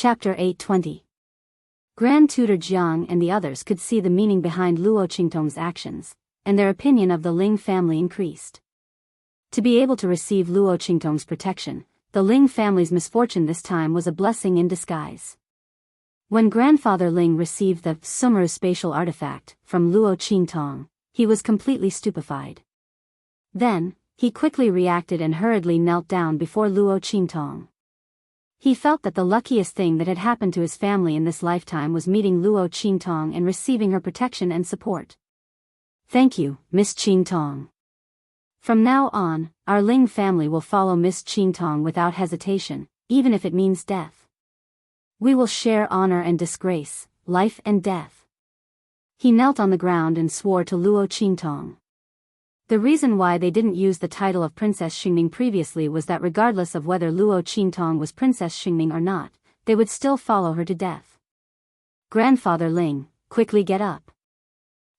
Chapter 820. Grand Tutor Jiang and the others could see the meaning behind Luo Qingtong's actions, and their opinion of the Ling family increased. To be able to receive Luo Qingtong's protection, the Ling family's misfortune this time was a blessing in disguise. When Grandfather Ling received the Sumeru spatial artifact from Luo Qingtong, he was completely stupefied. Then, he quickly reacted and hurriedly knelt down before Luo Qingtong. He felt that the luckiest thing that had happened to his family in this lifetime was meeting Luo Qingtong and receiving her protection and support. Thank you, Miss Qingtong. From now on, our Ling family will follow Miss Qingtong without hesitation, even if it means death. We will share honor and disgrace, life and death. He knelt on the ground and swore to Luo Qingtong. The reason why they didn't use the title of Princess Xingning previously was that regardless of whether Luo Qingtong was Princess Xingning or not, they would still follow her to death. Grandfather Ling, quickly get up.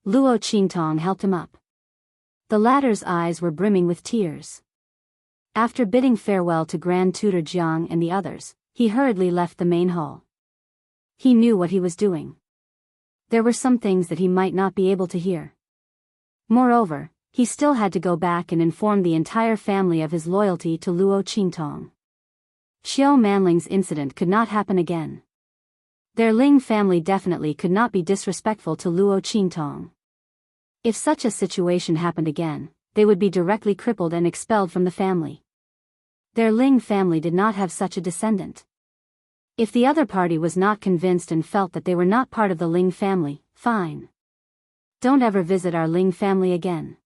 Luo Qingtong helped him up. The latter's eyes were brimming with tears. After bidding farewell to Grand Tutor Jiang and the others, he hurriedly left the main hall. He knew what he was doing. There were some things that he might not be able to hear. Moreover, he still had to go back and inform the entire family of his loyalty to Luo Qingtong. Xiao Manling's incident could not happen again. Their Ling family definitely could not be disrespectful to Luo Qingtong. If such a situation happened again, they would be directly crippled and expelled from the family. Their Ling family did not have such a descendant. If the other party was not convinced and felt that they were not part of the Ling family, fine. Don't ever visit our Ling family again.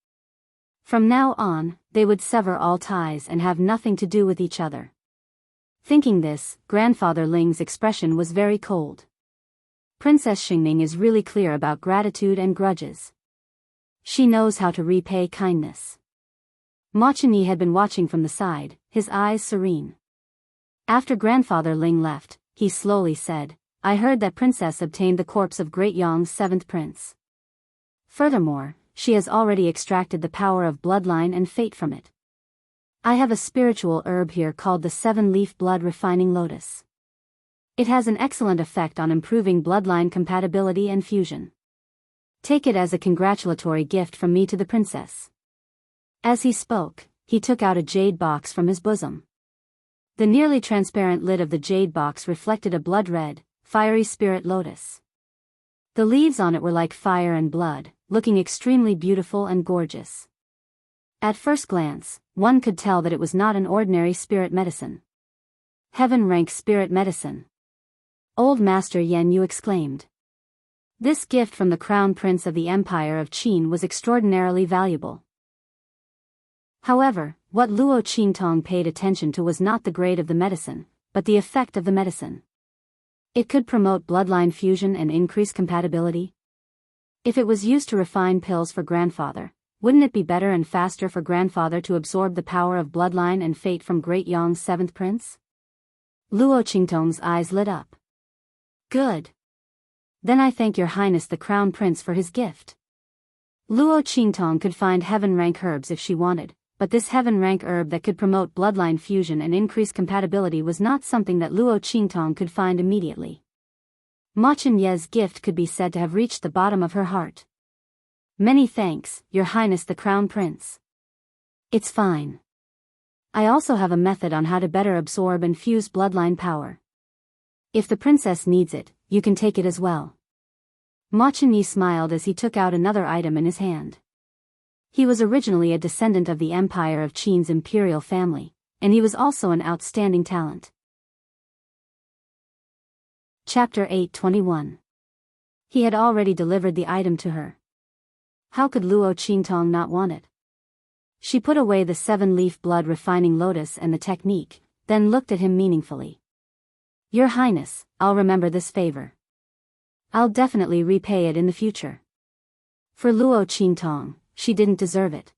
From now on, they would sever all ties and have nothing to do with each other. Thinking this, Grandfather Ling's expression was very cold. Princess Xingning is really clear about gratitude and grudges. She knows how to repay kindness. Ma Chenyi had been watching from the side, his eyes serene. After Grandfather Ling left, he slowly said, I heard that Princess obtained the corpse of Great Yang's seventh prince. Furthermore, she has already extracted the power of bloodline and fate from it. I have a spiritual herb here called the 7-leaf blood refining lotus. It has an excellent effect on improving bloodline compatibility and fusion. Take it as a congratulatory gift from me to the princess. As he spoke, he took out a jade box from his bosom. The nearly transparent lid of the jade box reflected a blood-red, fiery spirit lotus. The leaves on it were like fire and blood, looking extremely beautiful and gorgeous. At first glance, one could tell that it was not an ordinary spirit medicine. Heaven-rank spirit medicine. Old Master Yan Yu exclaimed. This gift from the Crown Prince of the Empire of Qin was extraordinarily valuable. However, what Luo Qingtong paid attention to was not the grade of the medicine, but the effect of the medicine. It could promote bloodline fusion and increase compatibility. If it was used to refine pills for grandfather, wouldn't it be better and faster for grandfather to absorb the power of bloodline and fate from Great Yang's seventh prince? Luo Qingtong's eyes lit up. Good. Then I thank your highness the crown prince for his gift. Luo Qingtong could find heaven-rank herbs if she wanted, but this heaven-rank herb that could promote bloodline fusion and increase compatibility was not something that Luo Qingtong could find immediately. Ma Chenyi's gift could be said to have reached the bottom of her heart. Many thanks, your highness the crown prince. It's fine. I also have a method on how to better absorb and fuse bloodline power. If the princess needs it, you can take it as well. Ma Chenyi smiled as he took out another item in his hand. He was originally a descendant of the Empire of Qin's imperial family, and he was also an outstanding talent. Chapter 821. He had already delivered the item to her. How could Luo Qingtong not want it? She put away the 7-leaf blood refining lotus and the technique, then looked at him meaningfully. Your highness, I'll remember this favor. I'll definitely repay it in the future. For Luo Qingtong, she didn't deserve it.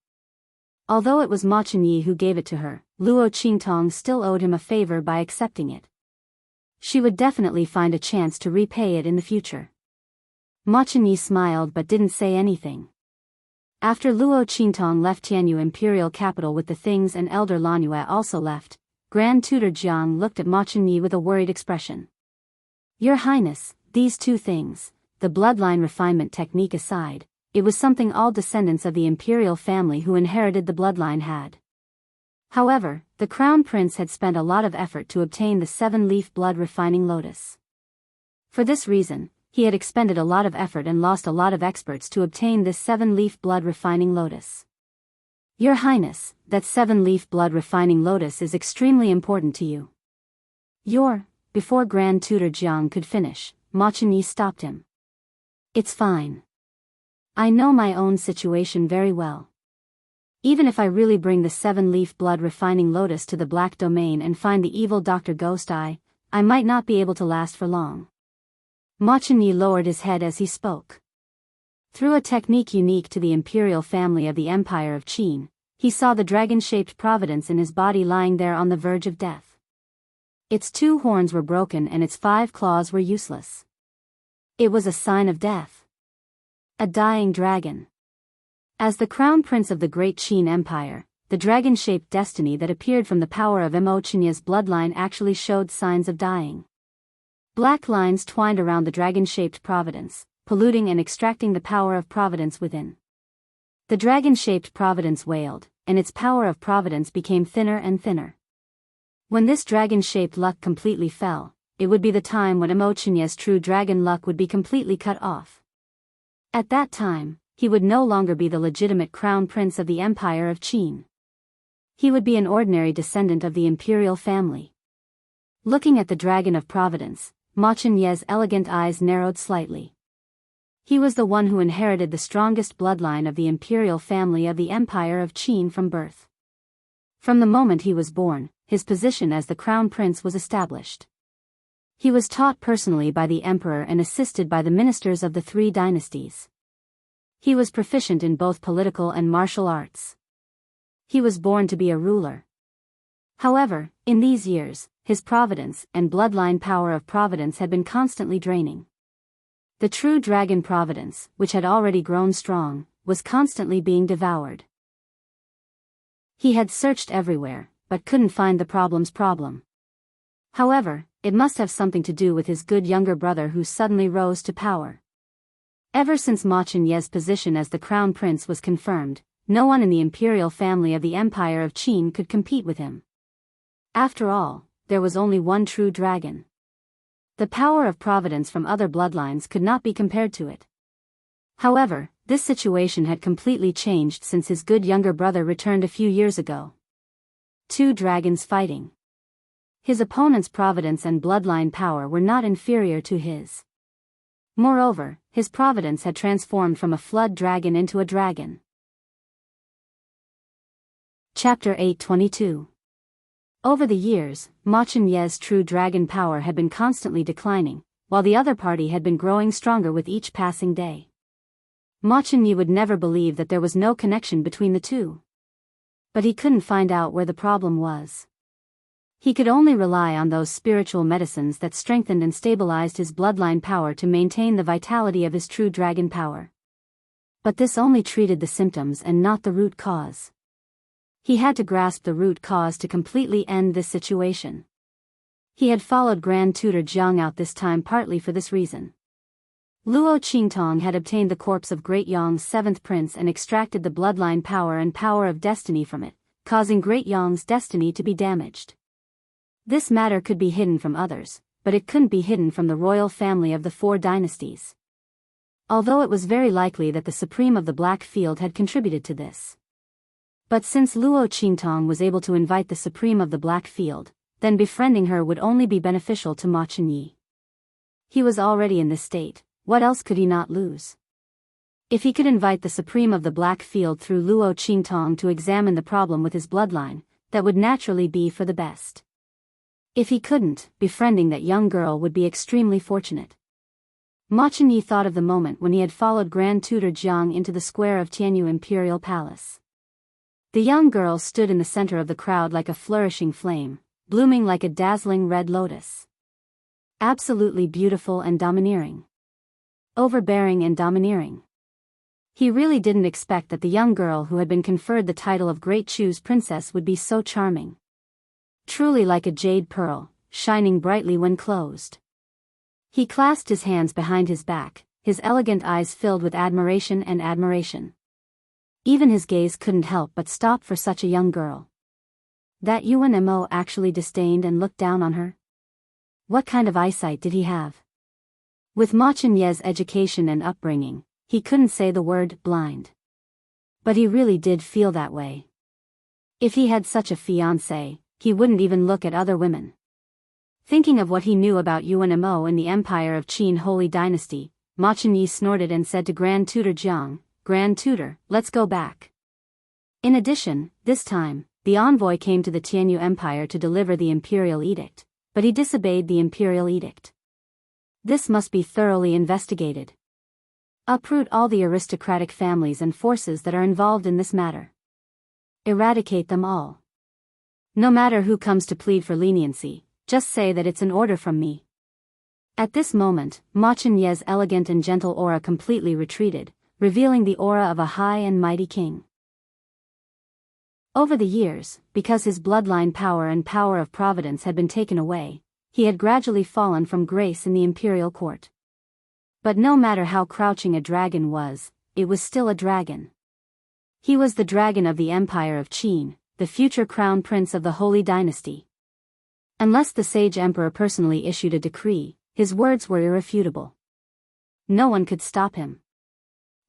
Although it was Ma Chenyi who gave it to her, Luo Qingtong still owed him a favor by accepting it. She would definitely find a chance to repay it in the future. Ma Chenyi smiled but didn't say anything. After Luo Qingtong left Tianyu imperial capital with the things and Elder Lan Yue also left, Grand Tutor Jiang looked at Ma Chenyi with a worried expression. Your Highness, these two things, the bloodline refinement technique aside, it was something all descendants of the imperial family who inherited the bloodline had. However, the crown prince had spent a lot of effort to obtain the 7-leaf blood refining lotus. For this reason, he had expended a lot of effort and lost a lot of experts to obtain this 7-leaf blood refining lotus. Your Highness, that 7-leaf blood refining lotus is extremely important to you. Before Grand Tutor Jiang could finish, Ma Chenyi stopped him. It's fine. I know my own situation very well. Even if I really bring the 7-leaf blood refining lotus to the Black Domain and find the evil Dr. Ghost Eye, I might not be able to last for long. Ma Chenyi lowered his head as he spoke. Through a technique unique to the imperial family of the Empire of Qin, he saw the dragon-shaped providence in his body lying there on the verge of death. Its 2 horns were broken and its 5 claws were useless. It was a sign of death. A dying dragon. As the crown prince of the great Qin Empire, the dragon-shaped destiny that appeared from the power of Mo Chenyi's bloodline actually showed signs of dying. Black lines twined around the dragon-shaped providence, polluting and extracting the power of providence within. The dragon-shaped providence wailed, and its power of providence became thinner and thinner. When this dragon-shaped luck completely fell, it would be the time when Mo Chenyi's true dragon luck would be completely cut off. At that time, he would no longer be the legitimate crown prince of the Empire of Qin. He would be an ordinary descendant of the imperial family. Looking at the dragon of providence, Ma Chenyi's elegant eyes narrowed slightly. He was the one who inherited the strongest bloodline of the imperial family of the Empire of Qin from birth. From the moment he was born, his position as the crown prince was established. He was taught personally by the emperor and assisted by the ministers of the 3 dynasties. He was proficient in both political and martial arts. He was born to be a ruler. However, in these years, his providence and bloodline power of providence had been constantly draining. The true dragon providence, which had already grown strong, was constantly being devoured. He had searched everywhere, but couldn't find the problem's problem. However, it must have something to do with his good younger brother who suddenly rose to power. Ever since Ma Chenyi's position as the crown prince was confirmed, no one in the imperial family of the Empire of Qin could compete with him. After all, there was only one true dragon. The power of providence from other bloodlines could not be compared to it. However, this situation had completely changed since his good younger brother returned a few years ago. 2 dragons fighting. His opponent's providence and bloodline power were not inferior to his. Moreover, his providence had transformed from a flood dragon into a dragon. Chapter 822. Over the years, Ma Chenyi's true dragon power had been constantly declining, while the other party had been growing stronger with each passing day. Ma Chenyi would never believe that there was no connection between the two. But he couldn't find out where the problem was. He could only rely on those spiritual medicines that strengthened and stabilized his bloodline power to maintain the vitality of his true dragon power. But this only treated the symptoms and not the root cause. He had to grasp the root cause to completely end this situation. He had followed Grand Tutor Jiang out this time partly for this reason. Luo Qingtong had obtained the corpse of Great Yang's 7th prince and extracted the bloodline power and power of destiny from it, causing Great Yang's destiny to be damaged. This matter could be hidden from others, but it couldn't be hidden from the royal family of the 4 dynasties. Although it was very likely that the Supreme of the Black Field had contributed to this. But since Luo Qingtong was able to invite the Supreme of the Black Field, then befriending her would only be beneficial to Ma Chenyi. He was already in this state, what else could he not lose? If he could invite the Supreme of the Black Field through Luo Qingtong to examine the problem with his bloodline, that would naturally be for the best. If he couldn't, befriending that young girl would be extremely fortunate. Ma Chenyi thought of the moment when he had followed Grand Tutor Jiang into the square of Tianyu Imperial Palace. The young girl stood in the center of the crowd like a flourishing flame, blooming like a dazzling red lotus. Absolutely beautiful and domineering. Overbearing and domineering. He really didn't expect that the young girl who had been conferred the title of Great Chu's princess would be so charming. Truly like a jade pearl, shining brightly when closed. He clasped his hands behind his back, his elegant eyes filled with admiration and admiration. Even his gaze couldn't help but stop for such a young girl. That Yuan Mo actually disdained and looked down on her? What kind of eyesight did he have? With Ma Chenye's education and upbringing, he couldn't say the word blind. But he really did feel that way. If he had such a fiancée, he wouldn't even look at other women. Thinking of what he knew about Yuan Mo in the empire of Qin Holy Dynasty, Ma Chenye snorted and said to Grand Tutor Jiang, "Grand Tutor, let's go back." In addition, this time, the envoy came to the Tianyu Empire to deliver the imperial edict, but he disobeyed the imperial edict. This must be thoroughly investigated. Uproot all the aristocratic families and forces that are involved in this matter. Eradicate them all. No matter who comes to plead for leniency, just say that it's an order from me. At this moment, Ma Chenye's elegant and gentle aura completely retreated, revealing the aura of a high and mighty king. Over the years, because his bloodline power and power of providence had been taken away, he had gradually fallen from grace in the imperial court. But no matter how crouching a dragon was, it was still a dragon. He was the dragon of the Empire of Qin, the future crown prince of the Holy Dynasty. Unless the sage emperor personally issued a decree, his words were irrefutable. No one could stop him.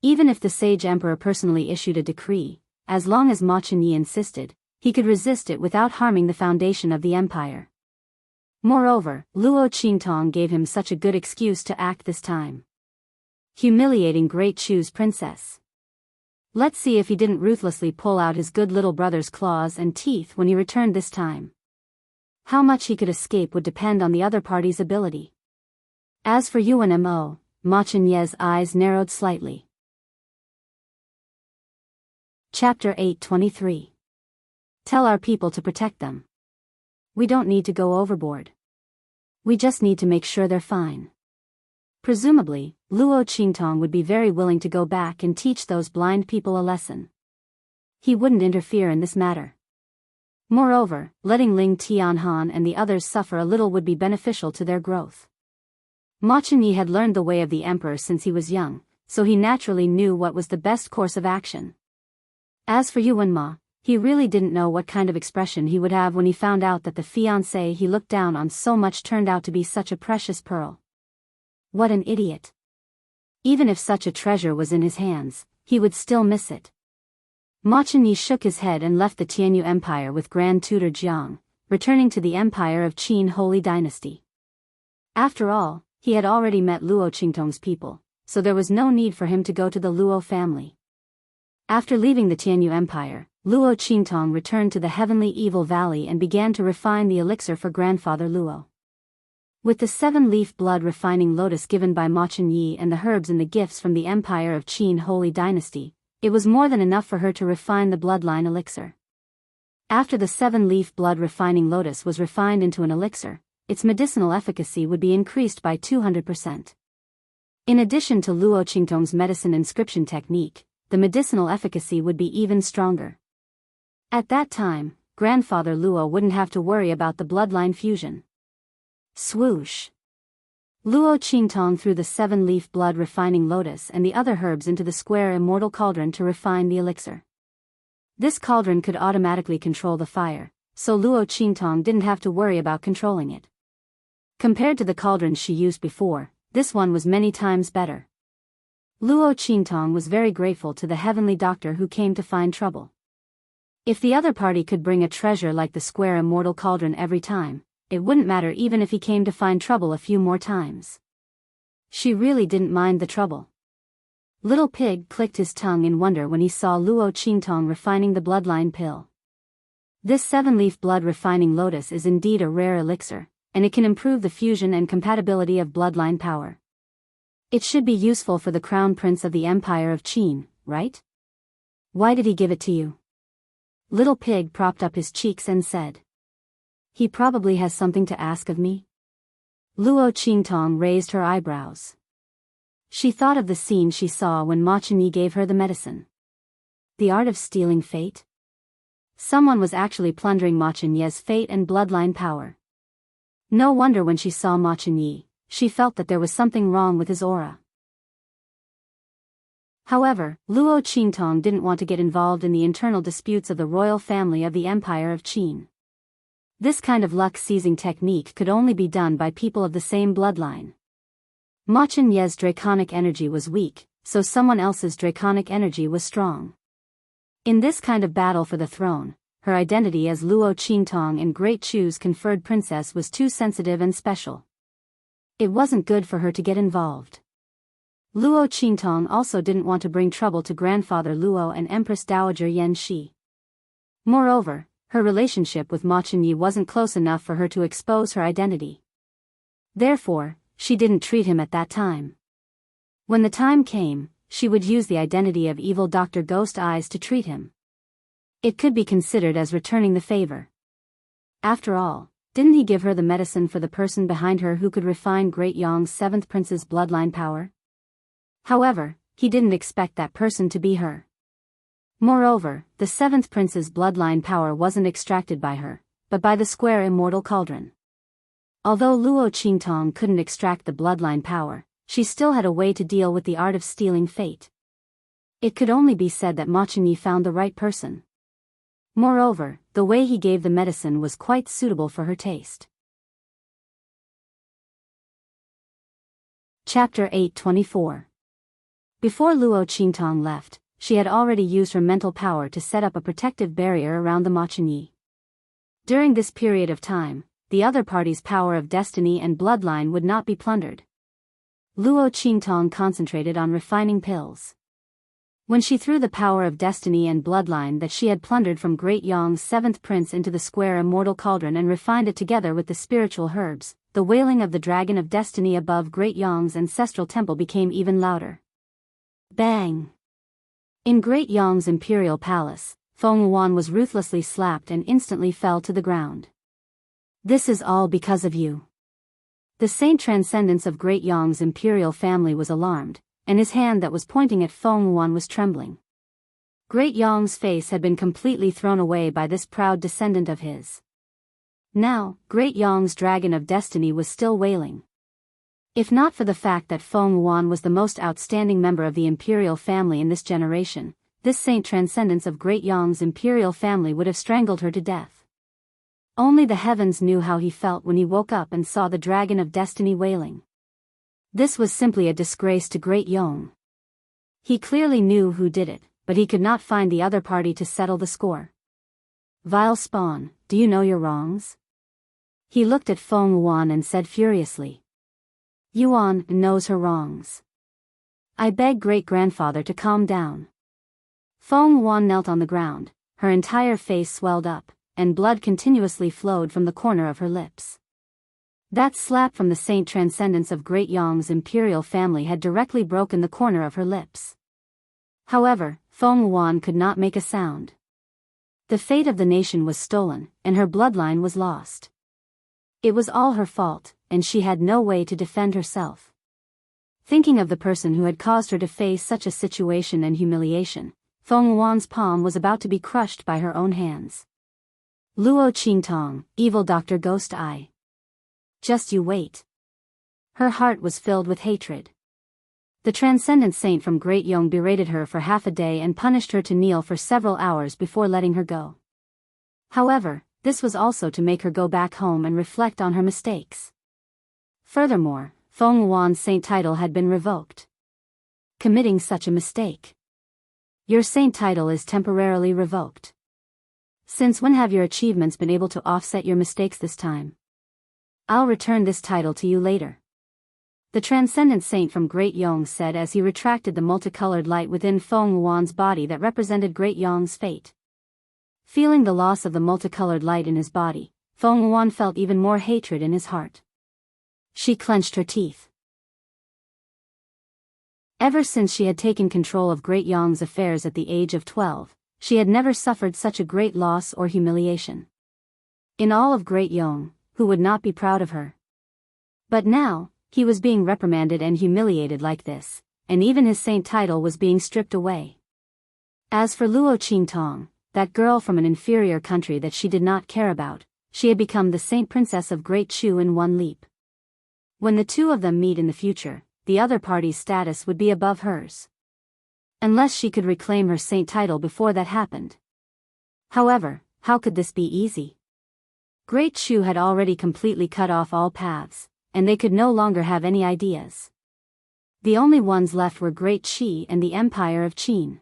Even if the sage emperor personally issued a decree, as long as Ma Chenye insisted, he could resist it without harming the foundation of the empire. Moreover, Luo Qingtong gave him such a good excuse to act this time. Humiliating Great Chu's princess. Let's see if he didn't ruthlessly pull out his good little brother's claws and teeth when he returned this time. How much he could escape would depend on the other party's ability. As for Yuan Mo, Ma Chenye's eyes narrowed slightly. Chapter 823. Tell our people to protect them. We don't need to go overboard. We just need to make sure they're fine. Presumably, Luo Qingtong would be very willing to go back and teach those blind people a lesson. He wouldn't interfere in this matter. Moreover, letting Ling Tianhan and the others suffer a little would be beneficial to their growth. Ma Chenye had learned the way of the emperor since he was young, so he naturally knew what was the best course of action. As for Yuan Ma, he really didn't know what kind of expression he would have when he found out that the fiancé he looked down on so much turned out to be such a precious pearl. What an idiot. Even if such a treasure was in his hands, he would still miss it. Ma Chenye shook his head and left the Tianyu Empire with Grand Tutor Jiang, returning to the Empire of Qin Holy Dynasty. After all, he had already met Luo Qingtong's people, so there was no need for him to go to the Luo family. After leaving the Tianyu Empire, Luo Qingtong returned to the Heavenly Evil Valley and began to refine the elixir for Grandfather Luo. With the 7-leaf blood refining lotus given by Ma Chenye and the herbs and the gifts from the Empire of Qin Holy Dynasty, it was more than enough for her to refine the bloodline elixir. After the 7-leaf blood refining lotus was refined into an elixir, its medicinal efficacy would be increased by 200%. In addition to Luo Qingtong's medicine inscription technique, the medicinal efficacy would be even stronger. At that time, Grandfather Luo wouldn't have to worry about the bloodline fusion. Swoosh! Luo Qingtong threw the 7-leaf blood refining lotus and the other herbs into the square immortal cauldron to refine the elixir. This cauldron could automatically control the fire, so Luo Qingtong didn't have to worry about controlling it. Compared to the cauldron she used before, this one was many times better. Luo Qingtong was very grateful to the heavenly doctor who came to find trouble. If the other party could bring a treasure like the square immortal cauldron every time, it wouldn't matter even if he came to find trouble a few more times. She really didn't mind the trouble. Little Pig clicked his tongue in wonder when he saw Luo Qingtong refining the bloodline pill. This 7-leaf blood refining lotus is indeed a rare elixir, and it can improve the fusion and compatibility of bloodline power. It should be useful for the crown prince of the Empire of Qin, right? Why did he give it to you? Little Pig propped up his cheeks and said. He probably has something to ask of me? Luo Qingtong raised her eyebrows. She thought of the scene she saw when Ma Chenye gave her the medicine. The art of stealing fate? Someone was actually plundering Ma Chenye's fate and bloodline power. No wonder when she saw Ma Chenye, she felt that there was something wrong with his aura. However, Luo Qingtong didn't want to get involved in the internal disputes of the royal family of the Empire of Qin. This kind of luck-seizing technique could only be done by people of the same bloodline. Ma Qianye's draconic energy was weak, so someone else's draconic energy was strong. In this kind of battle for the throne, her identity as Luo Qingtong and Great Chu's conferred princess was too sensitive and special. It wasn't good for her to get involved. Luo Qingtong also didn't want to bring trouble to grandfather Luo and Empress Dowager Yan Shi. Moreover, her relationship with Ma Qianyi wasn't close enough for her to expose her identity. Therefore, she didn't treat him at that time. When the time came, she would use the identity of evil Dr. Ghost Eyes to treat him. It could be considered as returning the favor. After all, didn't he give her the medicine for the person behind her who could refine Great Yong's 7th prince's bloodline power? However, he didn't expect that person to be her. Moreover, the 7th prince's bloodline power wasn't extracted by her, but by the square immortal cauldron. Although Luo Qingtong couldn't extract the bloodline power, she still had a way to deal with the art of stealing fate. It could only be said that Ma Qianyi found the right person. Moreover, the way he gave the medicine was quite suitable for her taste. Chapter 8:24. Before Luo Qingtong left, she had already used her mental power to set up a protective barrier around the Ma Qianyi. During this period of time, the other party's power of destiny and bloodline would not be plundered. Luo Qingtong concentrated on refining pills. When she threw the power of destiny and bloodline that she had plundered from Great Yong's 7th prince into the square immortal cauldron and refined it together with the spiritual herbs, the wailing of the dragon of destiny above Great Yong's ancestral temple became even louder. Bang! In Great Yong's imperial palace, Feng Wuan was ruthlessly slapped and instantly fell to the ground. This is all because of you. The saint transcendence of Great Yong's imperial family was alarmed, and his hand that was pointing at Feng Wuan was trembling. Great Yong's face had been completely thrown away by this proud descendant of his. Now, Great Yong's dragon of destiny was still wailing. If not for the fact that Feng Wuan was the most outstanding member of the imperial family in this generation, this saint transcendence of Great Yong's imperial family would have strangled her to death. Only the heavens knew how he felt when he woke up and saw the dragon of destiny wailing. This was simply a disgrace to Great Yong. He clearly knew who did it, but he could not find the other party to settle the score. Vile spawn, do you know your wrongs? He looked at Feng Wuan and said furiously. Yuan knows her wrongs. I beg great-grandfather to calm down. Feng Wuan knelt on the ground, her entire face swelled up, and blood continuously flowed from the corner of her lips. That slap from the saint transcendence of Great Yong's imperial family had directly broken the corner of her lips. However, Feng Wuan could not make a sound. The fate of the nation was stolen, and her bloodline was lost. It was all her fault, and she had no way to defend herself. Thinking of the person who had caused her to face such a situation and humiliation, Feng Wuan's palm was about to be crushed by her own hands. Luo Qingtong, evil Dr. Ghost Eye. Just you wait. Her heart was filled with hatred. The transcendent saint from Great Yong berated her for half a day and punished her to kneel for several hours before letting her go. However, this was also to make her go back home and reflect on her mistakes. Furthermore, Feng Wuan's saint title had been revoked. Committing such a mistake. Your saint title is temporarily revoked. Since when have your achievements been able to offset your mistakes this time? I'll return this title to you later. The transcendent saint from Great Yong said as he retracted the multicolored light within Feng Wuan's body that represented Great Yong's fate. Feeling the loss of the multicolored light in his body, Feng Wuan felt even more hatred in his heart. She clenched her teeth. Ever since she had taken control of Great Yong's affairs at the age of 12, she had never suffered such a great loss or humiliation. In all of Great Yong, who would not be proud of her? But now, he was being reprimanded and humiliated like this, and even his saint title was being stripped away. As for Luo Qingtong, that girl from an inferior country that she did not care about, she had become the saint princess of Great Chu in one leap. When the two of them meet in the future, the other party's status would be above hers. Unless she could reclaim her saint title before that happened. However, how could this be easy? Great Chu had already completely cut off all paths, and they could no longer have any ideas. The only ones left were Great Qi and the Empire of Qin.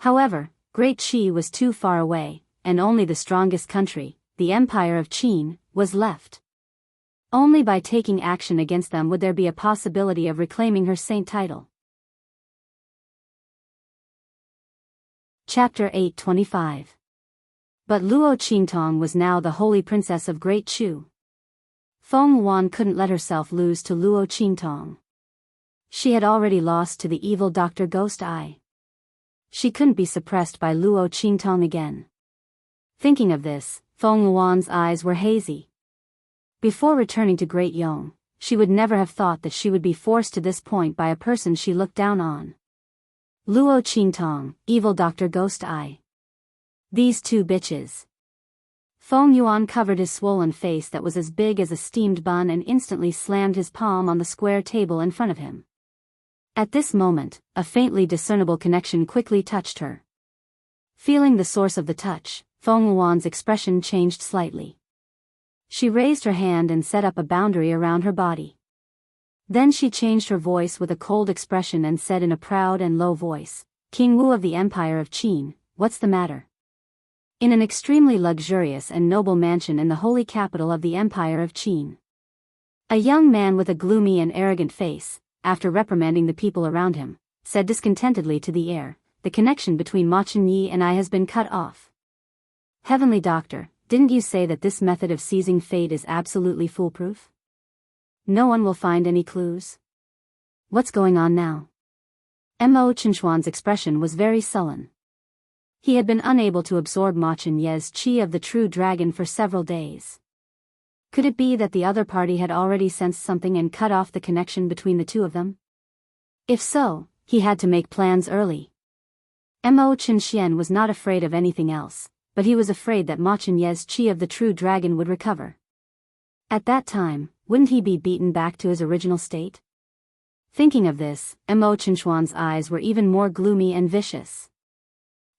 However, Great Qi was too far away, and only the strongest country, the Empire of Qin, was left. Only by taking action against them would there be a possibility of reclaiming her saint title. Chapter 825. But Luo Qingtong was now the holy princess of Great Chu. Feng Yuan couldn't let herself lose to Luo Qingtong. She had already lost to the evil Dr. Ghost Eye. She couldn't be suppressed by Luo Qingtong again. Thinking of this, Feng Yuan's eyes were hazy. Before returning to Great Yong, she would never have thought that she would be forced to this point by a person she looked down on. Luo Qingtong, evil Dr. Ghost Eye. These two bitches. Feng Yuan covered his swollen face that was as big as a steamed bun and instantly slammed his palm on the square table in front of him. At this moment, a faintly discernible connection quickly touched her. Feeling the source of the touch, Feng Yuan's expression changed slightly. She raised her hand and set up a boundary around her body. Then she changed her voice with a cold expression and said in a proud and low voice, "King Wu of the Empire of Qin, what's the matter?" In an extremely luxurious and noble mansion in the holy capital of the Empire of Qin, a young man with a gloomy and arrogant face, after reprimanding the people around him, said discontentedly to the air, "The connection between Ma Chenyi and I has been cut off." Heavenly Doctor, didn't you say that this method of seizing fate is absolutely foolproof? No one will find any clues. What's going on now? Mo Chenxuan's expression was very sullen. He had been unable to absorb Ma Chenye's qi of the true dragon for several days. Could it be that the other party had already sensed something and cut off the connection between the two of them? If so, he had to make plans early. Mo Chenxian was not afraid of anything else, but he was afraid that Ma Chenye's qi of the true dragon would recover. At that time, wouldn't he be beaten back to his original state? Thinking of this, Mo Chenxuan's eyes were even more gloomy and vicious.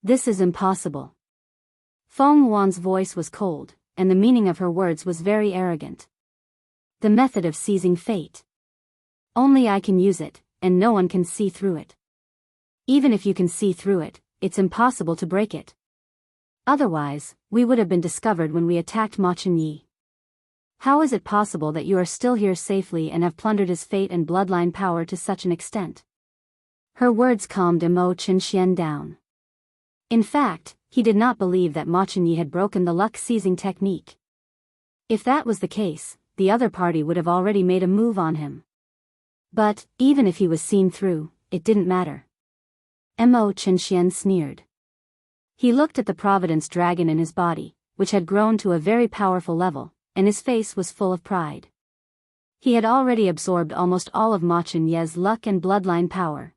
This is impossible. Feng Yuan's voice was cold, and the meaning of her words was very arrogant. The method of seizing fate. Only I can use it, and no one can see through it. Even if you can see through it, it's impossible to break it. Otherwise, we would have been discovered when we attacked Ma Chenyi. How is it possible that you are still here safely and have plundered his fate and bloodline power to such an extent? Her words calmed Mo Chenxian down. In fact, he did not believe that Ma Chenyi had broken the luck-seizing technique. If that was the case, the other party would have already made a move on him. But, even if he was seen through, it didn't matter. Mo Chenxian sneered. He looked at the Providence dragon in his body, which had grown to a very powerful level, and his face was full of pride. He had already absorbed almost all of Ma Chenye's luck and bloodline power.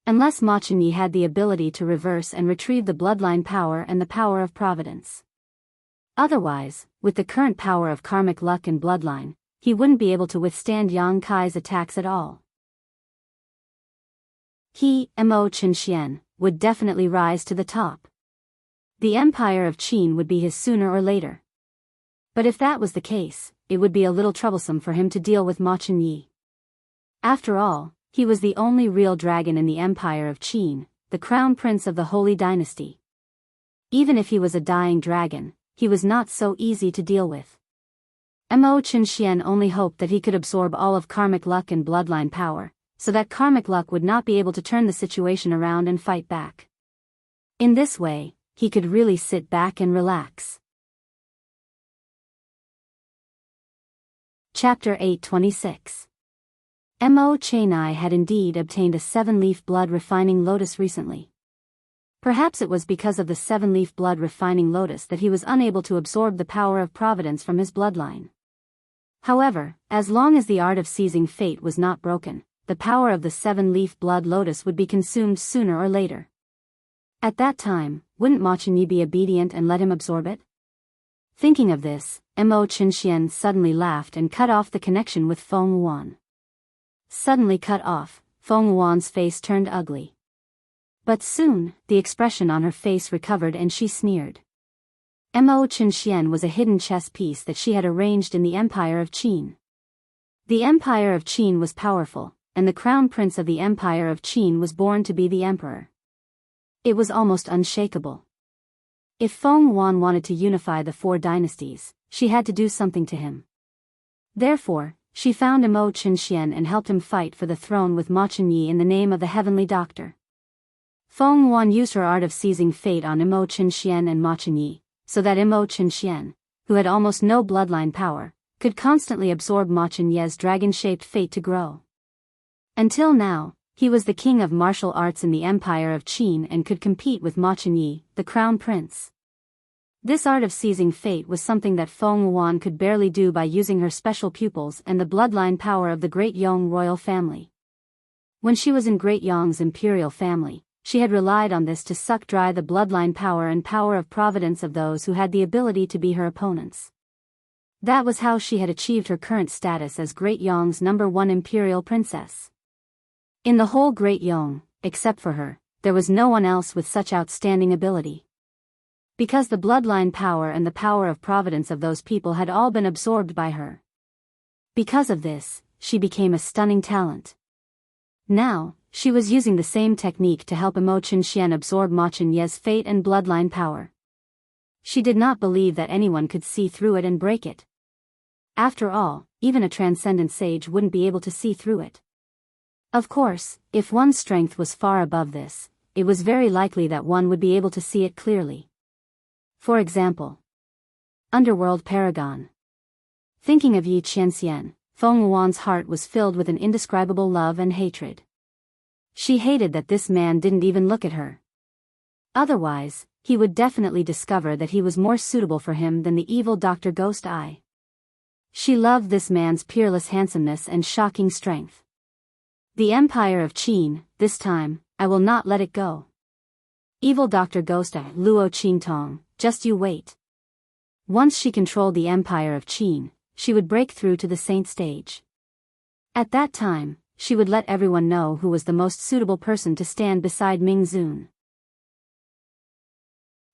Unless Ma Chenyi had the ability to reverse and retrieve the bloodline power and the power of Providence. Otherwise, with the current power of karmic luck and bloodline, he wouldn't be able to withstand Yang Kai's attacks at all. He, Mo Chenxian, would definitely rise to the top. The Empire of Qin would be his sooner or later. But if that was the case, it would be a little troublesome for him to deal with Ma Chenyi. After all, he was the only real dragon in the Empire of Qin, the crown prince of the Holy Dynasty. Even if he was a dying dragon, he was not so easy to deal with. Mo Chenxian only hoped that he could absorb all of karmic luck and bloodline power, so that karmic luck would not be able to turn the situation around and fight back. In this way, he could really sit back and relax. Chapter 826. Mo Chenai had indeed obtained a 7-leaf blood refining lotus recently. Perhaps it was because of the 7-leaf blood refining lotus that he was unable to absorb the power of Providence from his bloodline. However, as long as the art of seizing fate was not broken, the power of the 7-leaf blood lotus would be consumed sooner or later. At that time, wouldn't Ma Chenyi be obedient and let him absorb it? Thinking of this, Mo Qinxian suddenly laughed and cut off the connection with Feng Wuan. Suddenly cut off, Feng Wuan's face turned ugly. But soon, the expression on her face recovered and she sneered. Mo Qinxian was a hidden chess piece that she had arranged in the Empire of Qin. The Empire of Qin was powerful, and the crown prince of the Empire of Qin was born to be the emperor. It was almost unshakable. If Feng Wuan wanted to unify the four dynasties, she had to do something to him. Therefore, she found Mo Qinxian and helped him fight for the throne with Ma Qinyi in the name of the Heavenly Doctor. Feng Wuan used her art of seizing fate on Mo Qinxian and Ma Qinyi, so that Mo Qinxian, who had almost no bloodline power, could constantly absorb Ma Qinyi's dragon-shaped fate to grow. Until now, he was the king of martial arts in the Empire of Qin and could compete with Ma Qinyi, the crown prince. This art of seizing fate was something that Feng Wuan could barely do by using her special pupils and the bloodline power of the Great Yong royal family. When she was in Great Yong's imperial family, she had relied on this to suck dry the bloodline power and power of providence of those who had the ability to be her opponents. That was how she had achieved her current status as Great Yong's #1 imperial princess. In the whole Great Yong, except for her, there was no one else with such outstanding ability. Because the bloodline power and the power of providence of those people had all been absorbed by her. Because of this, she became a stunning talent. Now, she was using the same technique to help Mo Qinxian absorb Ma Qinyi's fate and bloodline power. She did not believe that anyone could see through it and break it. After all, even a transcendent sage wouldn't be able to see through it. Of course, if one's strength was far above this, it was very likely that one would be able to see it clearly. For example, Underworld Paragon. Thinking of Yi Qianxian, Feng Wuan's heart was filled with an indescribable love and hatred. She hated that this man didn't even look at her. Otherwise, he would definitely discover that he was more suitable for him than the evil Dr. Ghost Eye. She loved this man's peerless handsomeness and shocking strength. The Empire of Qin, this time, I will not let it go. Evil Dr. Ghost Eye, Luo Qingtong, just you wait. Once she controlled the Empire of Qin, she would break through to the saint stage. At that time, she would let everyone know who was the most suitable person to stand beside Ming Zun.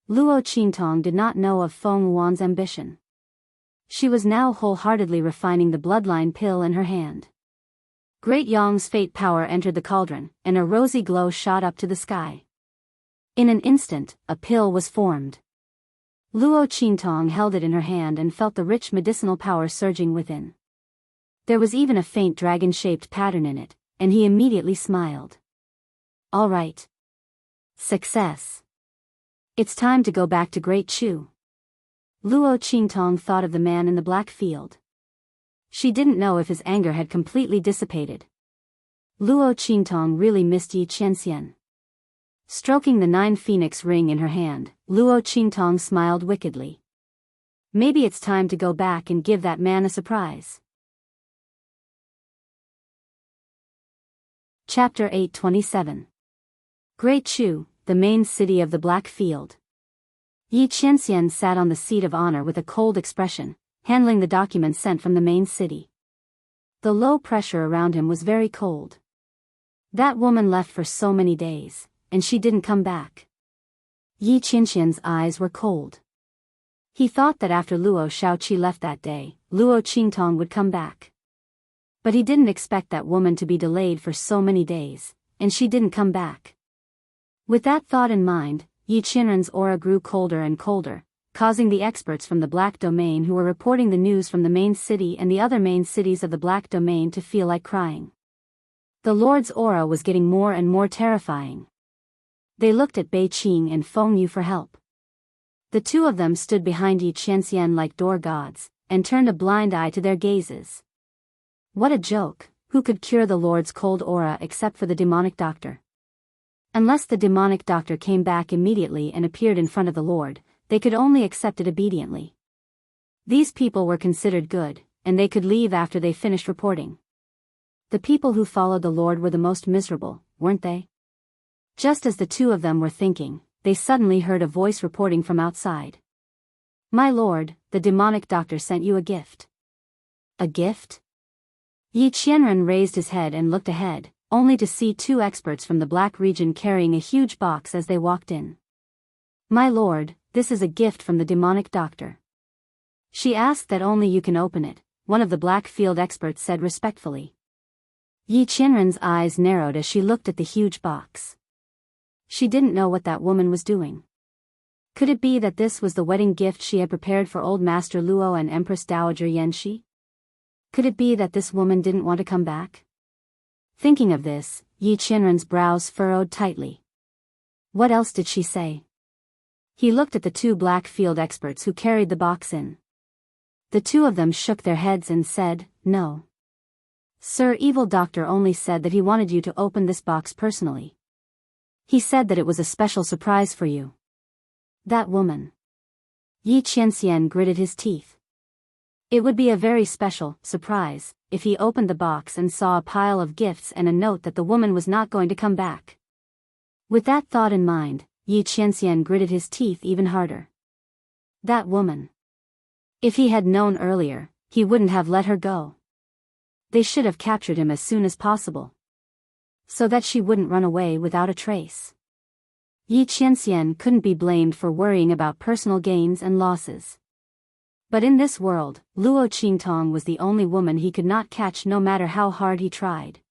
Luo Qingtong did not know of Feng Wuan's ambition. She was now wholeheartedly refining the bloodline pill in her hand. Great Yong's fate power entered the cauldron, and a rosy glow shot up to the sky. In an instant, a pill was formed. Luo Qingtong held it in her hand and felt the rich medicinal power surging within. There was even a faint dragon-shaped pattern in it, and he immediately smiled. All right. Success. It's time to go back to Great Chu. Luo Qingtong thought of the man in the black field. She didn't know if his anger had completely dissipated. Luo Qingtong really missed Yi Qianxian. Stroking the 9 phoenix ring in her hand, Luo Qingtong smiled wickedly. Maybe it's time to go back and give that man a surprise. Chapter 827. Great Chu, the main city of the Black Field. Yi Qianxian sat on the seat of honor with a cold expression, handling the documents sent from the main city. The low pressure around him was very cold. That woman left for so many days, and she didn't come back. Yi Qianxian's eyes were cold. He thought that after Luo Shaoqi left that day, Luo Qingtong would come back. But he didn't expect that woman to be delayed for so many days, and she didn't come back. With that thought in mind, Yi Qianren's aura grew colder and colder, causing the experts from the Black Domain who were reporting the news from the main city and the other main cities of the Black Domain to feel like crying. The Lord's aura was getting more and more terrifying. They looked at Bei Qing and Feng Yu for help. The two of them stood behind Yi Qianxian like door gods, and turned a blind eye to their gazes. What a joke! Who could cure the Lord's cold aura except for the demonic doctor? Unless the demonic doctor came back immediately and appeared in front of the Lord, they could only accept it obediently. These people were considered good, and they could leave after they finished reporting. The people who followed the Lord were the most miserable, weren't they? Just as the two of them were thinking, they suddenly heard a voice reporting from outside. My lord, the demonic doctor sent you a gift. A gift? Yi Qianren raised his head and looked ahead, only to see two experts from the Black region carrying a huge box as they walked in. My lord, this is a gift from the demonic doctor. She asked that only you can open it, one of the Black field experts said respectfully. Yi Qianren's eyes narrowed as she looked at the huge box. She didn't know what that woman was doing. Could it be that this was the wedding gift she had prepared for Old Master Luo and Empress Dowager Yanxi? Could it be that this woman didn't want to come back? Thinking of this, Yi Qianren's brows furrowed tightly. What else did she say? He looked at the two Black field experts who carried the box in. The two of them shook their heads and said, No. Sir, evil doctor only said that he wanted you to open this box personally. He said that it was a special surprise for you. That woman. Yi Qianxian gritted his teeth. It would be a very special surprise if he opened the box and saw a pile of gifts and a note that the woman was not going to come back. With that thought in mind, Yi Qianxian gritted his teeth even harder. That woman. If he had known earlier, he wouldn't have let her go. They should have captured him as soon as possible, so that she wouldn't run away without a trace. Yi Qianxian couldn't be blamed for worrying about personal gains and losses. But in this world, Luo Qingtong was the only woman he could not catch no matter how hard he tried.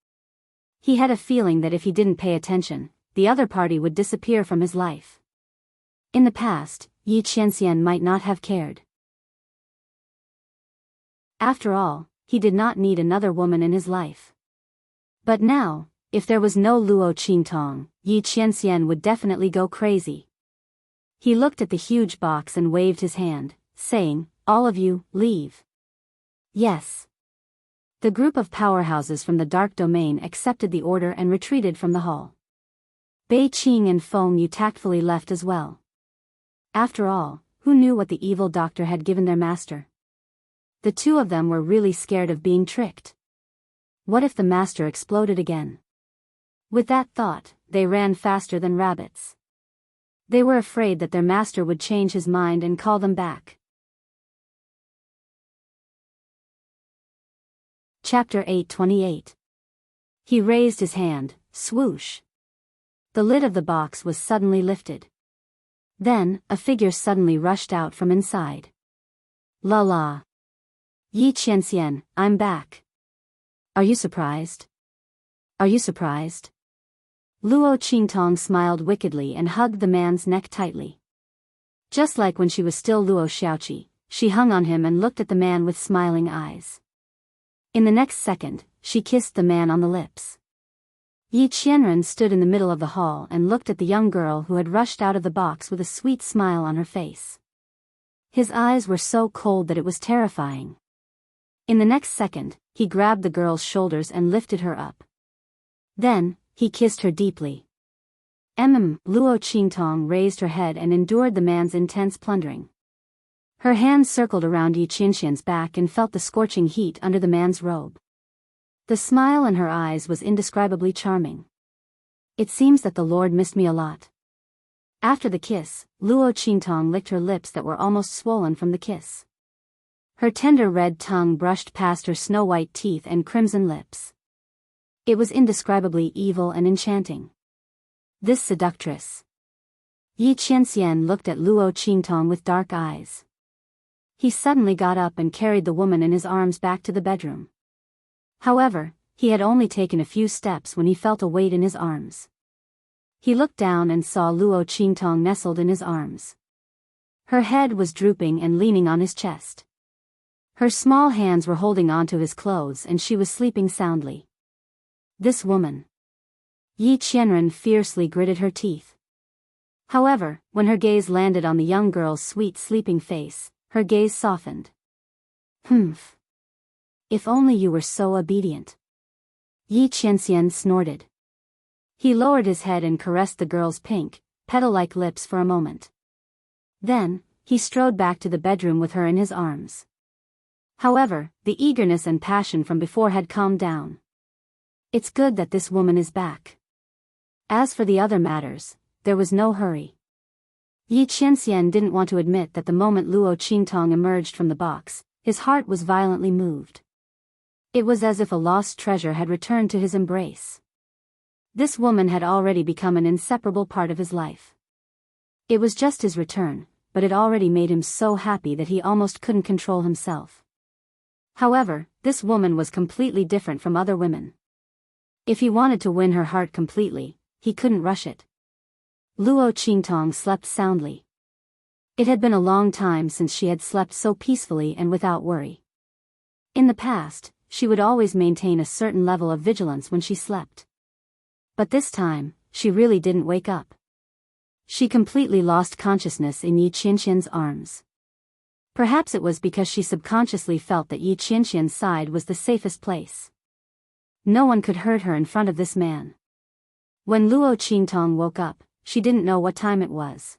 He had a feeling that if he didn't pay attention, the other party would disappear from his life. In the past, Yi Qianxian might not have cared. After all, he did not need another woman in his life. But now, if there was no Luo Qingtong, Yi Qianxian would definitely go crazy. He looked at the huge box and waved his hand, saying, All of you, leave. Yes. The group of powerhouses from the Dark Domain accepted the order and retreated from the hall. Bei Qing and Feng Yu tactfully left as well. After all, who knew what the evil doctor had given their master? The two of them were really scared of being tricked. What if the master exploded again? With that thought, they ran faster than rabbits. They were afraid that their master would change his mind and call them back. Chapter 828. He raised his hand, swoosh. The lid of the box was suddenly lifted. Then, a figure suddenly rushed out from inside. La la. Yi Qianxian, I'm back. Are you surprised? Are you surprised? Luo Qingtong smiled wickedly and hugged the man's neck tightly. Just like when she was still Luo Xiaoqi, she hung on him and looked at the man with smiling eyes. In the next second, she kissed the man on the lips. Yi Qianren stood in the middle of the hall and looked at the young girl who had rushed out of the box with a sweet smile on her face. His eyes were so cold that it was terrifying. In the next second, he grabbed the girl's shoulders and lifted her up. Then, he kissed her deeply. Luo Qingtong raised her head and endured the man's intense plundering. Her hand circled around Yi Qianxian's back and felt the scorching heat under the man's robe. The smile in her eyes was indescribably charming. It seems that the Lord missed me a lot. After the kiss, Luo Qingtong licked her lips that were almost swollen from the kiss. Her tender red tongue brushed past her snow-white teeth and crimson lips. It was indescribably evil and enchanting. This seductress. Yi Qianxian looked at Luo Qingtong with dark eyes. He suddenly got up and carried the woman in his arms back to the bedroom. However, he had only taken a few steps when he felt a weight in his arms. He looked down and saw Luo Qingtong nestled in his arms. Her head was drooping and leaning on his chest. Her small hands were holding onto his clothes and she was sleeping soundly. This woman. Yi Qianren fiercely gritted her teeth. However, when her gaze landed on the young girl's sweet sleeping face, her gaze softened. Humph. If only you were so obedient. Yi Qianxian snorted. He lowered his head and caressed the girl's pink, petal-like lips for a moment. Then, he strode back to the bedroom with her in his arms. However, the eagerness and passion from before had calmed down. It's good that this woman is back. As for the other matters, there was no hurry. Yi Qianxian didn't want to admit that the moment Luo Qingtong emerged from the box, his heart was violently moved. It was as if a lost treasure had returned to his embrace. This woman had already become an inseparable part of his life. It was just his return, but it already made him so happy that he almost couldn't control himself. However, this woman was completely different from other women. If he wanted to win her heart completely, he couldn't rush it. Luo Qingtong slept soundly. It had been a long time since she had slept so peacefully and without worry. In the past, she would always maintain a certain level of vigilance when she slept. But this time, she really didn't wake up. She completely lost consciousness in Yi Qianxian's arms. Perhaps it was because she subconsciously felt that Yi Qianxian's side was the safest place. No one could hurt her in front of this man. When Luo Qingtong woke up, she didn't know what time it was.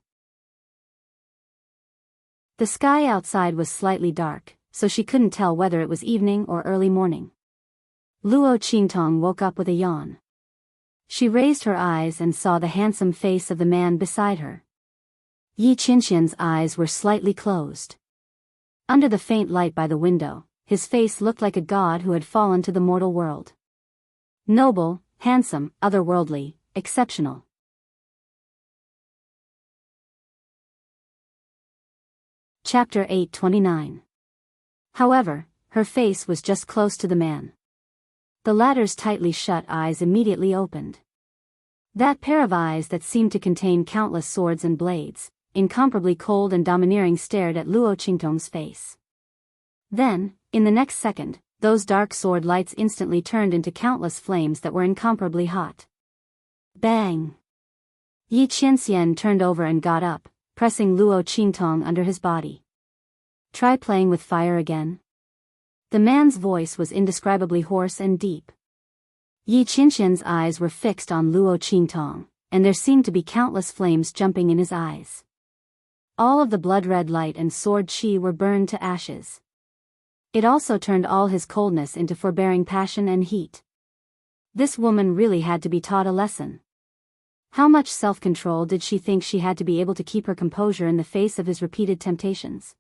The sky outside was slightly dark, so she couldn't tell whether it was evening or early morning. Luo Qingtong woke up with a yawn. She raised her eyes and saw the handsome face of the man beside her. Yi Qianxian's eyes were slightly closed. Under the faint light by the window, his face looked like a god who had fallen to the mortal world. Noble, handsome, otherworldly, exceptional. Chapter 829. However, her face was just close to the man. The latter's tightly shut eyes immediately opened. That pair of eyes that seemed to contain countless swords and blades, incomparably cold and domineering, stared at Luo Qingtong's face. Then, in the next second, those dark sword lights instantly turned into countless flames that were incomparably hot. Bang! Yi Qianxian turned over and got up, pressing Luo Qingtong under his body. Try playing with fire again? The man's voice was indescribably hoarse and deep. Yi Qianxian's eyes were fixed on Luo Qingtong, and there seemed to be countless flames jumping in his eyes. All of the blood-red light and sword chi were burned to ashes. It also turned all his coldness into forbearing passion and heat. This woman really had to be taught a lesson. How much self-control did she think she had to be able to keep her composure in the face of his repeated temptations?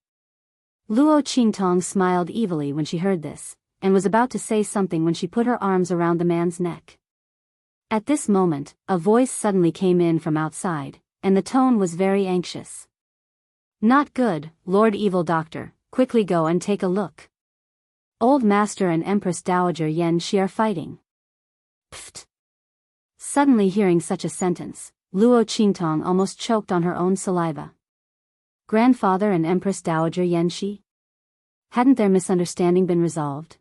Luo Qingtong smiled evilly when she heard this, and was about to say something when she put her arms around the man's neck. At this moment, a voice suddenly came in from outside, and the tone was very anxious. Not good, Lord Evil Doctor, quickly go and take a look. Old Master and Empress Dowager Yan Shi are fighting. Pfft. Suddenly hearing such a sentence, Luo Qingtong almost choked on her own saliva. Grandfather and Empress Dowager Yan Shi? Hadn't their misunderstanding been resolved?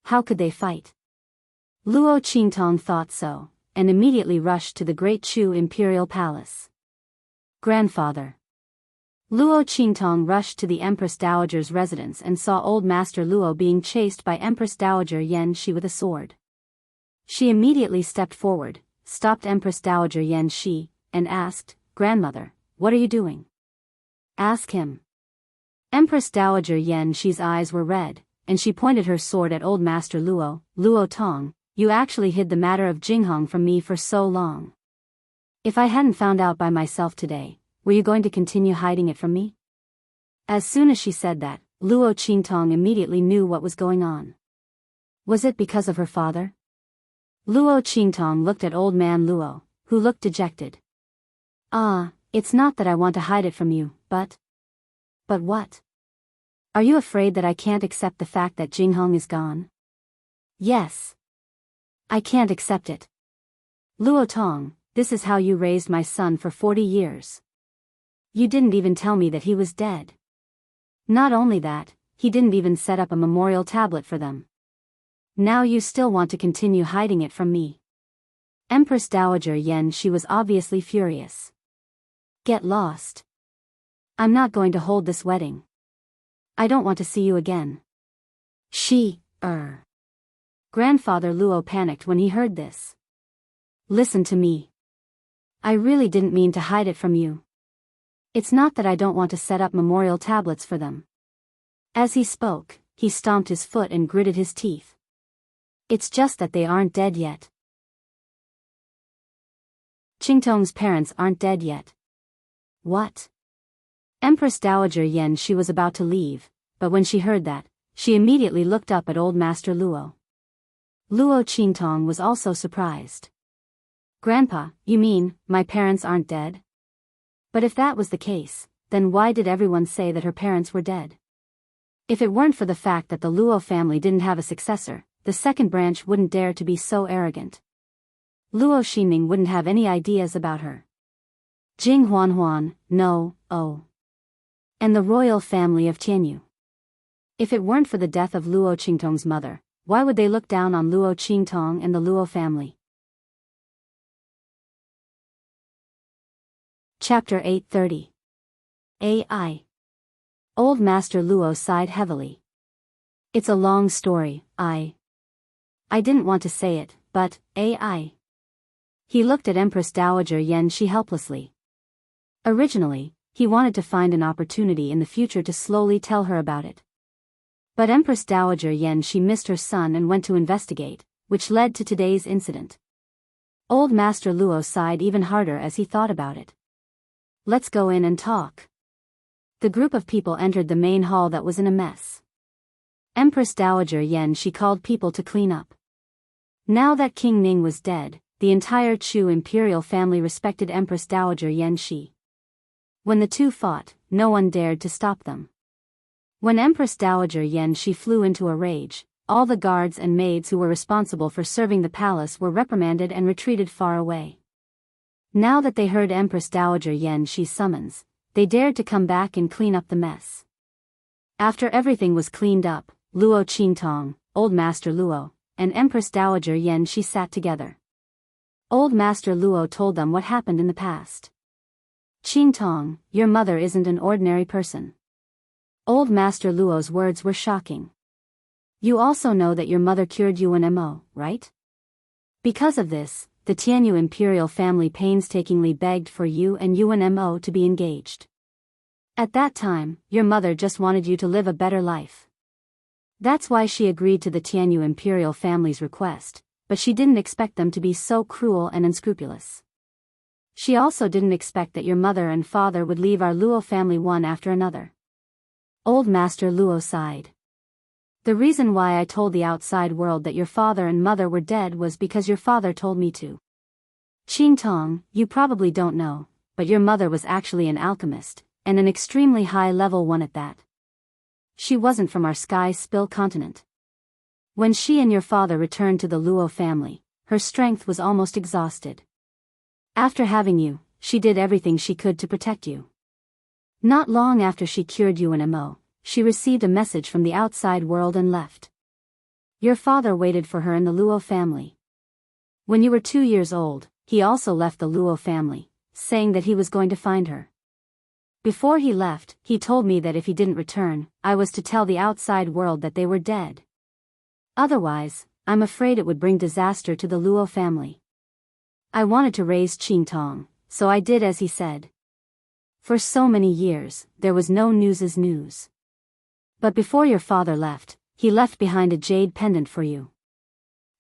How could they fight? Luo Qingtong thought so, and immediately rushed to the Great Chu Imperial Palace. Grandfather. Luo Qingtong rushed to the Empress Dowager's residence and saw Old Master Luo being chased by Empress Dowager Yan Shi with a sword. She immediately stepped forward, stopped Empress Dowager Yan Shi, and asked, Grandmother, what are you doing? Ask him. Empress Dowager Yan Shi's eyes were red, and she pointed her sword at Old Master Luo. Luo Tong, you actually hid the matter of Jinghong from me for so long. If I hadn't found out by myself today, were you going to continue hiding it from me? As soon as she said that, Luo Qingtong immediately knew what was going on. Was it because of her father? Luo Qingtong looked at old man Luo, who looked dejected. It's not that I want to hide it from you, but... But what? Are you afraid that I can't accept the fact that Jinghong is gone? Yes. I can't accept it. Luo Tong, this is how you raised my son for 40 years. You didn't even tell me that he was dead. Not only that, he didn't even set up a memorial tablet for them. Now you still want to continue hiding it from me. Empress Dowager Yan Shi was obviously furious. Get lost. I'm not going to hold this wedding. I don't want to see you again. Grandfather Luo panicked when he heard this. Listen to me. I really didn't mean to hide it from you. It's not that I don't want to set up memorial tablets for them. As he spoke, he stomped his foot and gritted his teeth. It's just that they aren't dead yet. Qingtong's parents aren't dead yet. What? Empress Dowager Yan. She was about to leave, but when she heard that, she immediately looked up at Old Master Luo. Luo Qingtong was also surprised. Grandpa, you mean, my parents aren't dead? But if that was the case, then why did everyone say that her parents were dead? If it weren't for the fact that the Luo family didn't have a successor, the second branch wouldn't dare to be so arrogant. Luo Xinming wouldn't have any ideas about her. Jing Huanhuan, no, oh. And the royal family of Tianyu. If it weren't for the death of Luo Qingtong's mother, why would they look down on Luo Qingtong and the Luo family? Chapter 830. AI. Old Master Luo sighed heavily. It's a long story, I didn't want to say it, but, AI. He looked at Empress Dowager Yan Shi helplessly. Originally, he wanted to find an opportunity in the future to slowly tell her about it. But Empress Dowager Yan Shi missed her son and went to investigate, which led to today's incident. Old Master Luo sighed even harder as he thought about it. Let's go in and talk. The group of people entered the main hall that was in a mess. Empress Dowager Yan Shi called people to clean up. Now that King Ning was dead, the entire Chu imperial family respected Empress Dowager Yan Shi. When the two fought, no one dared to stop them. When Empress Dowager Yan Shi flew into a rage, all the guards and maids who were responsible for serving the palace were reprimanded and retreated far away. Now that they heard Empress Dowager Yan Shi's summons, they dared to come back and clean up the mess. After everything was cleaned up, Luo Qingtong, Old Master Luo, and Empress Dowager Yan Shi sat together. Old Master Luo told them what happened in the past. Qingtong, your mother isn't an ordinary person. Old Master Luo's words were shocking. You also know that your mother cured you in Mo, right? Because of this, the Tianyu imperial family painstakingly begged for you and Yuan Mo to be engaged. At that time, your mother just wanted you to live a better life. That's why she agreed to the Tianyu imperial family's request, but she didn't expect them to be so cruel and unscrupulous. She also didn't expect that your mother and father would leave our Luo family one after another. Old Master Luo sighed. The reason why I told the outside world that your father and mother were dead was because your father told me to. Qingtong, you probably don't know, but your mother was actually an alchemist, and an extremely high-level one at that. She wasn't from our sky-spill continent. When she and your father returned to the Luo family, her strength was almost exhausted. After having you, she did everything she could to protect you. Not long after she cured you in Mo, she received a message from the outside world and left. Your father waited for her in the Luo family. When you were 2 years old, he also left the Luo family, saying that he was going to find her. Before he left, he told me that if he didn't return, I was to tell the outside world that they were dead. Otherwise, I'm afraid it would bring disaster to the Luo family. I wanted to raise Qingtong, so I did as he said. For so many years, there was no news as news. But before your father left, he left behind a jade pendant for you.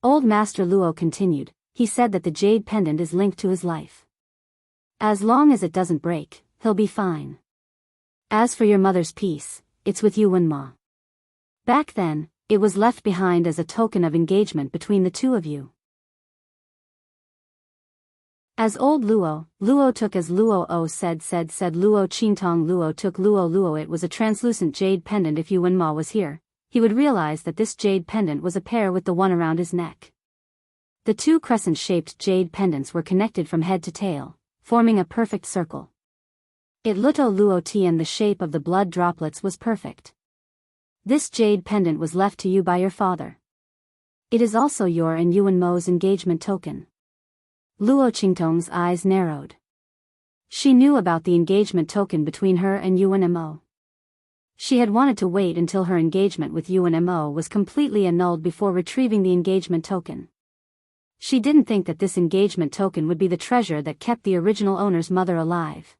Old Master Luo continued, he said that the jade pendant is linked to his life. As long as it doesn't break, he'll be fine. As for your mother's peace, it's with you and Ma. Back then, it was left behind as a token of engagement between the two of you. As old Luo took as Luo O said Luo Qingtong Luo took Luo it was a translucent jade pendant. If Yuan Ma was here, he would realize that this jade pendant was a pair with the one around his neck. The two crescent-shaped jade pendants were connected from head to tail, forming a perfect circle. It Luto Luo Tian, the shape of the blood droplets was perfect. This jade pendant was left to you by your father. It is also your and Yuan Mo's engagement token. Luo Qingtong's eyes narrowed. She knew about the engagement token between her and Yuan Mo. She had wanted to wait until her engagement with Yuan Mo was completely annulled before retrieving the engagement token. She didn't think that this engagement token would be the treasure that kept the original owner's mother alive.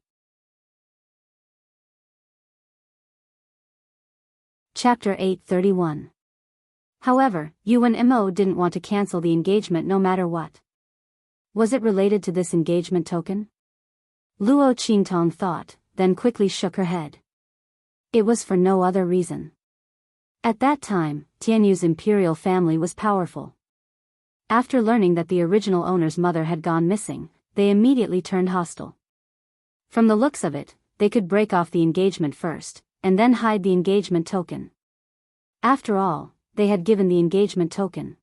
Chapter 831. However, Yuan Mo didn't want to cancel the engagement no matter what. Was it related to this engagement token? Luo Qingtong thought, then quickly shook her head. It was for no other reason. At that time, Tianyu's imperial family was powerful. After learning that the original owner's mother had gone missing, they immediately turned hostile. From the looks of it, they could break off the engagement first, and then hide the engagement token. After all, they had given the engagement token.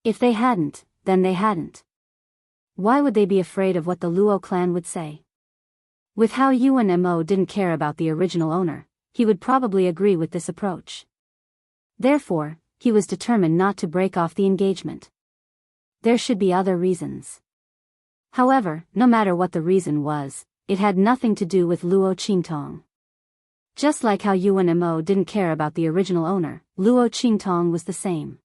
If they hadn't, then they hadn't. Why would they be afraid of what the Luo clan would say? With how Yuan Mo didn't care about the original owner, he would probably agree with this approach. Therefore, he was determined not to break off the engagement. There should be other reasons. However, no matter what the reason was, it had nothing to do with Luo Qingtong. Just like how Yuan Mo didn't care about the original owner, Luo Qingtong was the same.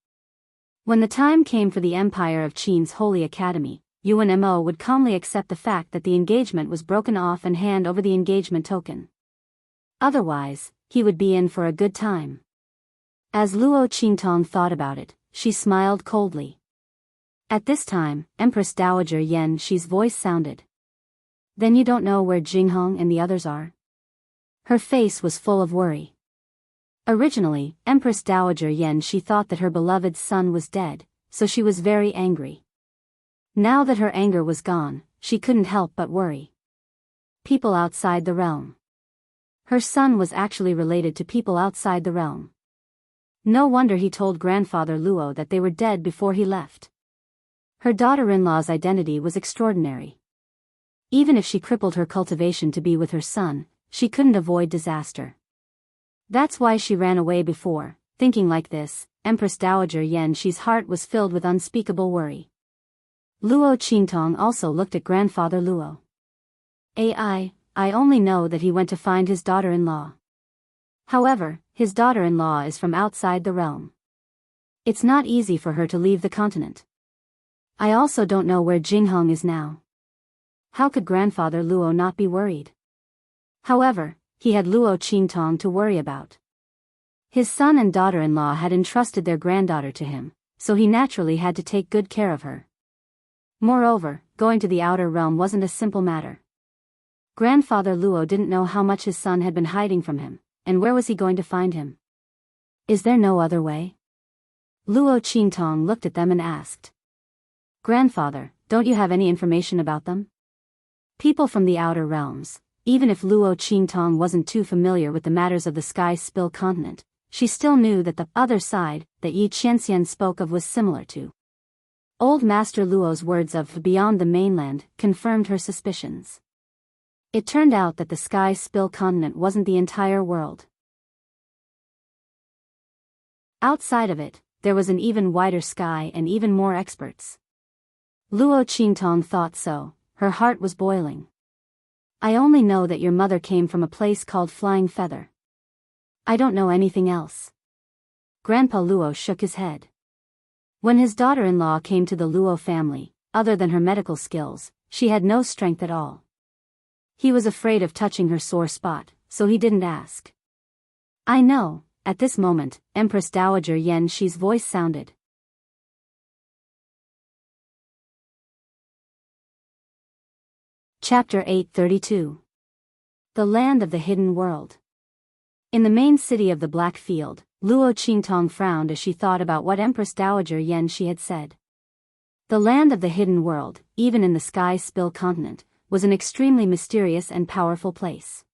When the time came for the Empire of Qin's Holy Academy, Yuan Mo would calmly accept the fact that the engagement was broken off and hand over the engagement token. Otherwise, he would be in for a good time. As Luo Qingtong thought about it, she smiled coldly. At this time, Empress Dowager Yan Shi's voice sounded. Then you don't know where Jinghong and the others are? Her face was full of worry. Originally, Empress Dowager Yan Shi thought that her beloved son was dead, so she was very angry. Now that her anger was gone, she couldn't help but worry. People outside the realm. Her son was actually related to people outside the realm. No wonder he told grandfather Luo that they were dead before he left. Her daughter-in-law's identity was extraordinary. Even if she crippled her cultivation to be with her son, she couldn't avoid disaster. That's why she ran away before. Thinking like this, Empress Dowager Yan Shi's heart was filled with unspeakable worry. Luo Qingtong also looked at grandfather Luo. I only know that he went to find his daughter-in-law. However, his daughter-in-law is from outside the realm. It's not easy for her to leave the continent. I also don't know where Jinghong is now. How could grandfather Luo not be worried? However, he had Luo Qingtong to worry about. His son and daughter-in-law had entrusted their granddaughter to him, so he naturally had to take good care of her. Moreover, going to the outer realm wasn't a simple matter. Grandfather Luo didn't know how much his son had been hiding from him, and where was he going to find him? Is there no other way? Luo Qingtong looked at them and asked. Grandfather, don't you have any information about them? People from the outer realms. Even if Luo Qingtong wasn't too familiar with the matters of the Sky Spill continent, she still knew that the other side that Yi Qianxian spoke of was similar to. Old Master Luo's words of beyond the mainland confirmed her suspicions. It turned out that the Sky Spill continent wasn't the entire world. Outside of it, there was an even wider sky and even more experts. Luo Qingtong thought so, her heart was boiling. I only know that your mother came from a place called Flying Feather. I don't know anything else. Grandpa Luo shook his head. When his daughter-in-law came to the Luo family, other than her medical skills, she had no strength at all. He was afraid of touching her sore spot, so he didn't ask. I know, at this moment, Empress Dowager Yan Shi's voice sounded. Chapter 832. The Land of the Hidden World. In the main city of the Black Field, Luo Qingtong frowned as she thought about what Empress Dowager Yan Shi had said. The Land of the Hidden World, even in the Sky Spill continent, was an extremely mysterious and powerful place.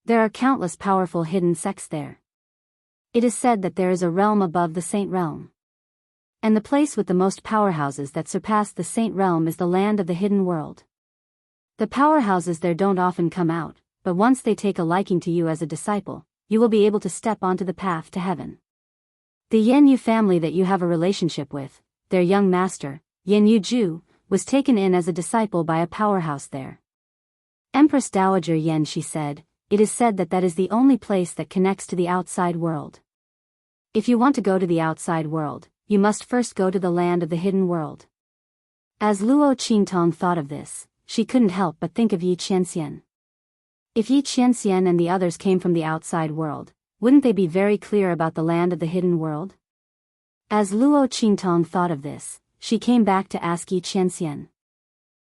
There are countless powerful hidden sects there. It is said that there is a realm above the Saint Realm. And the place with the most powerhouses that surpass the Saint Realm is the Land of the Hidden World. The powerhouses there don't often come out, but once they take a liking to you as a disciple, you will be able to step onto the path to heaven. The Yanyu family that you have a relationship with, their young master, Yanyu Ju, was taken in as a disciple by a powerhouse there. Empress Dowager Yan Shi said, it is said that that is the only place that connects to the outside world. If you want to go to the outside world, you must first go to the Land of the Hidden World. As Luo Qingtong thought of this, she couldn't help but think of Yi Qianxian. If Yi Qianxian and the others came from the outside world, wouldn't they be very clear about the Land of the Hidden World? As Luo Qingtong thought of this, she came back to ask Yi Qianxian.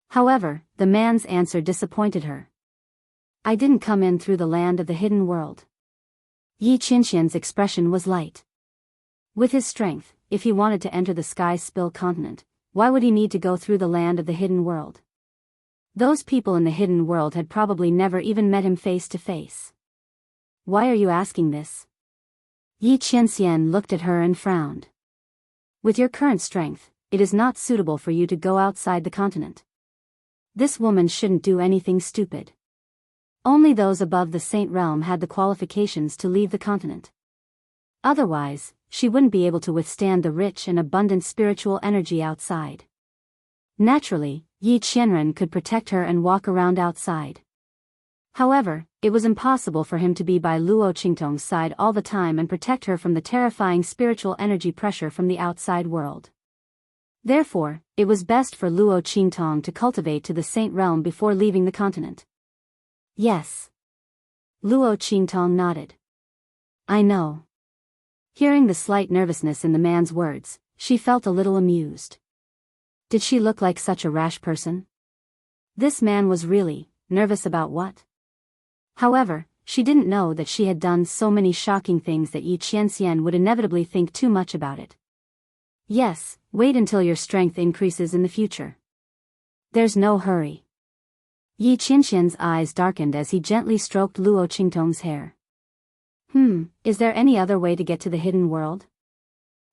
However, the man's answer disappointed her. I didn't come in through the land of the hidden world. Yi Qinxian's expression was light. With his strength, if he wanted to enter the Sky Spill continent, why would he need to go through the land of the hidden world? Those people in the hidden world had probably never even met him face to face. Why are you asking this? Yi Qinxian looked at her and frowned. With your current strength, it is not suitable for you to go outside the continent. This woman shouldn't do anything stupid. Only those above the Saint Realm had the qualifications to leave the continent. Otherwise, she wouldn't be able to withstand the rich and abundant spiritual energy outside. Naturally, Yi Qianren could protect her and walk around outside. However, it was impossible for him to be by Luo Qingtong's side all the time and protect her from the terrifying spiritual energy pressure from the outside world. Therefore, it was best for Luo Qingtong to cultivate to the Saint Realm before leaving the continent. Yes. Luo Qingtong nodded. I know. Hearing the slight nervousness in the man's words, she felt a little amused. Did she look like such a rash person? This man was really nervous about what? However, she didn't know that she had done so many shocking things that Yi Qianxian would inevitably think too much about it. Yes, wait until your strength increases in the future. There's no hurry. Yi Qianxian's eyes darkened as he gently stroked Luo Qingtong's hair. Is there any other way to get to the hidden world?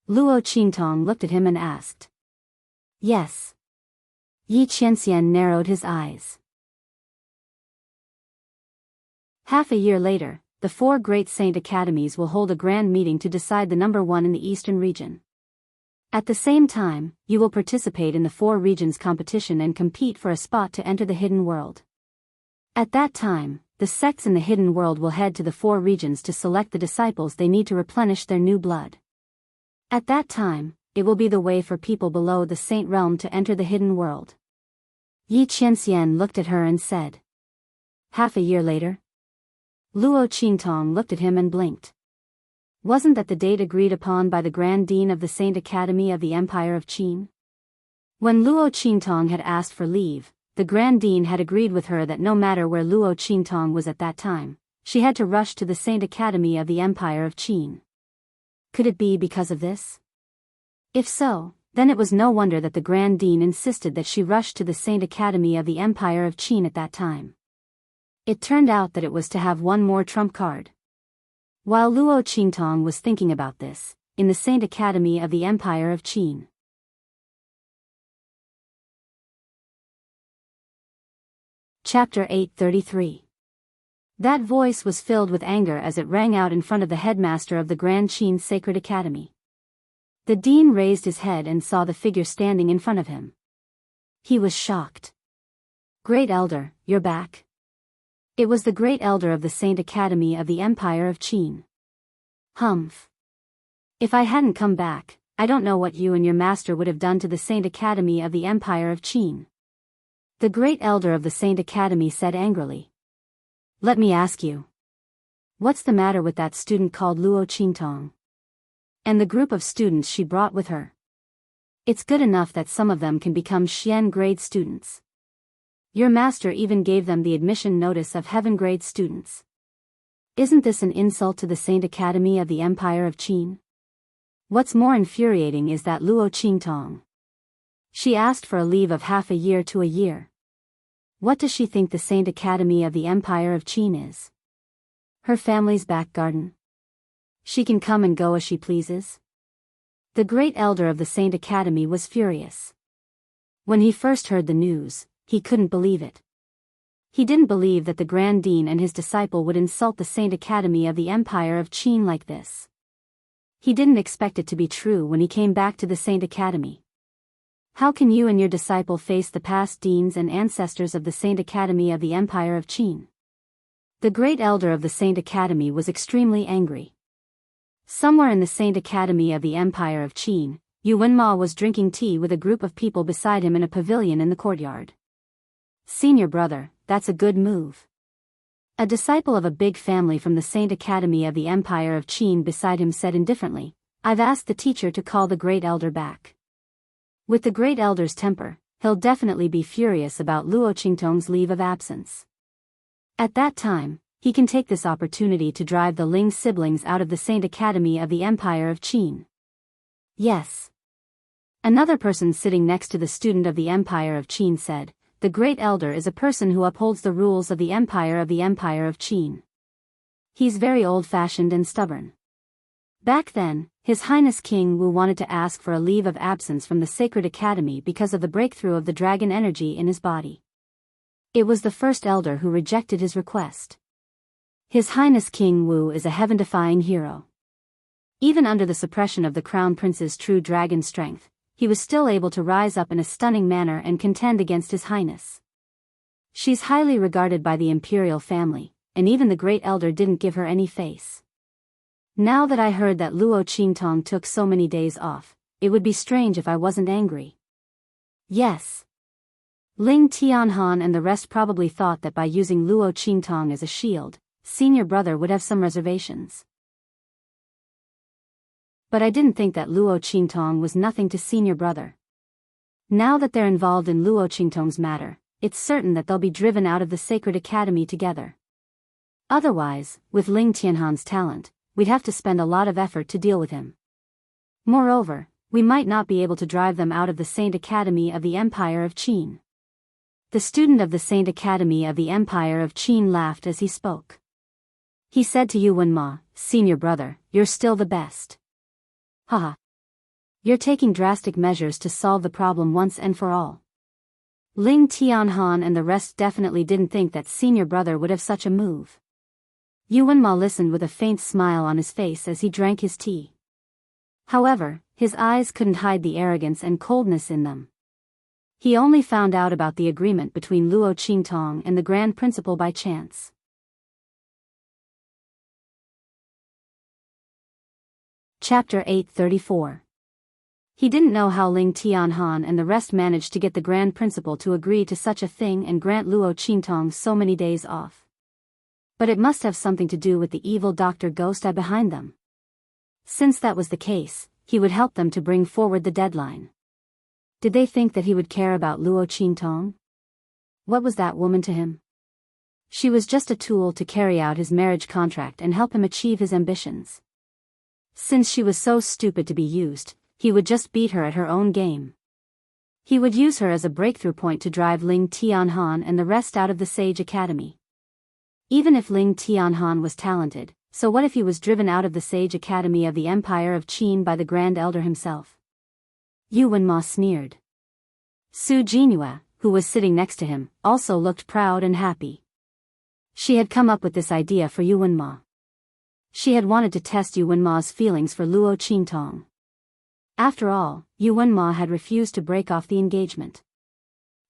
Luo Qingtong looked at him and asked. Yes. Yi Qianxian narrowed his eyes. Half a year later, the 4 great saint academies will hold a grand meeting to decide the number 1 in the eastern region. At the same time, you will participate in the 4 regions competition and compete for a spot to enter the hidden world. At that time, the sects in the hidden world will head to the 4 regions to select the disciples they need to replenish their new blood. At that time, it will be the way for people below the Saint Realm to enter the hidden world. Yi Qianxian looked at her and said. Half a year later? Luo Qingtong looked at him and blinked. Wasn't that the date agreed upon by the Grand Dean of the Saint Academy of the Empire of Qin? When Luo Qingtong had asked for leave, the Grand Dean had agreed with her that no matter where Luo Qingtong was at that time, she had to rush to the Saint Academy of the Empire of Qin. Could it be because of this? If so, then it was no wonder that the Grand Dean insisted that she rush to the Saint Academy of the Empire of Qin at that time. It turned out that it was to have one more trump card. While Luo Qingtong was thinking about this, in the Saint Academy of the Empire of Qin. Chapter 833. That voice was filled with anger as it rang out in front of the headmaster of the Grand Qin Sacred Academy. The dean raised his head and saw the figure standing in front of him. He was shocked. Great Elder, you're back. It was the Great Elder of the Saint Academy of the Empire of Qin. Humph. If I hadn't come back, I don't know what you and your master would have done to the Saint Academy of the Empire of Qin. The Great Elder of the Saint Academy said angrily. Let me ask you. What's the matter with that student called Luo Qingtong? And the group of students she brought with her? It's good enough that some of them can become Xian grade students. Your master even gave them the admission notice of heaven grade students. Isn't this an insult to the Saint Academy of the Empire of Qin? What's more infuriating is that Luo Qingtong. She asked for a leave of half a year to a year. What does she think the Saint Academy of the Empire of Qin is? Her family's back garden? She can come and go as she pleases? The Great Elder of the Saint Academy was furious. When he first heard the news, he couldn't believe it. He didn't believe that the Grand Dean and his disciple would insult the Saint Academy of the Empire of Qin like this. He didn't expect it to be true when he came back to the Saint Academy. How can you and your disciple face the past deans and ancestors of the Saint Academy of the Empire of Qin? The Great Elder of the Saint Academy was extremely angry. Somewhere in the Saint Academy of the Empire of Qin, Yu Wenma was drinking tea with a group of people beside him in a pavilion in the courtyard. Senior brother, that's a good move. A disciple of a big family from the Saint Academy of the Empire of Qin beside him said indifferently, I've asked the teacher to call the Great Elder back. With the Great Elder's temper, he'll definitely be furious about Luo Qingtong's leave of absence. At that time, he can take this opportunity to drive the Ling siblings out of the Saint Academy of the Empire of Qin. Yes. Another person sitting next to the student of the Empire of Qin said, the Great Elder is a person who upholds the rules of the Empire of Qin. He's very old-fashioned and stubborn. Back then, His Highness King Wu wanted to ask for a leave of absence from the Sacred Academy because of the breakthrough of the dragon energy in his body. It was the first elder who rejected his request. His Highness King Wu is a heaven-defying hero. Even under the suppression of the Crown Prince's true dragon strength, he was still able to rise up in a stunning manner and contend against His Highness. She's highly regarded by the imperial family, and even the Great Elder didn't give her any face. Now that I heard that Luo Qingtong took so many days off, it would be strange if I wasn't angry. Yes. Ling Tianhan and the rest probably thought that by using Luo Qingtong as a shield, senior brother would have some reservations. But I didn't think that Luo Qingtong was nothing to senior brother. Now that they're involved in Luo Qingtong's matter, it's certain that they'll be driven out of the Sacred Academy together. Otherwise, with Ling Tianhan's talent, we'd have to spend a lot of effort to deal with him. Moreover, we might not be able to drive them out of the Saint Academy of the Empire of Qin. The student of the Saint Academy of the Empire of Qin laughed as he spoke. He said to Yu Wenma, senior brother, you're still the best. Haha. You're taking drastic measures to solve the problem once and for all. Ling Tianhan and the rest definitely didn't think that senior brother would have such a move. Yu Wenma listened with a faint smile on his face as he drank his tea. However, his eyes couldn't hide the arrogance and coldness in them. He only found out about the agreement between Luo Qingtong and the Grand Principal by chance. Chapter 834. He didn't know how Ling Tianhan and the rest managed to get the Grand Principal to agree to such a thing and grant Luo Qingtong so many days off. But it must have something to do with the evil Dr. Ghost Eye behind them. Since that was the case, he would help them to bring forward the deadline. Did they think that he would care about Luo Qingtong? What was that woman to him? She was just a tool to carry out his marriage contract and help him achieve his ambitions. Since she was so stupid to be used, he would just beat her at her own game. He would use her as a breakthrough point to drive Ling Tianhan and the rest out of the Sage Academy. Even if Ling Tianhan was talented, so what if he was driven out of the Sage Academy of the Empire of Qin by the Grand Elder himself? Yu Wenma sneered. Su Jinhua, who was sitting next to him, also looked proud and happy. She had come up with this idea for Yu Wenma. She had wanted to test Yu Wenma's feelings for Luo Qingtong. After all, Yu Wenma had refused to break off the engagement.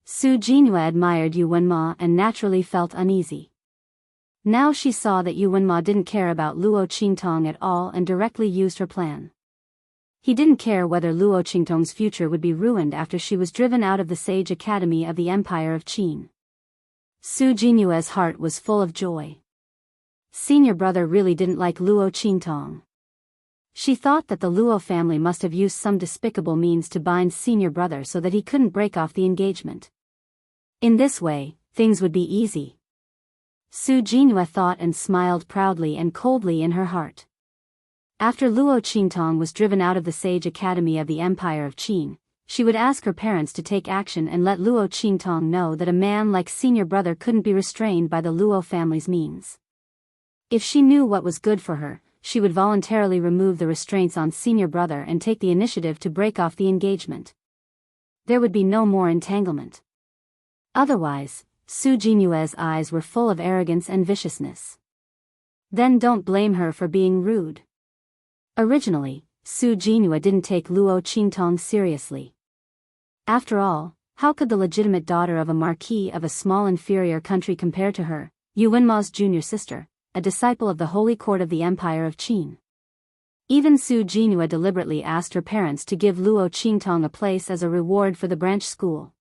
Su Jinhua admired Yu Wenma and naturally felt uneasy. Now she saw that Yu Wenma didn't care about Luo Qingtong at all and directly used her plan. He didn't care whether Luo Qingtong's future would be ruined after she was driven out of the Sage Academy of the Empire of Qin. Su Jinhua's heart was full of joy. Senior brother really didn't like Luo Qingtong. She thought that the Luo family must have used some despicable means to bind senior brother so that he couldn't break off the engagement. In this way, things would be easy. Su Jinhua thought and smiled proudly and coldly in her heart. After Luo Qingtong was driven out of the Sage Academy of the Empire of Qin, she would ask her parents to take action and let Luo Qingtong know that a man like senior brother couldn't be restrained by the Luo family's means. If she knew what was good for her, she would voluntarily remove the restraints on senior brother and take the initiative to break off the engagement. There would be no more entanglement. Otherwise, Su Jinhua's eyes were full of arrogance and viciousness. Then don't blame her for being rude. Originally, Su Jinhua didn't take Luo Qingtong seriously. After all, how could the legitimate daughter of a marquis of a small inferior country compare to her, Yu Wenma's junior sister, a disciple of the Holy Court of the Empire of Qin? Even Su Jinhua deliberately asked her parents to give Luo Qingtong a place as a reward for the branch school.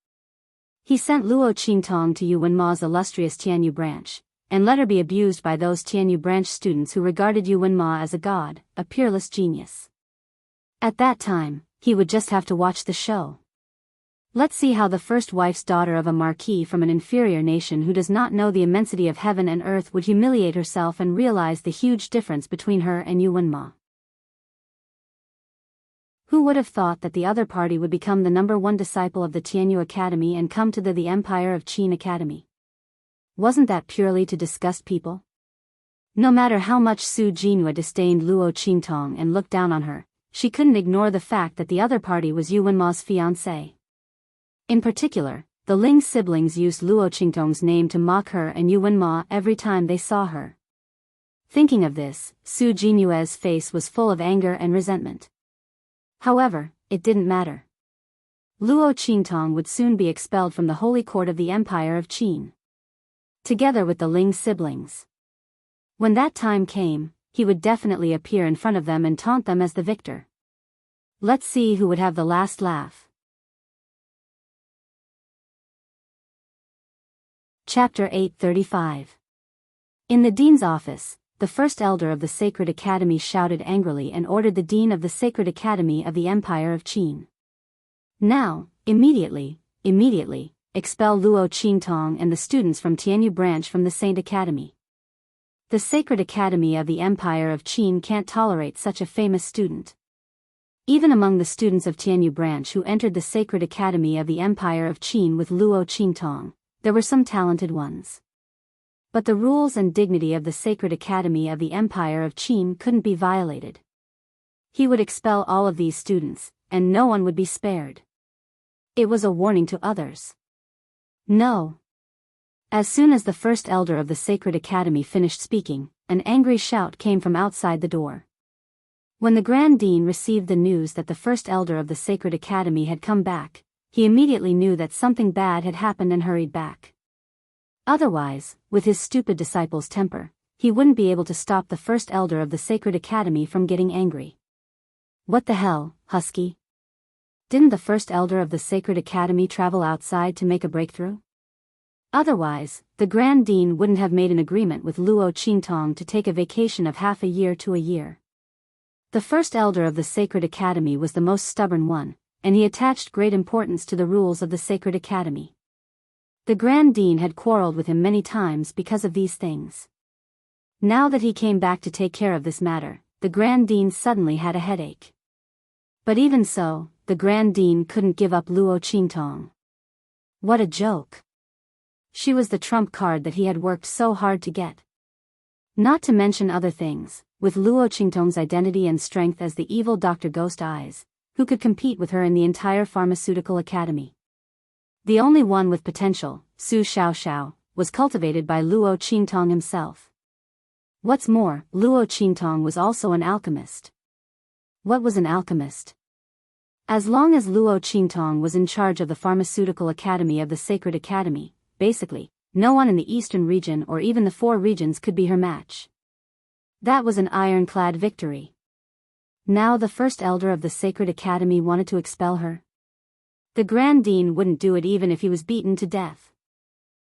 He sent Luo Qingtong to Yu Wenma's illustrious Tianyu branch, and let her be abused by those Tianyu branch students who regarded Yu Wenma as a god, a peerless genius. At that time, he would just have to watch the show. Let's see how the first wife's daughter of a marquis from an inferior nation who does not know the immensity of heaven and earth would humiliate herself and realize the huge difference between her and Yuanma. Who would have thought that the other party would become the #1 disciple of the Tianyu Academy and come to the Empire of Qin Academy? Wasn't that purely to disgust people? No matter how much Su Jinhua disdained Luo Qingtong and looked down on her, she couldn't ignore the fact that the other party was Yuanma's fiancé. In particular, the Ling siblings used Luo Qingtong's name to mock her and Yuanma every time they saw her. Thinking of this, Su Jinyue's face was full of anger and resentment. However, it didn't matter. Luo Qingtong would soon be expelled from the holy court of the Empire of Qin, together with the Ling siblings. When that time came, he would definitely appear in front of them and taunt them as the victor. Let's see who would have the last laugh. Chapter 835. In the dean's office, the first elder of the Sacred Academy shouted angrily and ordered the dean of the Sacred Academy of the Empire of Qin. Now, immediately, expel Luo Qingtong and the students from Tianyu branch from the Saint Academy. The Sacred Academy of the Empire of Qin can't tolerate such a famous student. Even among the students of Tianyu branch who entered the Sacred Academy of the Empire of Qin with Luo Qingtong, there were some talented ones. But the rules and dignity of the Sacred Academy of the Empire of Qin couldn't be violated. He would expel all of these students, and no one would be spared. It was a warning to others. No. As soon as the first elder of the Sacred Academy finished speaking, an angry shout came from outside the door. When the Grand Dean received the news that the first elder of the Sacred Academy had come back, he immediately knew that something bad had happened and hurried back. Otherwise, with his stupid disciple's temper, he wouldn't be able to stop the first elder of the Sacred Academy from getting angry. What the hell, Husky? Didn't the first elder of the Sacred Academy travel outside to make a breakthrough? Otherwise, the Grand Dean wouldn't have made an agreement with Luo Qingtong to take a vacation of half a year to a year. The first elder of the Sacred Academy was the most stubborn one, and he attached great importance to the rules of the Sacred Academy. The Grand Dean had quarreled with him many times because of these things. Now that he came back to take care of this matter, the Grand Dean suddenly had a headache. But even so, the Grand Dean couldn't give up Luo Qingtong. What a joke. She was the trump card that he had worked so hard to get. Not to mention other things, with Luo Qingtong's identity and strength as the evil Dr. Ghost Eyes, who could compete with her in the entire pharmaceutical academy. The only one with potential, Su Xiaoxiao, was cultivated by Luo Qingtong himself. What's more, Luo Qingtong was also an alchemist. What was an alchemist? As long as Luo Qingtong was in charge of the pharmaceutical academy of the Sacred Academy, basically, no one in the eastern region or even the 4 regions could be her match. That was an ironclad victory. Now the first elder of the Sacred Academy wanted to expel her. The Grand Dean wouldn't do it even if he was beaten to death.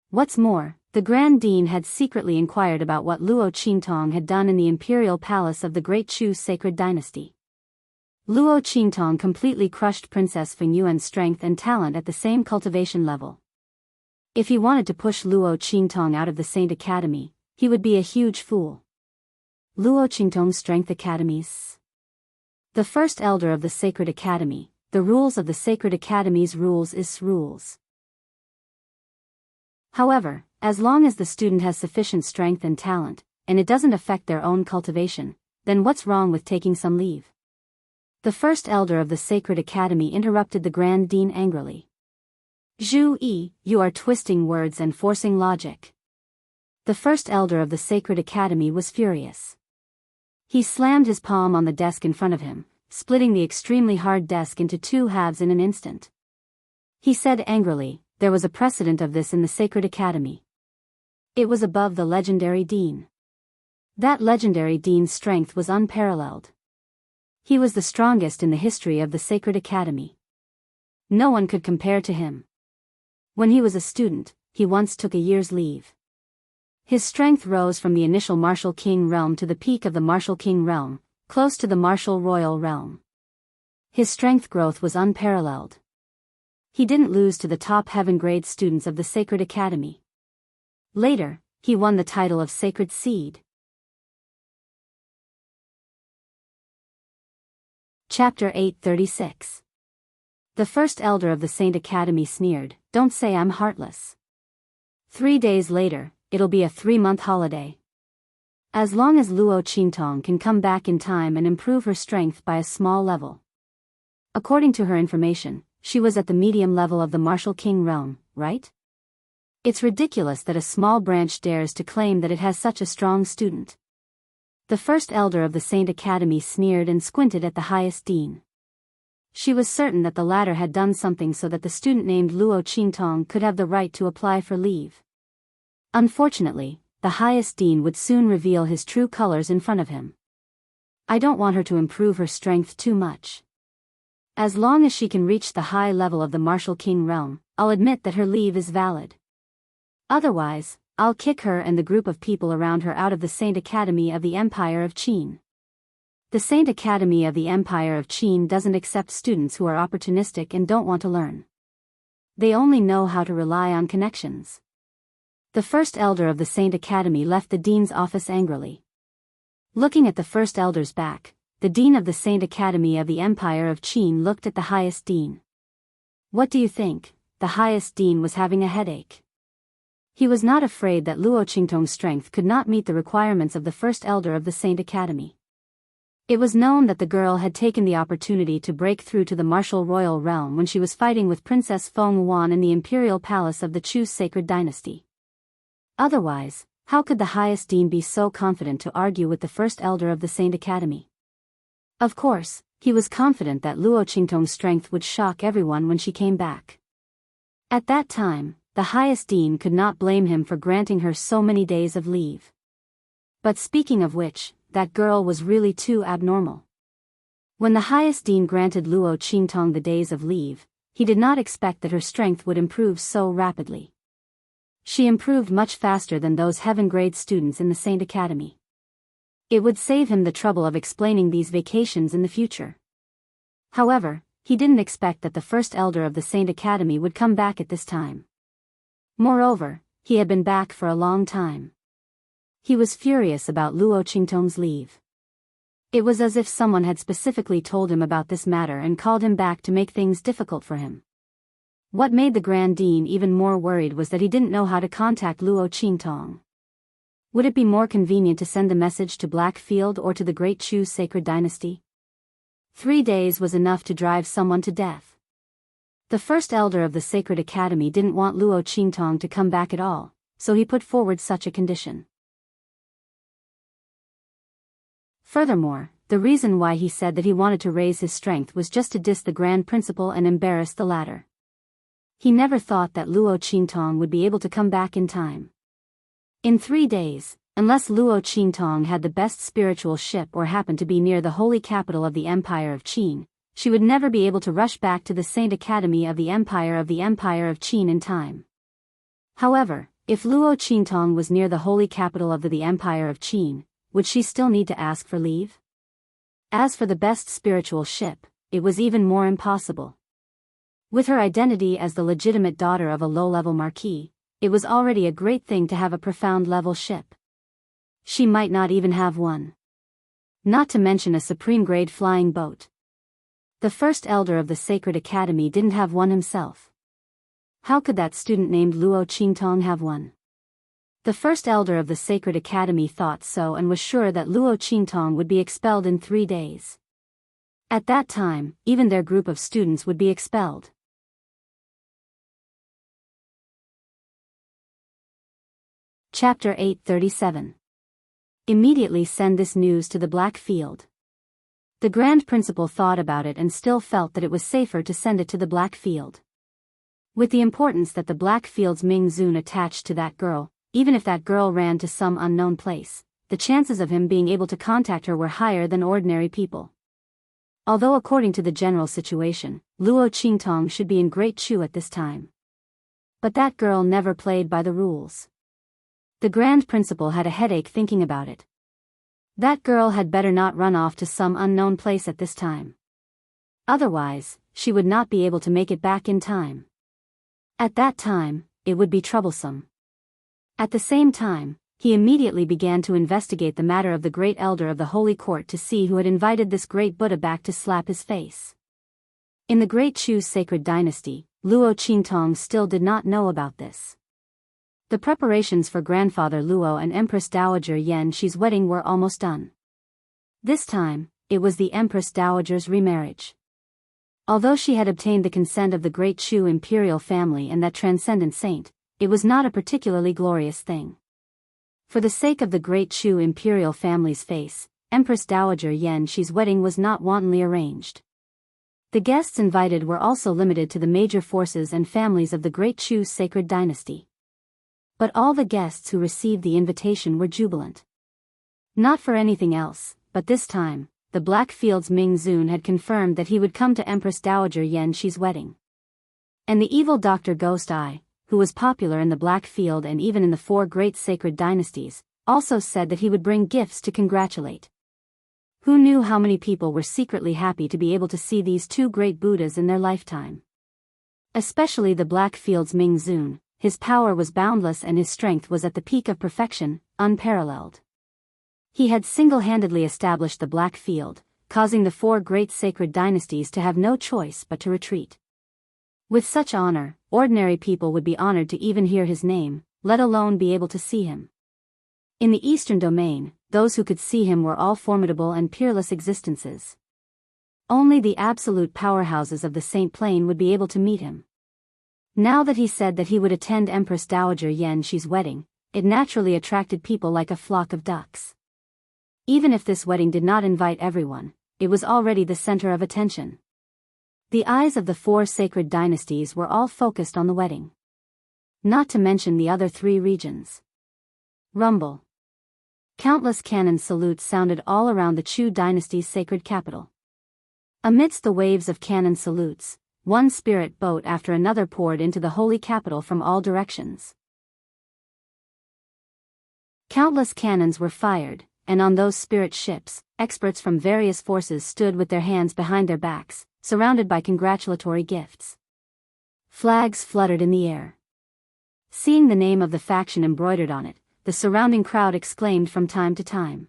What's more, the Grand Dean had secretly inquired about what Luo Qingtong had done in the imperial palace of the Great Chu sacred dynasty. Luo Qingtong completely crushed Princess Fengyuan's strength and talent at the same cultivation level. If he wanted to push Luo Qingtong out of the Saint Academy, he would be a huge fool. Luo Qingtong's Strength Academies. The first elder of the Sacred Academy, the rules of the Sacred Academy's rules is rules. However, as long as the student has sufficient strength and talent, and it doesn't affect their own cultivation, then what's wrong with taking some leave? The first elder of the Sacred Academy interrupted the Grand Dean angrily. Zhu Yi, you are twisting words and forcing logic. The first elder of the Sacred Academy was furious. He slammed his palm on the desk in front of him, splitting the extremely hard desk into 2 halves in an instant. He said angrily, there was a precedent of this in the Sacred Academy. It was above the legendary Dean. That legendary Dean's strength was unparalleled. He was the strongest in the history of the Sacred Academy. No one could compare to him. When he was a student, he once took a year's leave. His strength rose from the initial Martial King realm to the peak of the Martial King realm, close to the Martial Royal realm. His strength growth was unparalleled. he didn't lose to the top heaven-grade students of the Sacred Academy. Later, he won the title of Sacred Seed. Chapter 836. The first elder of the Saint Academy sneered, "Don't say I'm heartless. 3 days later, it'll be a 3-month holiday. As long as Luo Qingtong can come back in time and improve her strength by a small level." According to her information, she was at the medium level of the martial king realm, right? It's ridiculous that a small branch dares to claim that it has such a strong student. The first elder of the Saint Academy sneered and squinted at the highest dean. She was certain that the latter had done something so that the student named Luo Qingtong could have the right to apply for leave. Unfortunately, the highest dean would soon reveal his true colors in front of him. I don't want her to improve her strength too much. As long as she can reach the high level of the martial king realm, I'll admit that her leave is valid. Otherwise, I'll kick her and the group of people around her out of the Saint Academy of the Empire of Qin. The Saint Academy of the Empire of Qin doesn't accept students who are opportunistic and don't want to learn. They only know how to rely on connections. The first elder of the Saint Academy left the dean's office angrily. Looking at the first elder's back, the dean of the Saint Academy of the Empire of Qin looked at the highest dean. What do you think? The highest dean was having a headache. He was not afraid that Luo Qingtong's strength could not meet the requirements of the first elder of the Saint Academy. It was known that the girl had taken the opportunity to break through to the martial royal realm when she was fighting with Princess Feng Wan in the imperial palace of the Chu sacred dynasty. Otherwise, how could the highest dean be so confident to argue with the first elder of the Saint Academy? Of course, he was confident that Luo Qingtong's strength would shock everyone when she came back. At that time, the highest dean could not blame him for granting her so many days of leave. But speaking of which, that girl was really too abnormal. When the highest dean granted Luo Qingtong the days of leave, he did not expect that her strength would improve so rapidly. She improved much faster than those heaven-grade students in the Saint Academy. It would save him the trouble of explaining these vacations in the future. However, he didn't expect that the first elder of the Saint Academy would come back at this time. Moreover, he had been back for a long time. He was furious about Luo Qingtong's leave. It was as if someone had specifically told him about this matter and called him back to make things difficult for him. What made the Grand Dean even more worried was that he didn't know how to contact Luo Qingtong. Would it be more convenient to send the message to Blackfield or to the Great Chu Sacred Dynasty? 3 days was enough to drive someone to death. The first elder of the Sacred Academy didn't want Luo Qingtong to come back at all, so he put forward such a condition. Furthermore, the reason why he said that he wanted to raise his strength was just to diss the Grand Principal and embarrass the latter. He never thought that Luo Qingtong would be able to come back in time. In 3 days, unless Luo Qingtong had the best spiritual ship or happened to be near the holy capital of the Empire of Qin, she would never be able to rush back to the Saint Academy of the Empire of Qin in time. However, if Luo Qingtong was near the holy capital of the Empire of Qin, would she still need to ask for leave? As for the best spiritual ship, it was even more impossible. With her identity as the legitimate daughter of a low-level marquis, it was already a great thing to have a profound-level ship. She might not even have one. Not to mention a supreme-grade flying boat. The first elder of the Sacred Academy didn't have one himself. How could that student named Luo Qingtong have one? The first elder of the Sacred Academy thought so and was sure that Luo Qingtong would be expelled in 3 days. At that time, even their group of students would be expelled. Chapter 837. Immediately send this news to the Black Field. The Grand Principal thought about it and still felt that it was safer to send it to the Black Field. With the importance that the Black Field's Ming Zun attached to that girl, even if that girl ran to some unknown place, the chances of him being able to contact her were higher than ordinary people. Although according to the general situation, Luo Qingtong should be in Great Chu at this time. But that girl never played by the rules. The Grand Principal had a headache thinking about it. That girl had better not run off to some unknown place at this time. Otherwise, she would not be able to make it back in time. At that time, it would be troublesome. At the same time, he immediately began to investigate the matter of the great elder of the holy court to see who had invited this great Buddha back to slap his face. In the great Chu sacred dynasty, Luo Qingtong still did not know about this. The preparations for grandfather Luo and Empress Dowager Yan Shi's wedding were almost done. This time, it was the Empress Dowager's remarriage. Although she had obtained the consent of the great Chu imperial family and that transcendent saint, it was not a particularly glorious thing. For the sake of the great Chu imperial family's face, Empress Dowager Yan Shi's wedding was not wantonly arranged. The guests invited were also limited to the major forces and families of the great Chu sacred dynasty. But all the guests who received the invitation were jubilant. Not for anything else, but this time, the Blackfield's Ming Zun had confirmed that he would come to Empress Dowager Yan Shi's wedding. And the evil Dr. Ghost Eye, who was popular in the Blackfield and even in the four great sacred dynasties, also said that he would bring gifts to congratulate. Who knew how many people were secretly happy to be able to see these two great Buddhas in their lifetime? Especially the Blackfield's Ming Zun. His power was boundless and his strength was at the peak of perfection, unparalleled. He had single-handedly established the Black Field, causing the four great sacred dynasties to have no choice but to retreat. With such honor, ordinary people would be honored to even hear his name, let alone be able to see him. In the Eastern Domain, those who could see him were all formidable and peerless existences. Only the absolute powerhouses of the Saint Plain would be able to meet him. Now that he said that he would attend Empress Dowager Yan Shi's wedding, it naturally attracted people like a flock of ducks. Even if this wedding did not invite everyone, it was already the center of attention. The eyes of the four sacred dynasties were all focused on the wedding. Not to mention the other three regions. Rumble. Countless cannon salutes sounded all around the Chu dynasty's sacred capital. Amidst the waves of cannon salutes, one spirit boat after another poured into the holy capital from all directions. Countless cannons were fired, and on those spirit ships, experts from various forces stood with their hands behind their backs, surrounded by congratulatory gifts. Flags fluttered in the air. Seeing the name of the faction embroidered on it, the surrounding crowd exclaimed from time to time.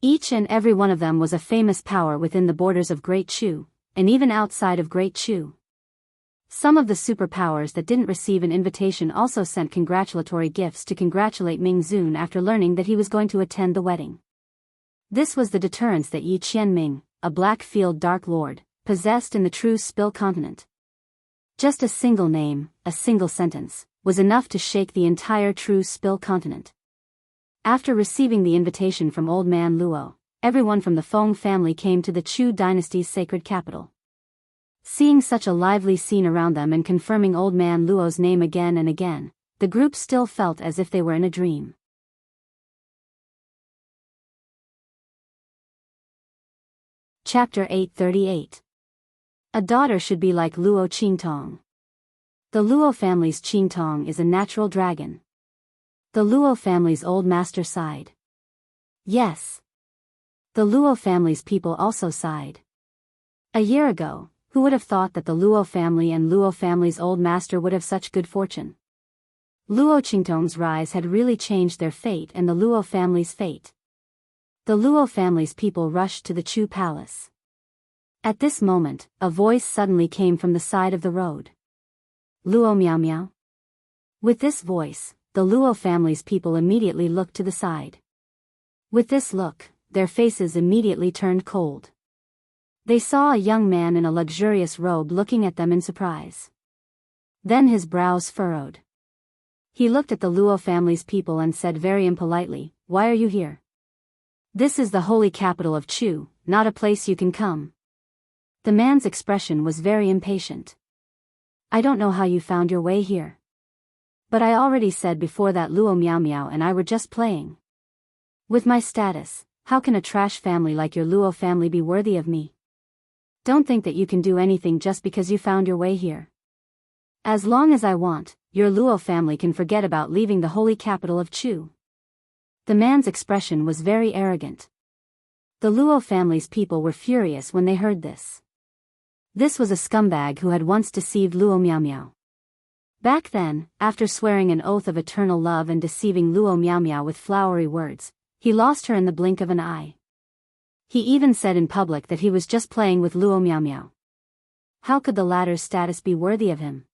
Each and every one of them was a famous power within the borders of Great Chu, and even outside of Great Chu. Some of the superpowers that didn't receive an invitation also sent congratulatory gifts to congratulate Ming Zun after learning that he was going to attend the wedding. This was the deterrence that Yi Qianming, a Blackfield Dark Lord, possessed in the true Spill continent. Just a single name, a single sentence, was enough to shake the entire true Spill continent. After receiving the invitation from Old Man Luo, everyone from the Feng family came to the Chu dynasty's sacred capital. Seeing such a lively scene around them and confirming Old Man Luo's name again and again, the group still felt as if they were in a dream. Chapter 838. A daughter should be like Luo Qingtong. The Luo family's Qingtong is a natural dragon. The Luo family's old master sighed. Yes. The Luo family's people also sighed. A year ago, who would have thought that the Luo family and Luo family's old master would have such good fortune? Luo Qingtong's rise had really changed their fate and the Luo family's fate. The Luo family's people rushed to the Chu palace. At this moment, a voice suddenly came from the side of the road. Luo Miao Miao. With this voice, the Luo family's people immediately looked to the side. With this look, their faces immediately turned cold. They saw a young man in a luxurious robe looking at them in surprise. Then his brows furrowed. He looked at the Luo family's people and said very impolitely, "Why are you here? This is the holy capital of Chu, not a place you can come." The man's expression was very impatient. "I don't know how you found your way here. But I already said before that Luo Miao Miao and I were just playing. With my status, how can a trash family like your Luo family be worthy of me? Don't think that you can do anything just because you found your way here. As long as I want, your Luo family can forget about leaving the holy capital of Chu." The man's expression was very arrogant. The Luo family's people were furious when they heard this. This was a scumbag who had once deceived Luo Miao Miao. Back then, after swearing an oath of eternal love and deceiving Luo Miao Miao with flowery words, he lost her in the blink of an eye. He even said in public that he was just playing with Luo Miao Miao. How could the latter's status be worthy of him?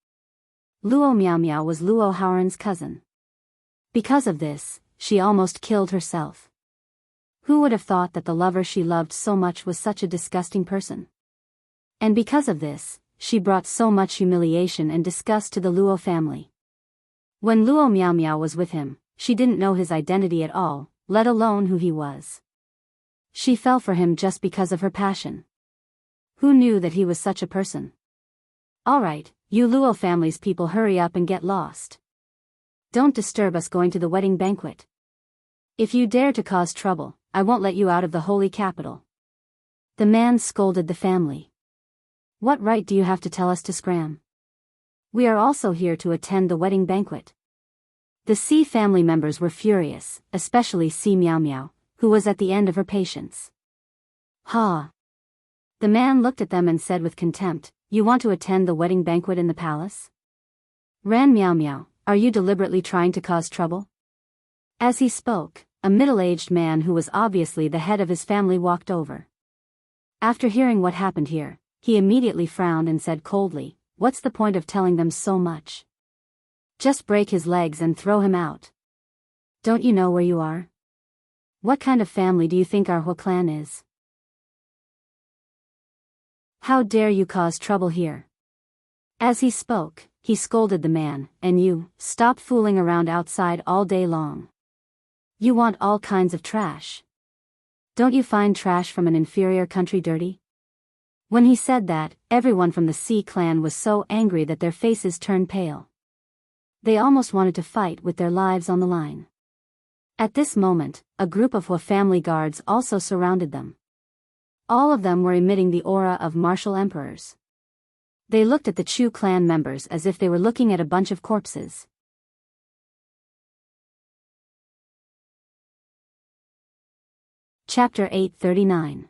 Luo Miao Miao was Luo Haoran's cousin. Because of this, she almost killed herself. Who would have thought that the lover she loved so much was such a disgusting person? And because of this, she brought so much humiliation and disgust to the Luo family. When Luo Miao Miao was with him, she didn't know his identity at all, let alone who he was. She fell for him just because of her passion. Who knew that he was such a person? Alright, you Luo family's people, hurry up and get lost. Don't disturb us going to the wedding banquet. If you dare to cause trouble, I won't let you out of the holy capital. The man scolded the family. What right do you have to tell us to scram? We are also here to attend the wedding banquet. The Si family members were furious, especially Si Miao Miao, who was at the end of her patience. Ha! The man looked at them and said with contempt, you want to attend the wedding banquet in the palace? Ran Miao Miao, are you deliberately trying to cause trouble? As he spoke, a middle-aged man who was obviously the head of his family walked over. After hearing what happened here, he immediately frowned and said coldly, what's the point of telling them so much? Just break his legs and throw him out. Don't you know where you are? What kind of family do you think our Hua clan is? How dare you cause trouble here? As he spoke, he scolded the man, and you, stop fooling around outside all day long. You want all kinds of trash. Don't you find trash from an inferior country dirty? When he said that, everyone from the Si clan was so angry that their faces turned pale. They almost wanted to fight with their lives on the line. At this moment, a group of Hua family guards also surrounded them. All of them were emitting the aura of martial emperors. They looked at the Chu clan members as if they were looking at a bunch of corpses. Chapter 839.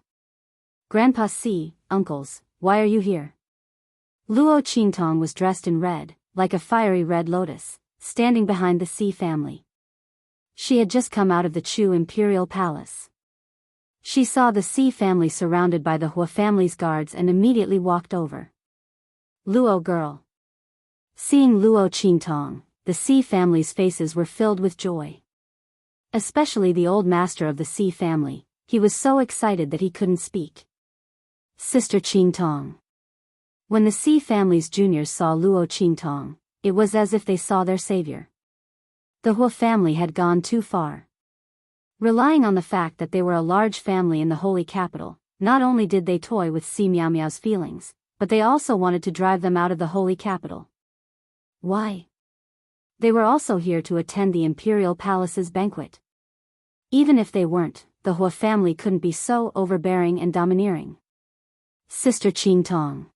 Grandpa Si, uncles, why are you here? Luo Qingtong was dressed in red, like a fiery red lotus, standing behind the Si family. She had just come out of the Chu imperial palace. She saw the Si family surrounded by the Hua family's guards and immediately walked over. Luo girl. Seeing Luo Qingtong, the Si family's faces were filled with joy. Especially the old master of the Si family, he was so excited that he couldn't speak. Sister Qingtong. When the Si family's juniors saw Luo Qingtong, it was as if they saw their savior. The Hua family had gone too far. Relying on the fact that they were a large family in the holy capital, not only did they toy with Si Miao Miao's feelings, but they also wanted to drive them out of the holy capital. Why? They were also here to attend the imperial palace's banquet. Even if they weren't, the Hua family couldn't be so overbearing and domineering. Sister Qingtong.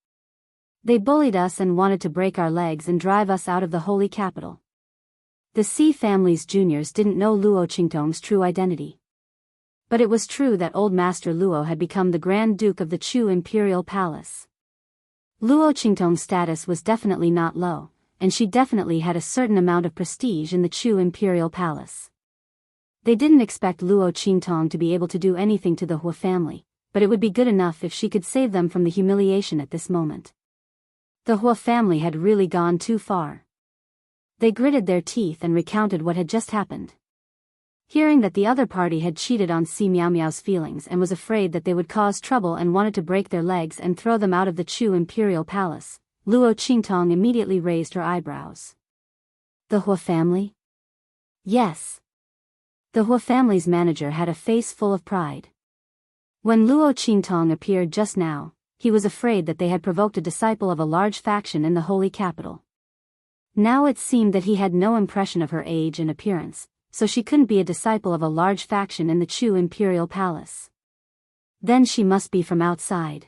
They bullied us and wanted to break our legs and drive us out of the holy capital. The Si family's juniors didn't know Luo Qingtong's true identity. But it was true that old Master Luo had become the Grand Duke of the Chu imperial palace. Luo Qingtong's status was definitely not low, and she definitely had a certain amount of prestige in the Chu imperial palace. They didn't expect Luo Qingtong to be able to do anything to the Hua family, but it would be good enough if she could save them from the humiliation at this moment. The Hua family had really gone too far. They gritted their teeth and recounted what had just happened. Hearing that the other party had cheated on Si Miao Miao's feelings and was afraid that they would cause trouble and wanted to break their legs and throw them out of the Chu imperial palace, Luo Qingtong immediately raised her eyebrows. The Hua family? Yes. The Hua family's manager had a face full of pride. When Luo Qingtong appeared just now, he was afraid that they had provoked a disciple of a large faction in the holy capital. Now it seemed that he had no impression of her age and appearance, so she couldn't be a disciple of a large faction in the Chu imperial palace. Then she must be from outside.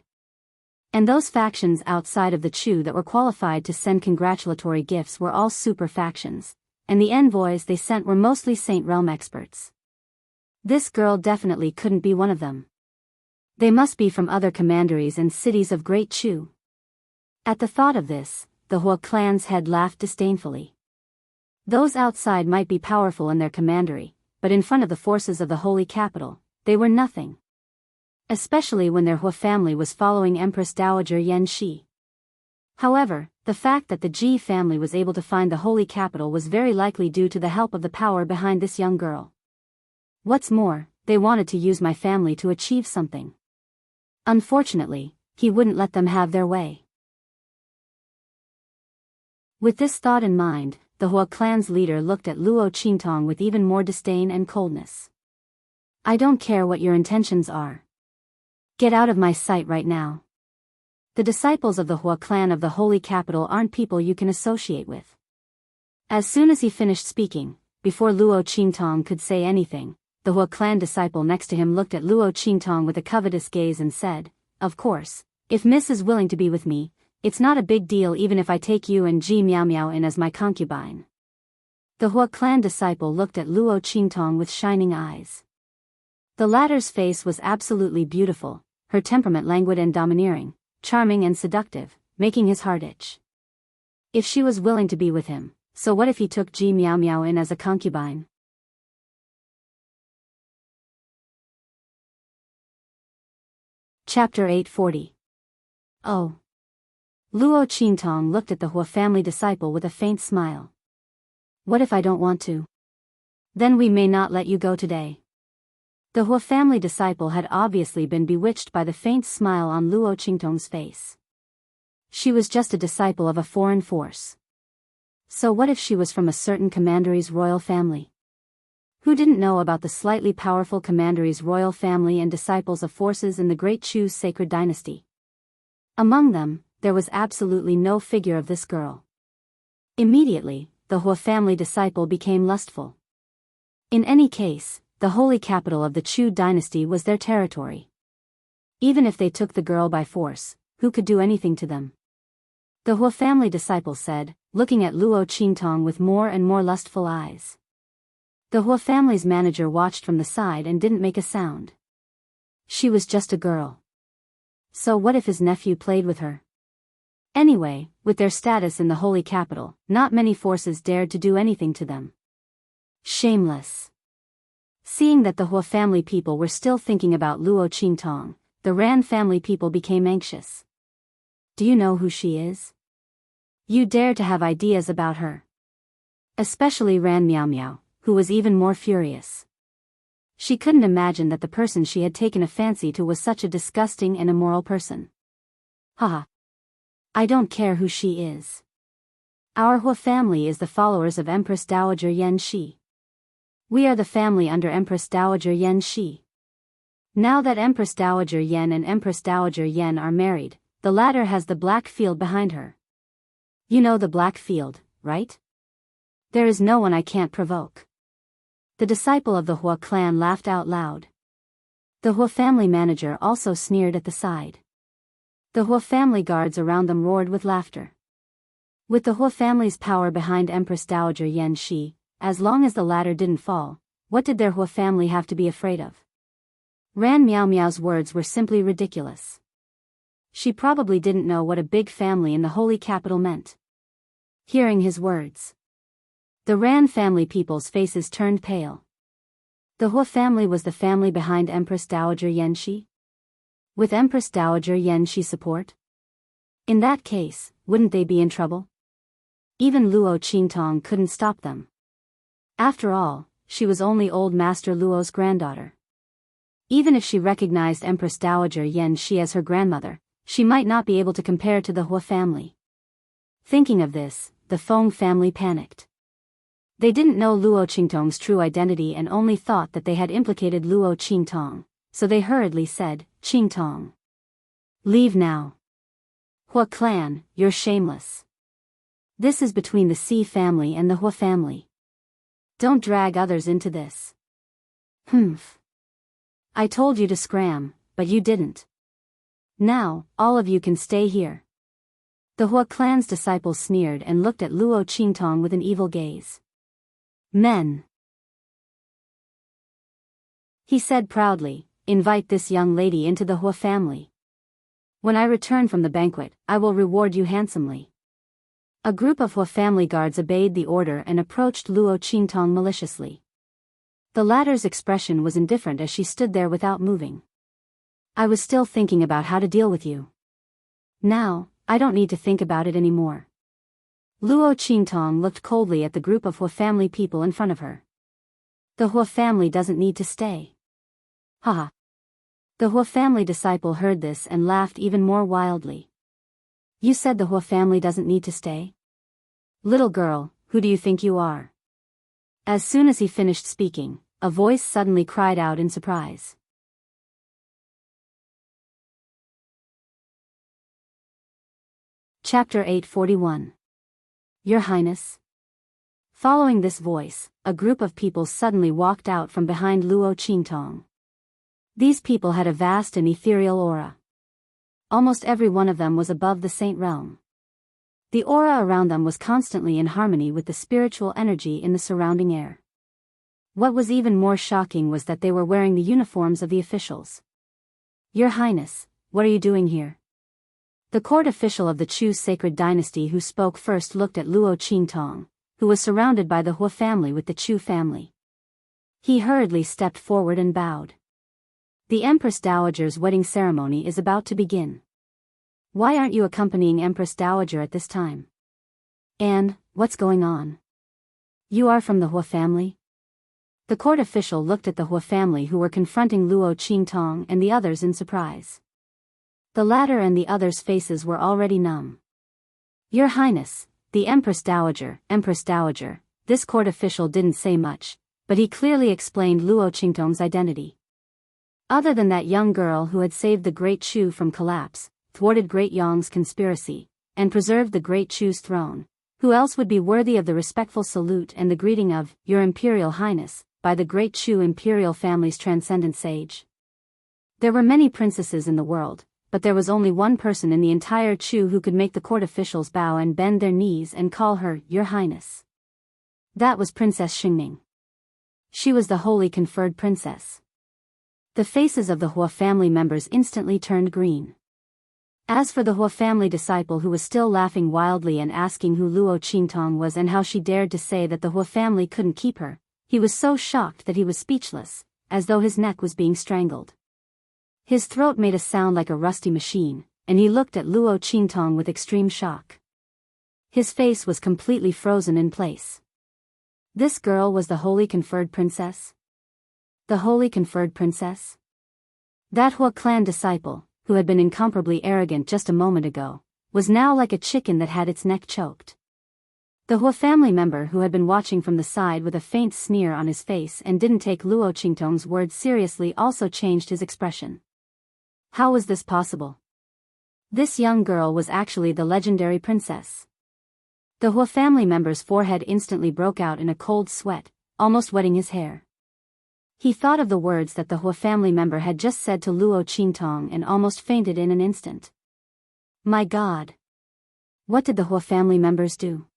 And those factions outside of the Chu that were qualified to send congratulatory gifts were all super factions, and the envoys they sent were mostly Saint Realm experts. This girl definitely couldn't be one of them. They must be from other commanderies and cities of Great Chu. At the thought of this, the Hua clan's head laughed disdainfully. Those outside might be powerful in their commandery, but in front of the forces of the holy capital, they were nothing. Especially when their Hua family was following Empress Dowager Yan Shi. However, the fact that the Ji family was able to find the holy capital was very likely due to the help of the power behind this young girl. What's more, they wanted to use my family to achieve something. Unfortunately, he wouldn't let them have their way. With this thought in mind, the Hua clan's leader looked at Luo Qingtong with even more disdain and coldness. I don't care what your intentions are. Get out of my sight right now. The disciples of the Hua clan of the holy capital aren't people you can associate with. As soon as he finished speaking, before Luo Qingtong could say anything, the Hua clan disciple next to him looked at Luo Qingtong with a covetous gaze and said, "Of course, if Miss is willing to be with me, it's not a big deal even if I take you and Ji Miao Miao in as my concubine." The Hua clan disciple looked at Luo Qingtong with shining eyes. The latter's face was absolutely beautiful, her temperament languid and domineering, charming and seductive, making his heart itch. If she was willing to be with him, so what if he took Ji Miao Miao in as a concubine? Chapter 840. Oh. Luo Qingtong looked at the Hua family disciple with a faint smile. What if I don't want to? Then we may not let you go today. The Hua family disciple had obviously been bewitched by the faint smile on Luo Qingtong's face. She was just a disciple of a foreign force. So what if she was from a certain commandery's royal family? Who didn't know about the slightly powerful commandery's royal family and disciples of forces in the Great Chu's sacred dynasty? Among them, there was absolutely no figure of this girl. Immediately, the Hua family disciple became lustful. In any case, the holy capital of the Chu dynasty was their territory. Even if they took the girl by force, who could do anything to them? The Hua family disciple said, looking at Luo Qingtong with more and more lustful eyes. The Hua family's manager watched from the side and didn't make a sound. She was just a girl. So what if his nephew played with her? Anyway, with their status in the holy capital, not many forces dared to do anything to them. Shameless. Seeing that the Hua family people were still thinking about Luo Qingtong, the Ran family people became anxious. Do you know who she is? You dare to have ideas about her. Especially Ran Miao Miao, who was even more furious. She couldn't imagine that the person she had taken a fancy to was such a disgusting and immoral person. Haha. I don't care who she is. Our Hua family is the followers of Empress Dowager Yan Shi. We are the family under Empress Dowager Yan Shi. Now that Empress Dowager Yan and Empress Dowager Yan are married, the latter has the black field behind her. You know the black field, right? There is no one I can't provoke. The disciple of the Hua clan laughed out loud. The Hua family manager also sneered at the side. The Hua family guards around them roared with laughter. With the Hua family's power behind Empress Dowager Yan Shi, as long as the latter didn't fall, what did their Hua family have to be afraid of? Ran Miao Miao's words were simply ridiculous. She probably didn't know what a big family in the holy capital meant. Hearing his words, the Ran family people's faces turned pale. The Hua family was the family behind Empress Dowager Yan Shi? With Empress Dowager Yan Shi support? In that case, wouldn't they be in trouble? Even Luo Qingtong couldn't stop them. After all, she was only old Master Luo's granddaughter. Even if she recognized Empress Dowager Yan Shi as her grandmother, she might not be able to compare to the Hua family. Thinking of this, the Feng family panicked. They didn't know Luo Qingtong's true identity and only thought that they had implicated Luo Qingtong, so they hurriedly said, "Qingtong, leave now. Hua clan, you're shameless. This is between the Si family and the Hua family. Don't drag others into this." "Humph. I told you to scram, but you didn't. Now, all of you can stay here." The Hua clan's disciples sneered and looked at Luo Qingtong with an evil gaze. "Men," he said proudly, "invite this young lady into the Hua family." When I return from the banquet, I will reward you handsomely. A group of Hua family guards obeyed the order and approached Luo Qingtong maliciously. The latter's expression was indifferent as she stood there without moving. I was still thinking about how to deal with you. Now, I don't need to think about it anymore. Luo Qingtong looked coldly at the group of Hua family people in front of her. The Hua family doesn't need to stay. Haha. The Hua family disciple heard this and laughed even more wildly. You said the Hua family doesn't need to stay? Little girl, who do you think you are? As soon as he finished speaking, a voice suddenly cried out in surprise. Chapter 841. Your Highness. Following this voice, a group of people suddenly walked out from behind Luo Qingtong. These people had a vast and ethereal aura. Almost every one of them was above the saint realm. The aura around them was constantly in harmony with the spiritual energy in the surrounding air. What was even more shocking was that they were wearing the uniforms of the officials. Your Highness, what are you doing here? The court official of the Chu sacred dynasty who spoke first looked at Luo Qingtong, who was surrounded by the Hua family with the Chu family. He hurriedly stepped forward and bowed. The Empress Dowager's wedding ceremony is about to begin. Why aren't you accompanying Empress Dowager at this time? And, what's going on? You are from the Hua family? The court official looked at the Hua family who were confronting Luo Qingtong and the others in surprise. The latter and the others' faces were already numb. Your Highness, the Empress Dowager, this court official didn't say much, but he clearly explained Luo Qingtong's identity. Other than that young girl who had saved the Great Chu from collapse, thwarted Great Yong's conspiracy, and preserved the Great Chu's throne, who else would be worthy of the respectful salute and the greeting of, Your Imperial Highness, by the Great Chu imperial family's transcendent sage? There were many princesses in the world, but there was only one person in the entire Chu who could make the court officials bow and bend their knees and call her, Your Highness. That was Princess Xingning. She was the holy conferred princess. The faces of the Hua family members instantly turned green. As for the Hua family disciple who was still laughing wildly and asking who Luo Qingtong was and how she dared to say that the Hua family couldn't keep her, he was so shocked that he was speechless, as though his neck was being strangled. His throat made a sound like a rusty machine, and he looked at Luo Qingtong with extreme shock. His face was completely frozen in place. This girl was the holy conferred princess? The holy conferred princess? That Hua clan disciple, who had been incomparably arrogant just a moment ago, was now like a chicken that had its neck choked. The Hua family member who had been watching from the side with a faint sneer on his face and didn't take Luo Qingtong's words seriously also changed his expression. How was this possible? This young girl was actually the legendary princess. The Hua family member's forehead instantly broke out in a cold sweat, almost wetting his hair. He thought of the words that the Hua family member had just said to Luo Qingtong and almost fainted in an instant. My God! What did the Hua family members do?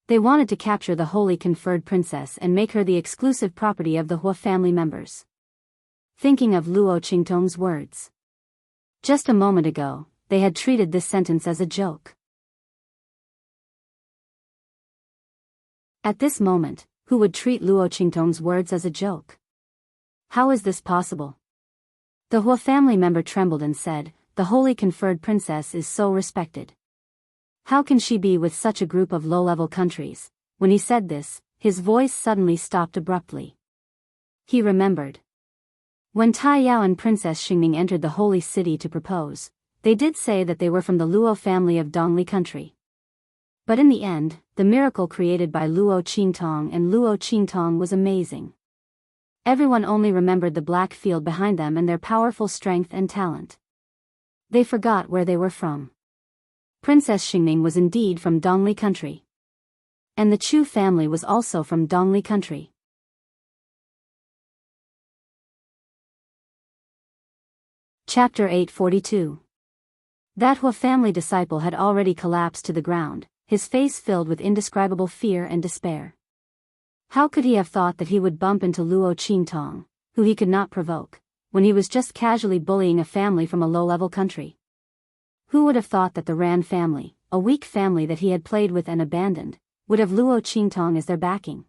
They wanted to capture the holy conferred princess and make her the exclusive property of the Hua family members. Thinking of Luo Qingtong's words. Just a moment ago, they had treated this sentence as a joke. At this moment, who would treat Luo Qingtong's words as a joke? How is this possible? The Hua family member trembled and said, The holy conferred princess is so respected. How can she be with such a group of low-level countries? When he said this, his voice suddenly stopped abruptly. He remembered. When Tai Yao and Princess Xingning entered the holy city to propose, they did say that they were from the Luo family of Dongli country. But in the end, the miracle created by Luo Qingtong and Luo Qingtong was amazing. Everyone only remembered the black field behind them and their powerful strength and talent. They forgot where they were from. Princess Xingning was indeed from Dongli country. And the Chu family was also from Dongli country. Chapter 842. That Hua family disciple had already collapsed to the ground, his face filled with indescribable fear and despair. How could he have thought that he would bump into Luo Qingtong, who he could not provoke, when he was just casually bullying a family from a low-level country? Who would have thought that the Ran family, a weak family that he had played with and abandoned, would have Luo Qingtong as their backing?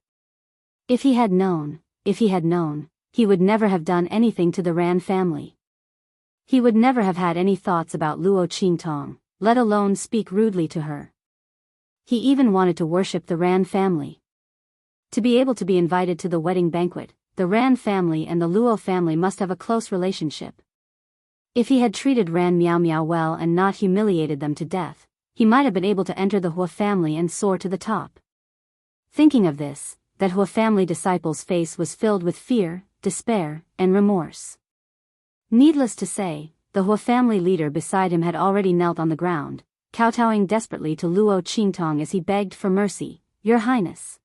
If he had known, he would never have done anything to the Ran family. He would never have had any thoughts about Luo Qingtong, let alone speak rudely to her. He even wanted to worship the Ran family. To be able to be invited to the wedding banquet, the Ran family and the Luo family must have a close relationship. If he had treated Ran Miao Miao well and not humiliated them to death, he might have been able to enter the Hua family and soar to the top. Thinking of this, that Hua family disciple's face was filled with fear, despair, and remorse. Needless to say, the Hua family leader beside him had already knelt on the ground, kowtowing desperately to Luo Qingtong as he begged for mercy. "Your Highness,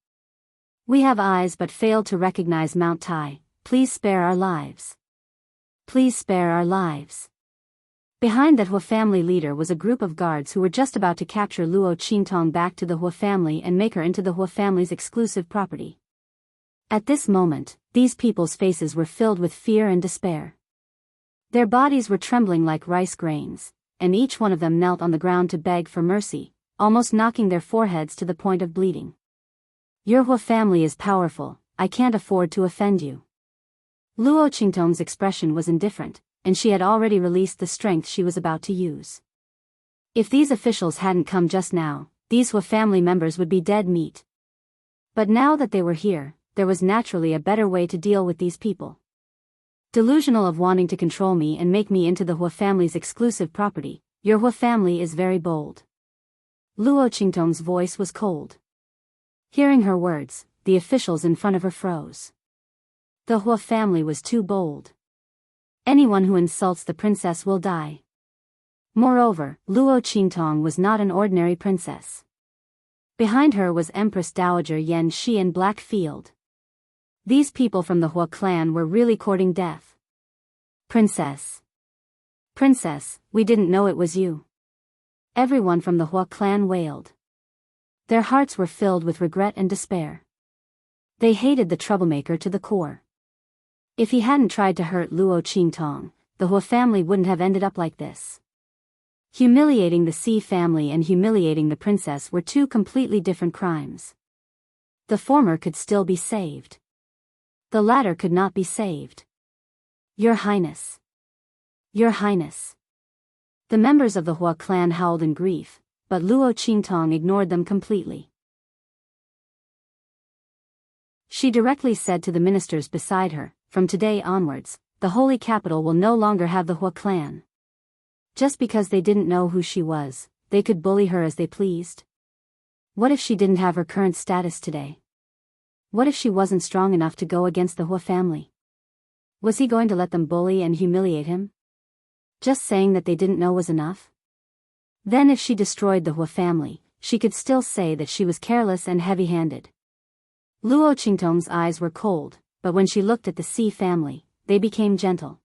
we have eyes but failed to recognize Mount Tai. Please spare our lives. Please spare our lives." Behind that Hua family leader was a group of guards who were just about to capture Luo Qingtong back to the Hua family and make her into the Hua family's exclusive property. At this moment, these people's faces were filled with fear and despair. Their bodies were trembling like rice grains, and each one of them knelt on the ground to beg for mercy, almost knocking their foreheads to the point of bleeding. "Your Hua family is powerful, I can't afford to offend you." Luo Qingtong's expression was indifferent, and she had already released the strength she was about to use. If these officials hadn't come just now, these Hua family members would be dead meat. But now that they were here, there was naturally a better way to deal with these people. Delusional of wanting to control me and make me into the Hua family's exclusive property, your Hua family is very bold. Luo Qingtong's voice was cold. Hearing her words, the officials in front of her froze. The Hua family was too bold. Anyone who insults the princess will die. Moreover, Luo Qingtong was not an ordinary princess. Behind her was Empress Dowager Yan Shi in black field. These people from the Hua clan were really courting death. "Princess! Princess, we didn't know it was you." Everyone from the Hua clan wailed. Their hearts were filled with regret and despair. They hated the troublemaker to the core. If he hadn't tried to hurt Luo Qingtong, the Hua family wouldn't have ended up like this. Humiliating the Si family and humiliating the princess were two completely different crimes. The former could still be saved. The latter could not be saved. "Your Highness! Your Highness!" The members of the Hua clan howled in grief, but Luo Qingtong ignored them completely. She directly said to the ministers beside her, "From today onwards, the holy capital will no longer have the Hua clan." Just because they didn't know who she was, they could bully her as they pleased. What if she didn't have her current status today? What if she wasn't strong enough to go against the Hua family? Was he going to let them bully and humiliate him? Just saying that they didn't know was enough? Then if she destroyed the Hua family, she could still say that she was careless and heavy-handed. Luo Qingtong's eyes were cold, but when she looked at the Si family, they became gentle.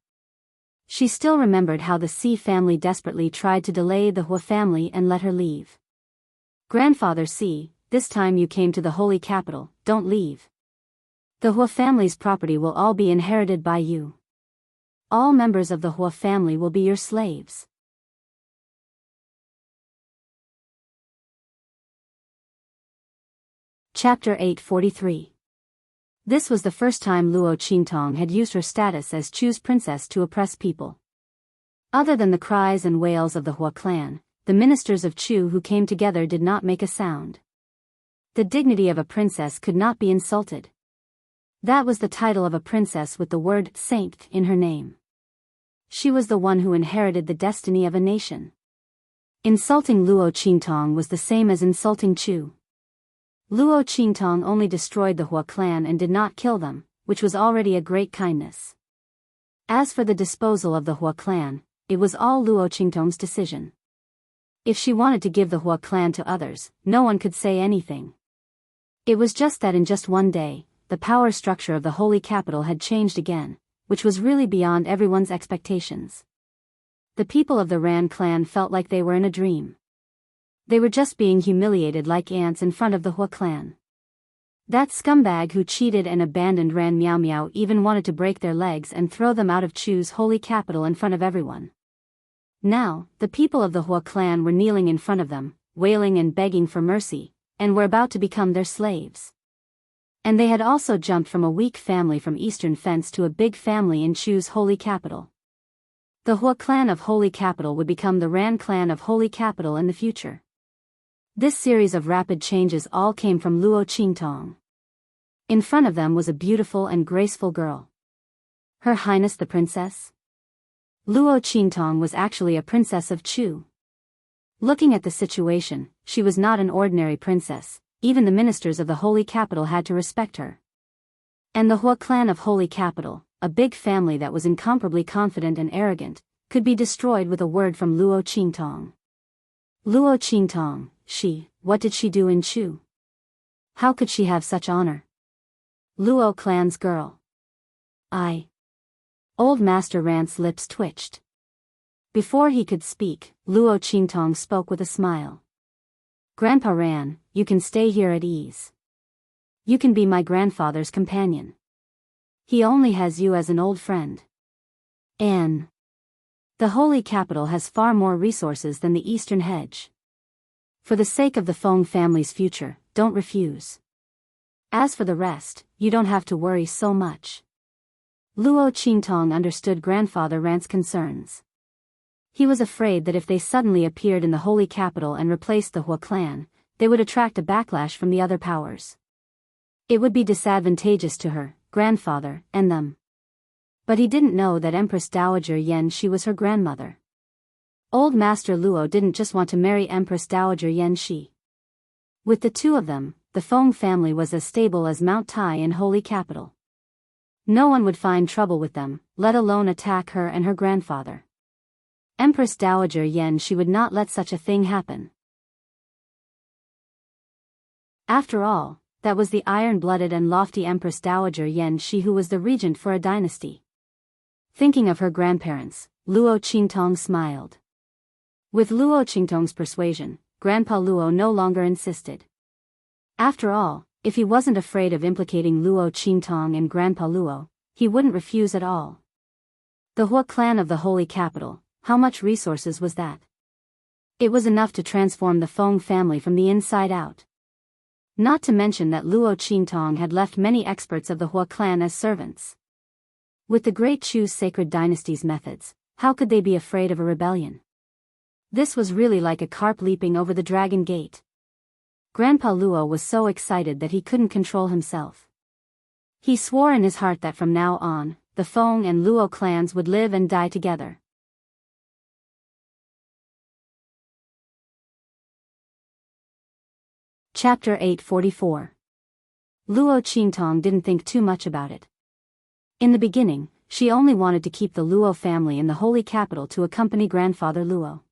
She still remembered how the Si family desperately tried to delay the Hua family and let her leave. "Grandfather Si, this time you came to the holy capital, don't leave. The Hua family's property will all be inherited by you. All members of the Hua family will be your slaves." Chapter 843. This was the first time Luo Qingtong had used her status as Chu's princess to oppress people. Other than the cries and wails of the Hua clan, the ministers of Chu who came together did not make a sound. The dignity of a princess could not be insulted. That was the title of a princess with the word saint in her name. She was the one who inherited the destiny of a nation. Insulting Luo Qingtong was the same as insulting Chu. Luo Qingtong only destroyed the Hua clan and did not kill them, which was already a great kindness. As for the disposal of the Hua clan, it was all Luo Qingtong's decision. If she wanted to give the Hua clan to others, no one could say anything. It was just that in just one day, the power structure of the holy capital had changed again, which was really beyond everyone's expectations. The people of the Ran clan felt like they were in a dream. They were just being humiliated like ants in front of the Hua clan. That scumbag who cheated and abandoned Ran Miao Miao even wanted to break their legs and throw them out of Chu's holy capital in front of everyone. Now, the people of the Hua clan were kneeling in front of them, wailing and begging for mercy, and were about to become their slaves. And they had also jumped from a weak family from Eastern Fence to a big family in Chu's holy capital. The Hua clan of Holy Capital would become the Ran clan of Holy Capital in the future. This series of rapid changes all came from Luo Qingtong. In front of them was a beautiful and graceful girl. Her Highness the Princess? Luo Qingtong was actually a princess of Chu. Looking at the situation, she was not an ordinary princess. Even the ministers of the Holy Capital had to respect her. And the Hua clan of Holy Capital, a big family that was incomparably confident and arrogant, could be destroyed with a word from Luo Qingtong. Luo Qingtong, what did she do in Chu? How could she have such honor? Luo clan's girl. Old Master Rant's lips twitched. Before he could speak, Luo Qingtong spoke with a smile. Grandpa Ran, you can stay here at ease. You can be my grandfather's companion. He only has you as an old friend. And the Holy Capital has far more resources than the Eastern Hedge. For the sake of the Feng family's future, don't refuse. As for the rest, you don't have to worry so much. Luo Qingtong understood Grandfather Rant's concerns. He was afraid that if they suddenly appeared in the Holy Capital and replaced the Hua clan, they would attract a backlash from the other powers. It would be disadvantageous to her, grandfather, and them. But he didn't know that Empress Dowager Yan Shi was her grandmother. Old Master Luo didn't just want to marry Empress Dowager Yan Shi. With the two of them, the Feng family was as stable as Mount Tai in Holy Capital. No one would find trouble with them, let alone attack her and her grandfather. Empress Dowager Yan Shi would not let such a thing happen. After all, that was the iron-blooded and lofty Empress Dowager Yan Shi who was the regent for a dynasty. Thinking of her grandparents, Luo Qingtong smiled. With Luo Qingtong's persuasion, Grandpa Luo no longer insisted. After all, if he wasn't afraid of implicating Luo Qingtong and Grandpa Luo, he wouldn't refuse at all. The Hua clan of the Holy Capital, how much resources was that? It was enough to transform the Feng family from the inside out. Not to mention that Luo Qingtong had left many experts of the Hua clan as servants. With the Great Chu's sacred dynasty's methods, how could they be afraid of a rebellion? This was really like a carp leaping over the dragon gate. Grandpa Luo was so excited that he couldn't control himself. He swore in his heart that from now on, the Feng and Luo clans would live and die together. Chapter 844. Luo Qingtong didn't think too much about it. In the beginning, she only wanted to keep the Luo family in the Holy Capital to accompany Grandfather Luo.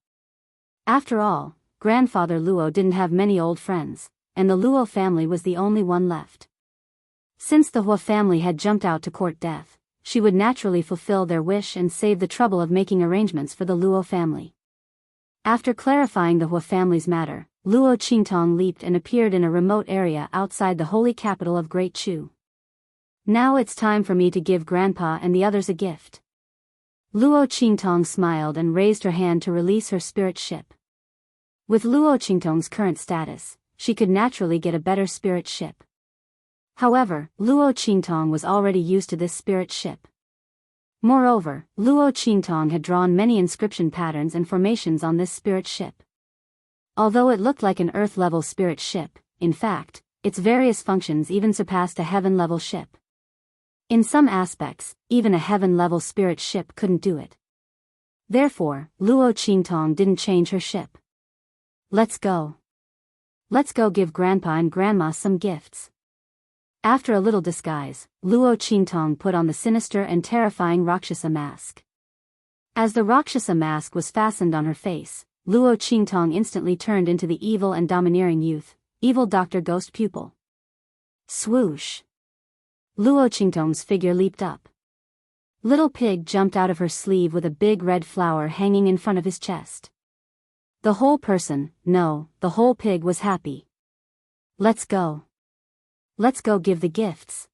After all, Grandfather Luo didn't have many old friends, and the Luo family was the only one left. Since the Hua family had jumped out to court death, she would naturally fulfill their wish and save the trouble of making arrangements for the Luo family. After clarifying the Hua family's matter, Luo Qingtong leaped and appeared in a remote area outside the Holy Capital of Great Chu. Now it's time for me to give Grandpa and the others a gift. Luo Qingtong smiled and raised her hand to release her spirit ship. With Luo Qingtong's current status, she could naturally get a better spirit ship. However, Luo Qingtong was already used to this spirit ship. Moreover, Luo Qingtong had drawn many inscription patterns and formations on this spirit ship. Although it looked like an Earth-level spirit ship, in fact, its various functions even surpassed a heaven-level ship. In some aspects, even a heaven-level spirit ship couldn't do it. Therefore, Luo Qingtong didn't change her ship. Let's go. Let's go give Grandpa and Grandma some gifts. After a little disguise, Luo Qingtong put on the sinister and terrifying Rakshasa mask. As the Rakshasa mask was fastened on her face, Luo Qingtong instantly turned into the evil and domineering youth, evil Dr. Ghost Pupil. Swoosh! Luo Qingtong's figure leaped up. Little Pig jumped out of her sleeve with a big red flower hanging in front of his chest. The whole pig was happy. Let's go. Let's go give the gifts.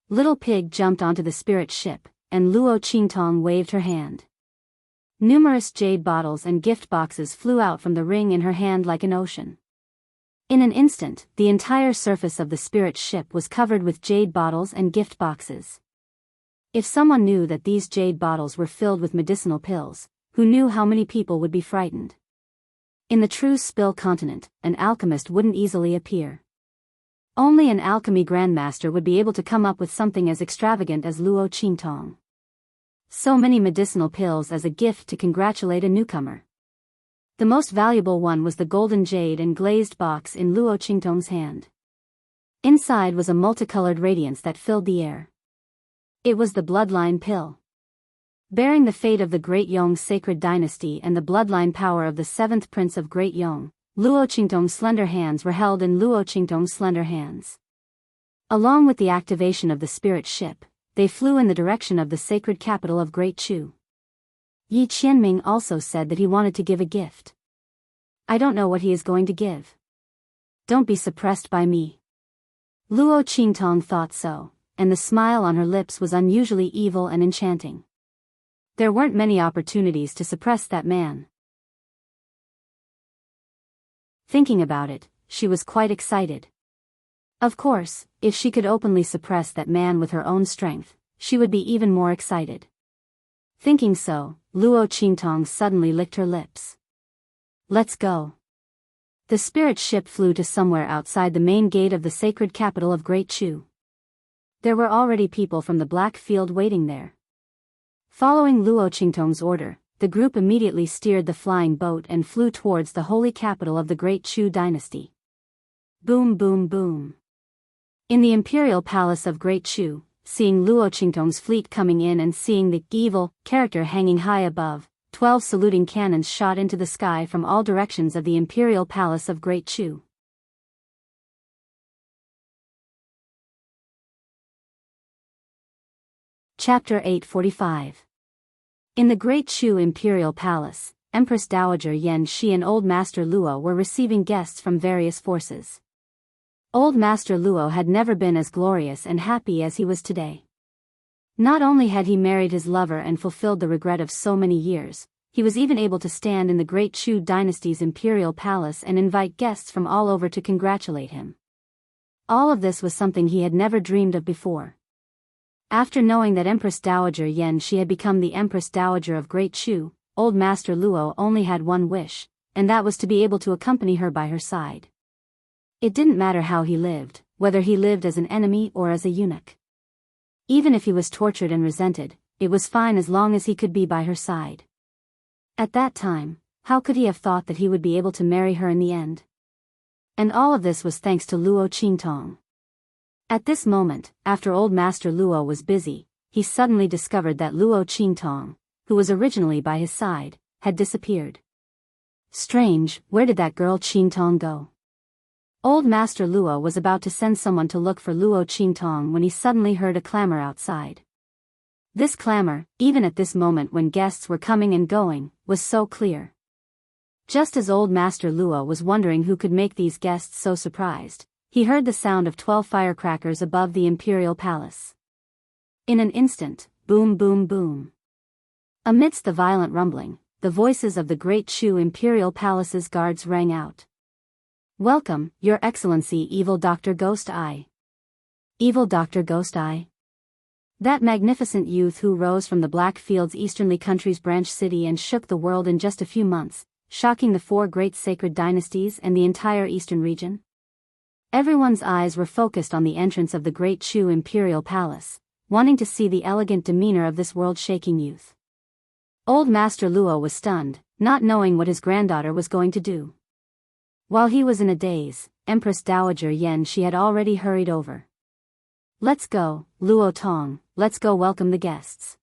Little Pig jumped onto the spirit ship, and Luo Qingtong waved her hand. Numerous jade bottles and gift boxes flew out from the ring in her hand like an ocean. In an instant, the entire surface of the spirit ship was covered with jade bottles and gift boxes. If someone knew that these jade bottles were filled with medicinal pills, who knew how many people would be frightened? In the true Spill continent, an alchemist wouldn't easily appear. Only an alchemy grandmaster would be able to come up with something as extravagant as Luo Qingtong. So many medicinal pills as a gift to congratulate a newcomer. The most valuable one was the golden jade and glazed box in Luo Qingtong's hand. Inside was a multicolored radiance that filled the air. It was the bloodline pill. Bearing the fate of the Great Yong sacred dynasty and the bloodline power of the 7th prince of Great Yong, Luo Qingtong's slender hands were held in Luo Qingtong's slender hands. Along with the activation of the spirit ship, they flew in the direction of the sacred capital of Great Chu. Yi Qianming also said that he wanted to give a gift. I don't know what he is going to give. Don't be suppressed by me. Luo Qingtong thought so, and the smile on her lips was unusually evil and enchanting. There weren't many opportunities to suppress that man. Thinking about it, she was quite excited. Of course, if she could openly suppress that man with her own strength, she would be even more excited. Thinking so, Luo Qingtong suddenly licked her lips. Let's go. The spirit ship flew to somewhere outside the main gate of the sacred capital of Great Chu. There were already people from the Black Field waiting there. Following Luo Qingtong's order, the group immediately steered the flying boat and flew towards the holy capital of the Great Chu dynasty. Boom boom boom. In the imperial palace of Great Chu, seeing Luo Qingtong's fleet coming in and seeing the evil character hanging high above, 12 saluting cannons shot into the sky from all directions of the imperial palace of Great Chu. Chapter 845. In the Great Chu Imperial Palace, Empress Dowager Yan Shi and Old Master Luo were receiving guests from various forces. Old Master Luo had never been as glorious and happy as he was today. Not only had he married his lover and fulfilled the regret of so many years, he was even able to stand in the Great Chu dynasty's imperial palace and invite guests from all over to congratulate him. All of this was something he had never dreamed of before. After knowing that Empress Dowager Yan Shi had become the Empress Dowager of Great Chu, Old Master Luo only had one wish, and that was to be able to accompany her by her side. It didn't matter how he lived, whether he lived as an enemy or as a eunuch. Even if he was tortured and resented, it was fine as long as he could be by her side. At that time, how could he have thought that he would be able to marry her in the end? And all of this was thanks to Luo Qingtong. At this moment, after Old Master Luo was busy, he suddenly discovered that Luo Qingtong, who was originally by his side, had disappeared. Strange, where did that girl Qingtong go? Old Master Luo was about to send someone to look for Luo Qingtong when he suddenly heard a clamor outside. This clamor, even at this moment when guests were coming and going, was so clear. Just as Old Master Luo was wondering who could make these guests so surprised, he heard the sound of 12 firecrackers above the imperial palace. In an instant, boom boom boom. Amidst the violent rumbling, the voices of the Great Chu imperial palace's guards rang out. Welcome, Your Excellency Evil Dr. Ghost Eye. Evil Dr. Ghost Eye? That magnificent youth who rose from the Blackfield's easternly country's branch city and shook the world in just a few months, shocking the 4 great sacred dynasties and the entire eastern region? Everyone's eyes were focused on the entrance of the Great Chu Imperial Palace, wanting to see the elegant demeanor of this world-shaking youth. Old Master Luo was stunned, not knowing what his granddaughter was going to do. While he was in a daze, Empress Dowager Yan Shi had already hurried over. Let's go, Luo Tong, let's go welcome the guests.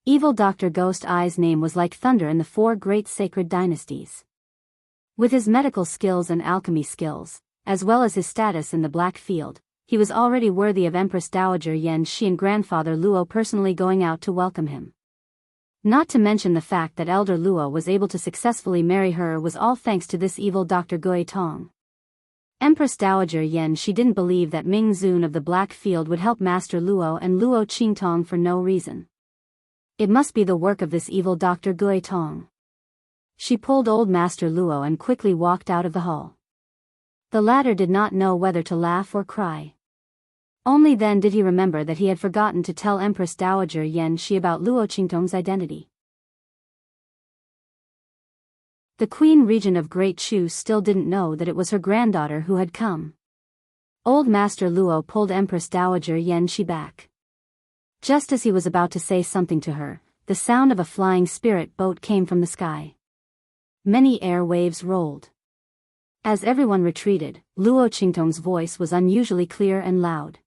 Evil Dr. Ghost Eye's name was like thunder in the 4 great sacred dynasties. With his medical skills and alchemy skills, as well as his status in the Black Field, he was already worthy of Empress Dowager Yan Shi and grandfather Luo personally going out to welcome him. Not to mention the fact that elder Luo was able to successfully marry her was all thanks to this evil Dr. Gui Tong. Empress Dowager Yan Shi didn't believe that Ming Zun of the Black Field would help Master Luo and Luo Qingtong for no reason. It must be the work of this evil Dr. Gui Tong. She pulled old Master Luo and quickly walked out of the hall. The latter did not know whether to laugh or cry. Only then did he remember that he had forgotten to tell Empress Dowager Yan Shi about Luo Qingtong's identity. The Queen Regent of Great Chu still didn't know that it was her granddaughter who had come. Old Master Luo pulled Empress Dowager Yan Shi back. Just as he was about to say something to her, the sound of a flying spirit boat came from the sky. Many air waves rolled. As everyone retreated, Luo Qingtong's voice was unusually clear and loud.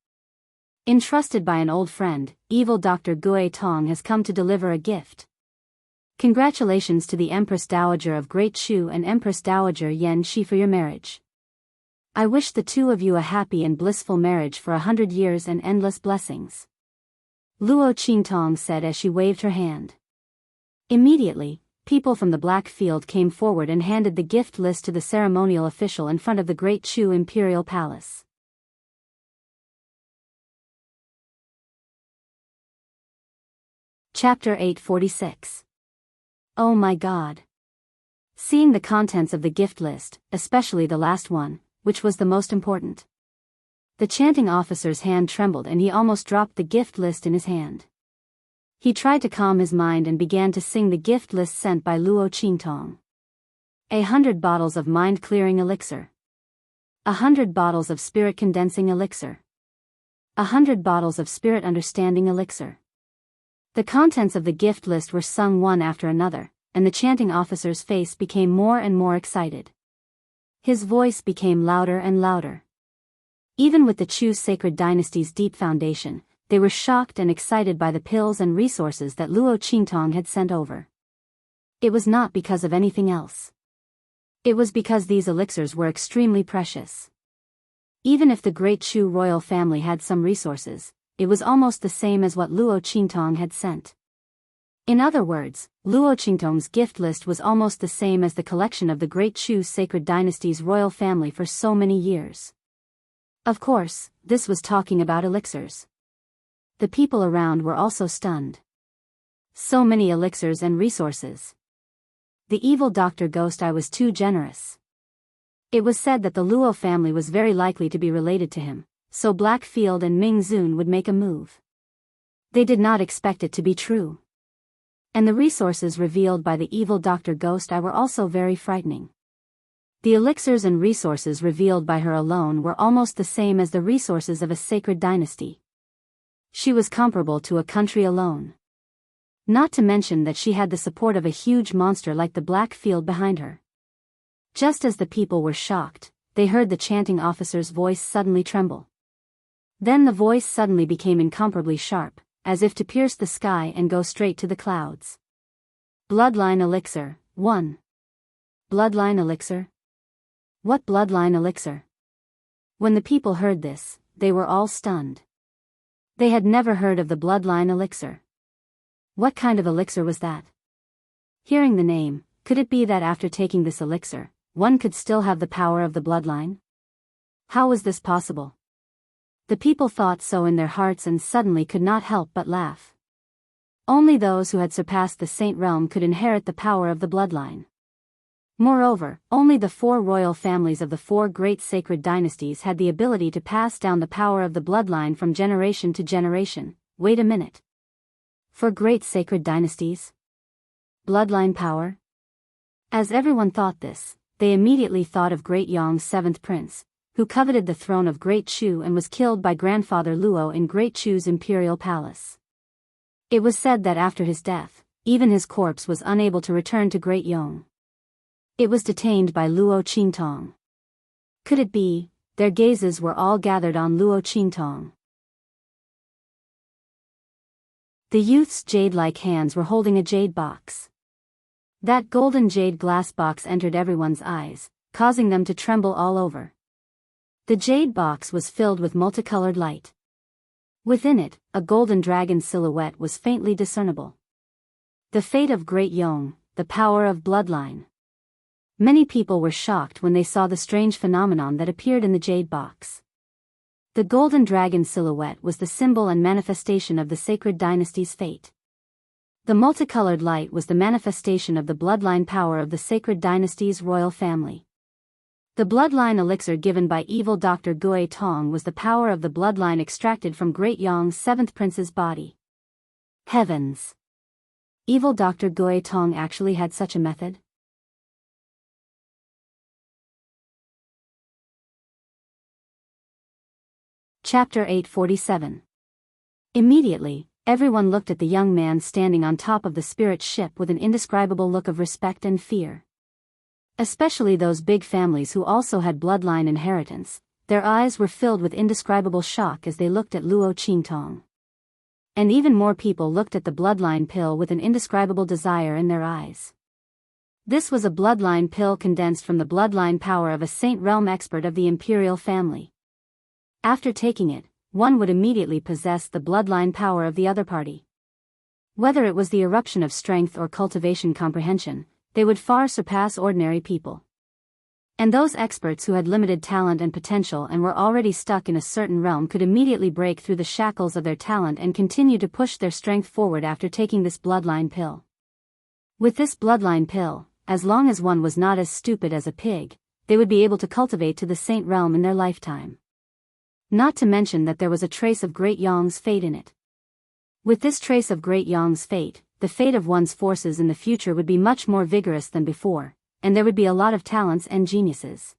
Entrusted by an old friend, evil Dr. Gui Tong has come to deliver a gift. Congratulations to the Empress Dowager of Great Chu and Empress Dowager Yan Shi for your marriage. I wish the two of you a happy and blissful marriage for 100 years and endless blessings. Luo Qingtong said as she waved her hand. Immediately, people from the Black Field came forward and handed the gift list to the ceremonial official in front of the Great Chu Imperial Palace. Chapter 846. Oh my God. Seeing the contents of the gift list, especially the last one, which was the most important. The chanting officer's hand trembled and he almost dropped the gift list in his hand. He tried to calm his mind and began to sing the gift list sent by Luo Qingtong. 100 bottles of mind-clearing elixir. 100 bottles of spirit-condensing elixir. 100 bottles of spirit-understanding elixir. The contents of the gift list were sung one after another, and the chanting officer's face became more and more excited. His voice became louder and louder. Even with the Chu sacred dynasty's deep foundation, they were shocked and excited by the pills and resources that Luo Qingtong had sent over. It was not because of anything else. It was because these elixirs were extremely precious. Even if the Great Chu royal family had some resources, it was almost the same as what Luo Qingtong had sent. In other words, Luo Qingtong's gift list was almost the same as the collection of the Great Chu sacred dynasty's royal family for so many years. Of course, this was talking about elixirs. The people around were also stunned. So many elixirs and resources. The evil Dr. Ghost Eye was too generous. It was said that the Luo family was very likely to be related to him, so Blackfield and Ming Zun would make a move. They did not expect it to be true. And the resources revealed by the evil Dr. Ghost Eye were also very frightening. The elixirs and resources revealed by her alone were almost the same as the resources of a sacred dynasty. She was comparable to a country alone. Not to mention that she had the support of a huge monster like the Black Field behind her. Just as the people were shocked, they heard the chanting officer's voice suddenly tremble. Then the voice suddenly became incomparably sharp, as if to pierce the sky and go straight to the clouds. Bloodline elixir, 1. Bloodline elixir? What bloodline elixir? When the people heard this, they were all stunned. They had never heard of the bloodline elixir. What kind of elixir was that? Hearing the name, could it be that after taking this elixir, one could still have the power of the bloodline? How was this possible? The people thought so in their hearts and suddenly could not help but laugh. Only those who had surpassed the saint realm could inherit the power of the bloodline. Moreover, only the 4 royal families of the 4 great sacred dynasties had the ability to pass down the power of the bloodline from generation to generation. Wait a minute. 4 great sacred dynasties? Bloodline power? As everyone thought this, they immediately thought of Great Yong's 7th prince, who coveted the throne of Great Chu and was killed by grandfather Luo in Great Chu's imperial palace. It was said that after his death, even his corpse was unable to return to Great Yong. It was detained by Luo Qingtong. Could it be? Their gazes were all gathered on Luo Qingtong. The youth's jade-like hands were holding a jade box. That golden jade glass box entered everyone's eyes, causing them to tremble all over. The jade box was filled with multicolored light. Within it, a golden dragon silhouette was faintly discernible. The fate of Great Yong, the power of bloodline. Many people were shocked when they saw the strange phenomenon that appeared in the jade box. The golden dragon silhouette was the symbol and manifestation of the sacred dynasty's fate. The multicolored light was the manifestation of the bloodline power of the sacred dynasty's royal family. The bloodline elixir given by evil Dr. Gui Tong was the power of the bloodline extracted from Great Yang's seventh prince's body. Heavens! Evil Dr. Gui Tong actually had such a method? Chapter 847. Immediately, everyone looked at the young man standing on top of the spirit ship with an indescribable look of respect and fear. Especially those big families who also had bloodline inheritance, their eyes were filled with indescribable shock as they looked at Luo Qingtong. And even more people looked at the bloodline pill with an indescribable desire in their eyes. This was a bloodline pill condensed from the bloodline power of a Saint Realm expert of the imperial family. After taking it, one would immediately possess the bloodline power of the other party. Whether it was the eruption of strength or cultivation comprehension, they would far surpass ordinary people. And those experts who had limited talent and potential and were already stuck in a certain realm could immediately break through the shackles of their talent and continue to push their strength forward after taking this bloodline pill. With this bloodline pill, as long as one was not as stupid as a pig, they would be able to cultivate to the saint realm in their lifetime. Not to mention that there was a trace of Great Yang's fate in it. With this trace of Great Yang's fate, the fate of one's forces in the future would be much more vigorous than before, and there would be a lot of talents and geniuses.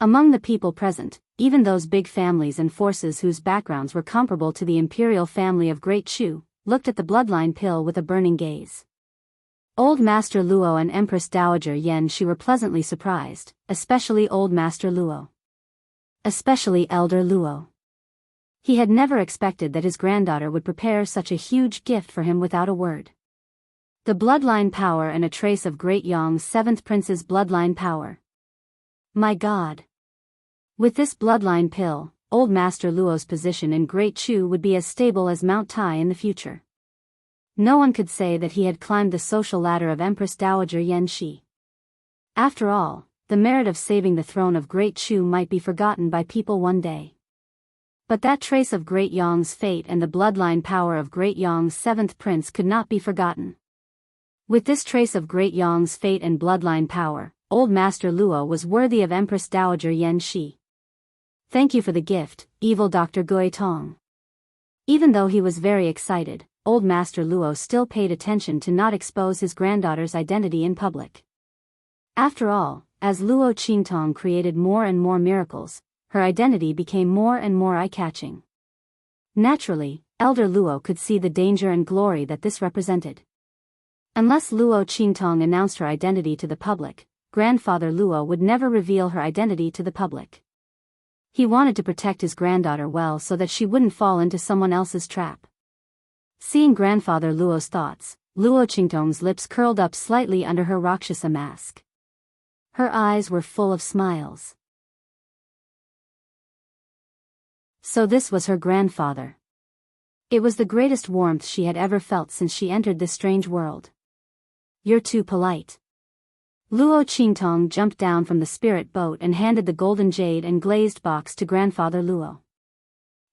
Among the people present, even those big families and forces whose backgrounds were comparable to the imperial family of Great Chu, looked at the bloodline pill with a burning gaze. Old Master Luo and Empress Dowager Yan Shi were pleasantly surprised, especially Old Master Luo. Especially Elder Luo. He had never expected that his granddaughter would prepare such a huge gift for him without a word. The bloodline power and a trace of Great Yang's seventh prince's bloodline power. My God! With this bloodline pill, Old Master Luo's position in Great Chu would be as stable as Mount Tai in the future. No one could say that he had climbed the social ladder of Empress Dowager Yan Shi. After all, the merit of saving the throne of Great Chu might be forgotten by people one day. But that trace of Great Yang's fate and the bloodline power of Great Yang's seventh prince could not be forgotten. With this trace of Great Yang's fate and bloodline power, Old Master Luo was worthy of Empress Dowager Yan Shi. Thank you for the gift, evil Dr. Gui Tong. Even though he was very excited, Old Master Luo still paid attention to not expose his granddaughter's identity in public. After all, as Luo Qingtong created more and more miracles, her identity became more and more eye-catching. Naturally, Elder Luo could see the danger and glory that this represented. Unless Luo Qingtong announced her identity to the public, Grandfather Luo would never reveal her identity to the public. He wanted to protect his granddaughter well so that she wouldn't fall into someone else's trap. Seeing Grandfather Luo's thoughts, Luo Qingtong's lips curled up slightly under her Rakshasa mask. Her eyes were full of smiles. So this was her grandfather. It was the greatest warmth she had ever felt since she entered this strange world. You're too polite. Luo Qingtong jumped down from the spirit boat and handed the golden jade and glazed box to Grandfather Luo.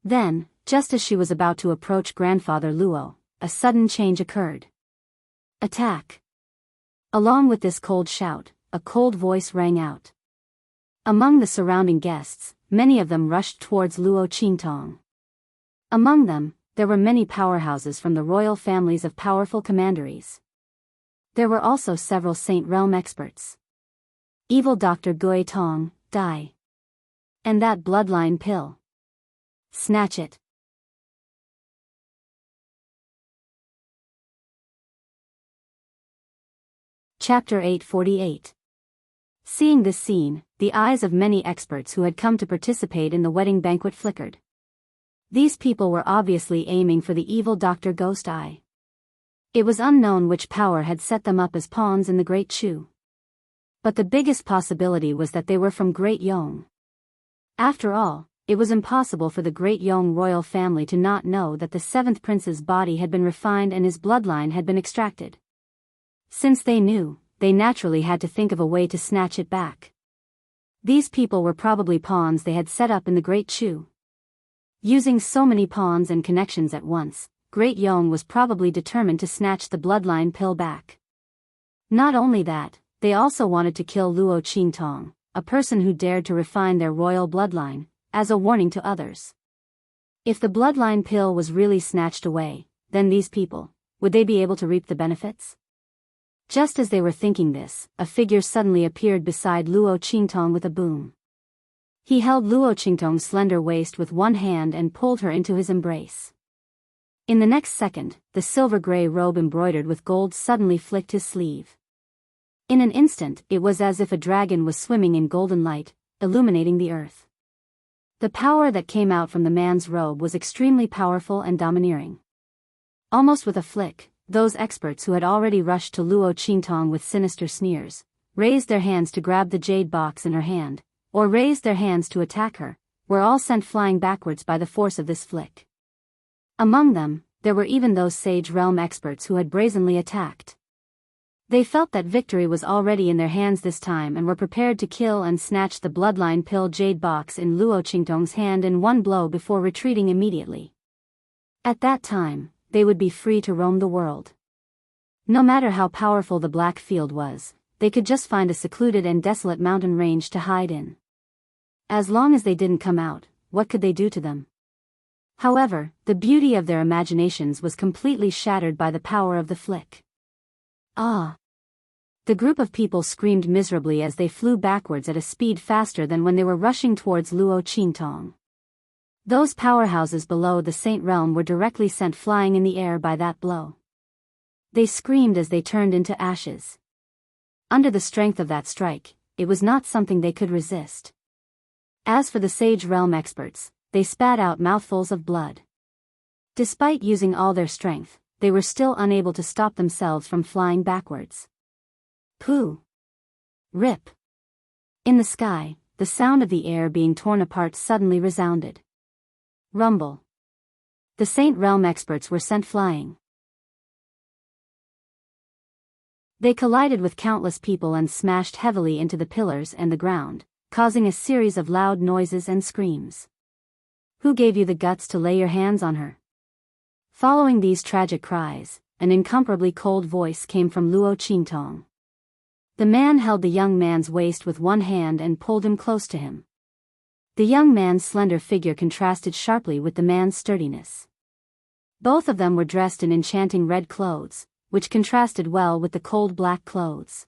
Then, just as she was about to approach Grandfather Luo, a sudden change occurred. Attack! Along with this cold shout, a cold voice rang out. Among the surrounding guests, many of them rushed towards Luo Qingtong. Among them, there were many powerhouses from the royal families of powerful commanderies. There were also several Saint Realm experts. Evil Dr. Gui Tong, die. And that bloodline pill. Snatch it. Chapter 848. Seeing this scene, the eyes of many experts who had come to participate in the wedding banquet flickered. These people were obviously aiming for the evil Dr. Ghost Eye. It was unknown which power had set them up as pawns in the Great Chu. But the biggest possibility was that they were from Great Yong. After all, it was impossible for the Great Yong royal family to not know that the seventh prince's body had been refined and his bloodline had been extracted. Since they knew, they naturally had to think of a way to snatch it back. These people were probably pawns they had set up in the Great Chu. Using so many pawns and connections at once, Great Yong was probably determined to snatch the bloodline pill back. Not only that, they also wanted to kill Luo Qingtong, a person who dared to refine their royal bloodline, as a warning to others. If the bloodline pill was really snatched away, then these people, would they be able to reap the benefits? Just as they were thinking this, a figure suddenly appeared beside Luo Qingtong with a boom. He held Luo Qingtong's slender waist with one hand and pulled her into his embrace. In the next second, the silver-gray robe embroidered with gold suddenly flicked his sleeve. In an instant, it was as if a dragon was swimming in golden light, illuminating the earth. The power that came out from the man's robe was extremely powerful and domineering. Almost with a flick, those experts who had already rushed to Luo Qingtong with sinister sneers, raised their hands to grab the jade box in her hand, or raised their hands to attack her, were all sent flying backwards by the force of this flick. Among them, there were even those Sage Realm experts who had brazenly attacked. They felt that victory was already in their hands this time and were prepared to kill and snatch the bloodline pill jade box in Luo Qingtong's hand in one blow before retreating immediately. At that time, they would be free to roam the world. No matter how powerful the Black Field was, they could just find a secluded and desolate mountain range to hide in. As long as they didn't come out, what could they do to them? However, the beauty of their imaginations was completely shattered by the power of the flick. Ah! The group of people screamed miserably as they flew backwards at a speed faster than when they were rushing towards Luo Qingtong. Those powerhouses below the Saint Realm were directly sent flying in the air by that blow. They screamed as they turned into ashes. Under the strength of that strike, it was not something they could resist. As for the Sage Realm experts, they spat out mouthfuls of blood. Despite using all their strength, they were still unable to stop themselves from flying backwards. Pooh! Rip! In the sky, the sound of the air being torn apart suddenly resounded. Rumble! The Saint Realm experts were sent flying. They collided with countless people and smashed heavily into the pillars and the ground, causing a series of loud noises and screams. Who gave you the guts to lay your hands on her? Following these tragic cries, an incomparably cold voice came from Luo Qingtong. The man held the young man's waist with one hand and pulled him close to him. The young man's slender figure contrasted sharply with the man's sturdiness. Both of them were dressed in enchanting red clothes, which contrasted well with the cold black clothes.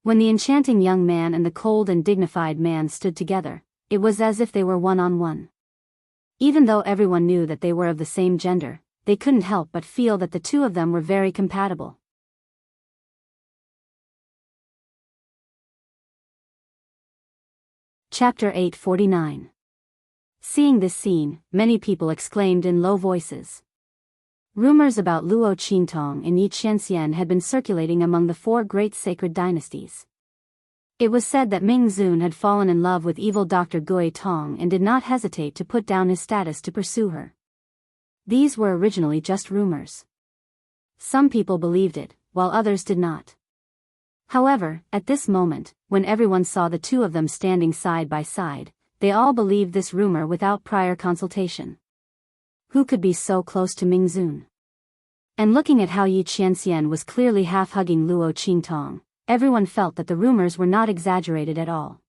When the enchanting young man and the cold and dignified man stood together, it was as if they were one-on-one. Even though everyone knew that they were of the same gender, they couldn't help but feel that the two of them were very compatible. Chapter 849. Seeing this scene, many people exclaimed in low voices. Rumors about Luo Qingtong and Yi Qianxian had been circulating among the four great sacred dynasties. It was said that Ming Zun had fallen in love with evil Dr. Gui Tong and did not hesitate to put down his status to pursue her. These were originally just rumors. Some people believed it, while others did not. However, at this moment, when everyone saw the two of them standing side by side, they all believed this rumor without prior consultation. Who could be so close to Ming Zun? And looking at how Yi Qianxian was clearly half-hugging Luo Qingtong, everyone felt that the rumors were not exaggerated at all.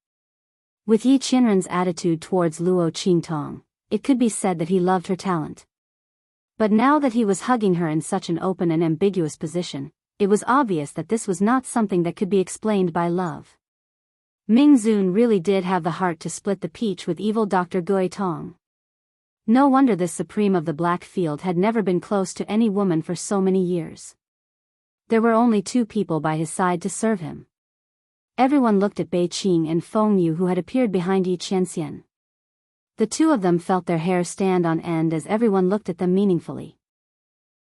With Yi Qianren's attitude towards Luo Qingtong, it could be said that he loved her talent. But now that he was hugging her in such an open and ambiguous position, it was obvious that this was not something that could be explained by love. Ming Zun really did have the heart to split the peach with evil Dr. Gui Tong. No wonder this supreme of the Black Field had never been close to any woman for so many years. There were only two people by his side to serve him. Everyone looked at Bei Qing and Feng Yu who had appeared behind Yi Qianxian. The two of them felt their hair stand on end as everyone looked at them meaningfully.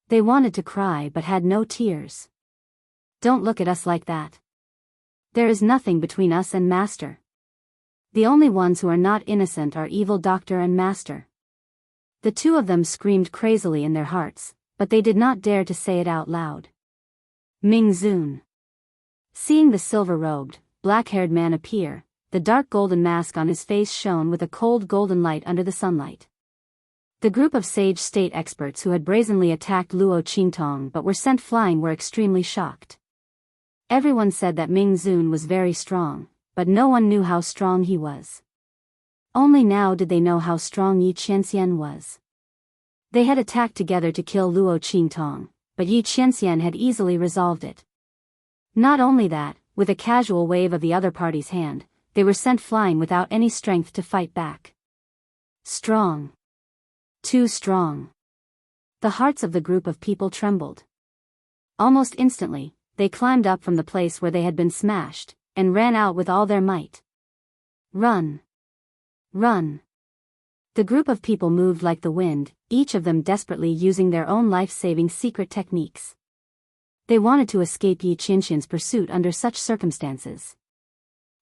They wanted to cry but had no tears. Don't look at us like that. There is nothing between us and Master. The only ones who are not innocent are evil Doctor and Master. The two of them screamed crazily in their hearts, but they did not dare to say it out loud. Ming Zun. Seeing the silver-robed, black-haired man appear, the dark golden mask on his face shone with a cold golden light under the sunlight. The group of sage state experts who had brazenly attacked Luo Qingtong but were sent flying were extremely shocked. Everyone said that Ming Zun was very strong, but no one knew how strong he was. Only now did they know how strong Yi Qianxian was. They had attacked together to kill Luo Qingtong, but Yi Qianxian had easily resolved it. Not only that, with a casual wave of the other party's hand, they were sent flying without any strength to fight back. Strong. Too strong. The hearts of the group of people trembled. Almost instantly, they climbed up from the place where they had been smashed, and ran out with all their might. Run! Run! The group of people moved like the wind, each of them desperately using their own life-saving secret techniques. They wanted to escape Yi Qianxian's pursuit under such circumstances.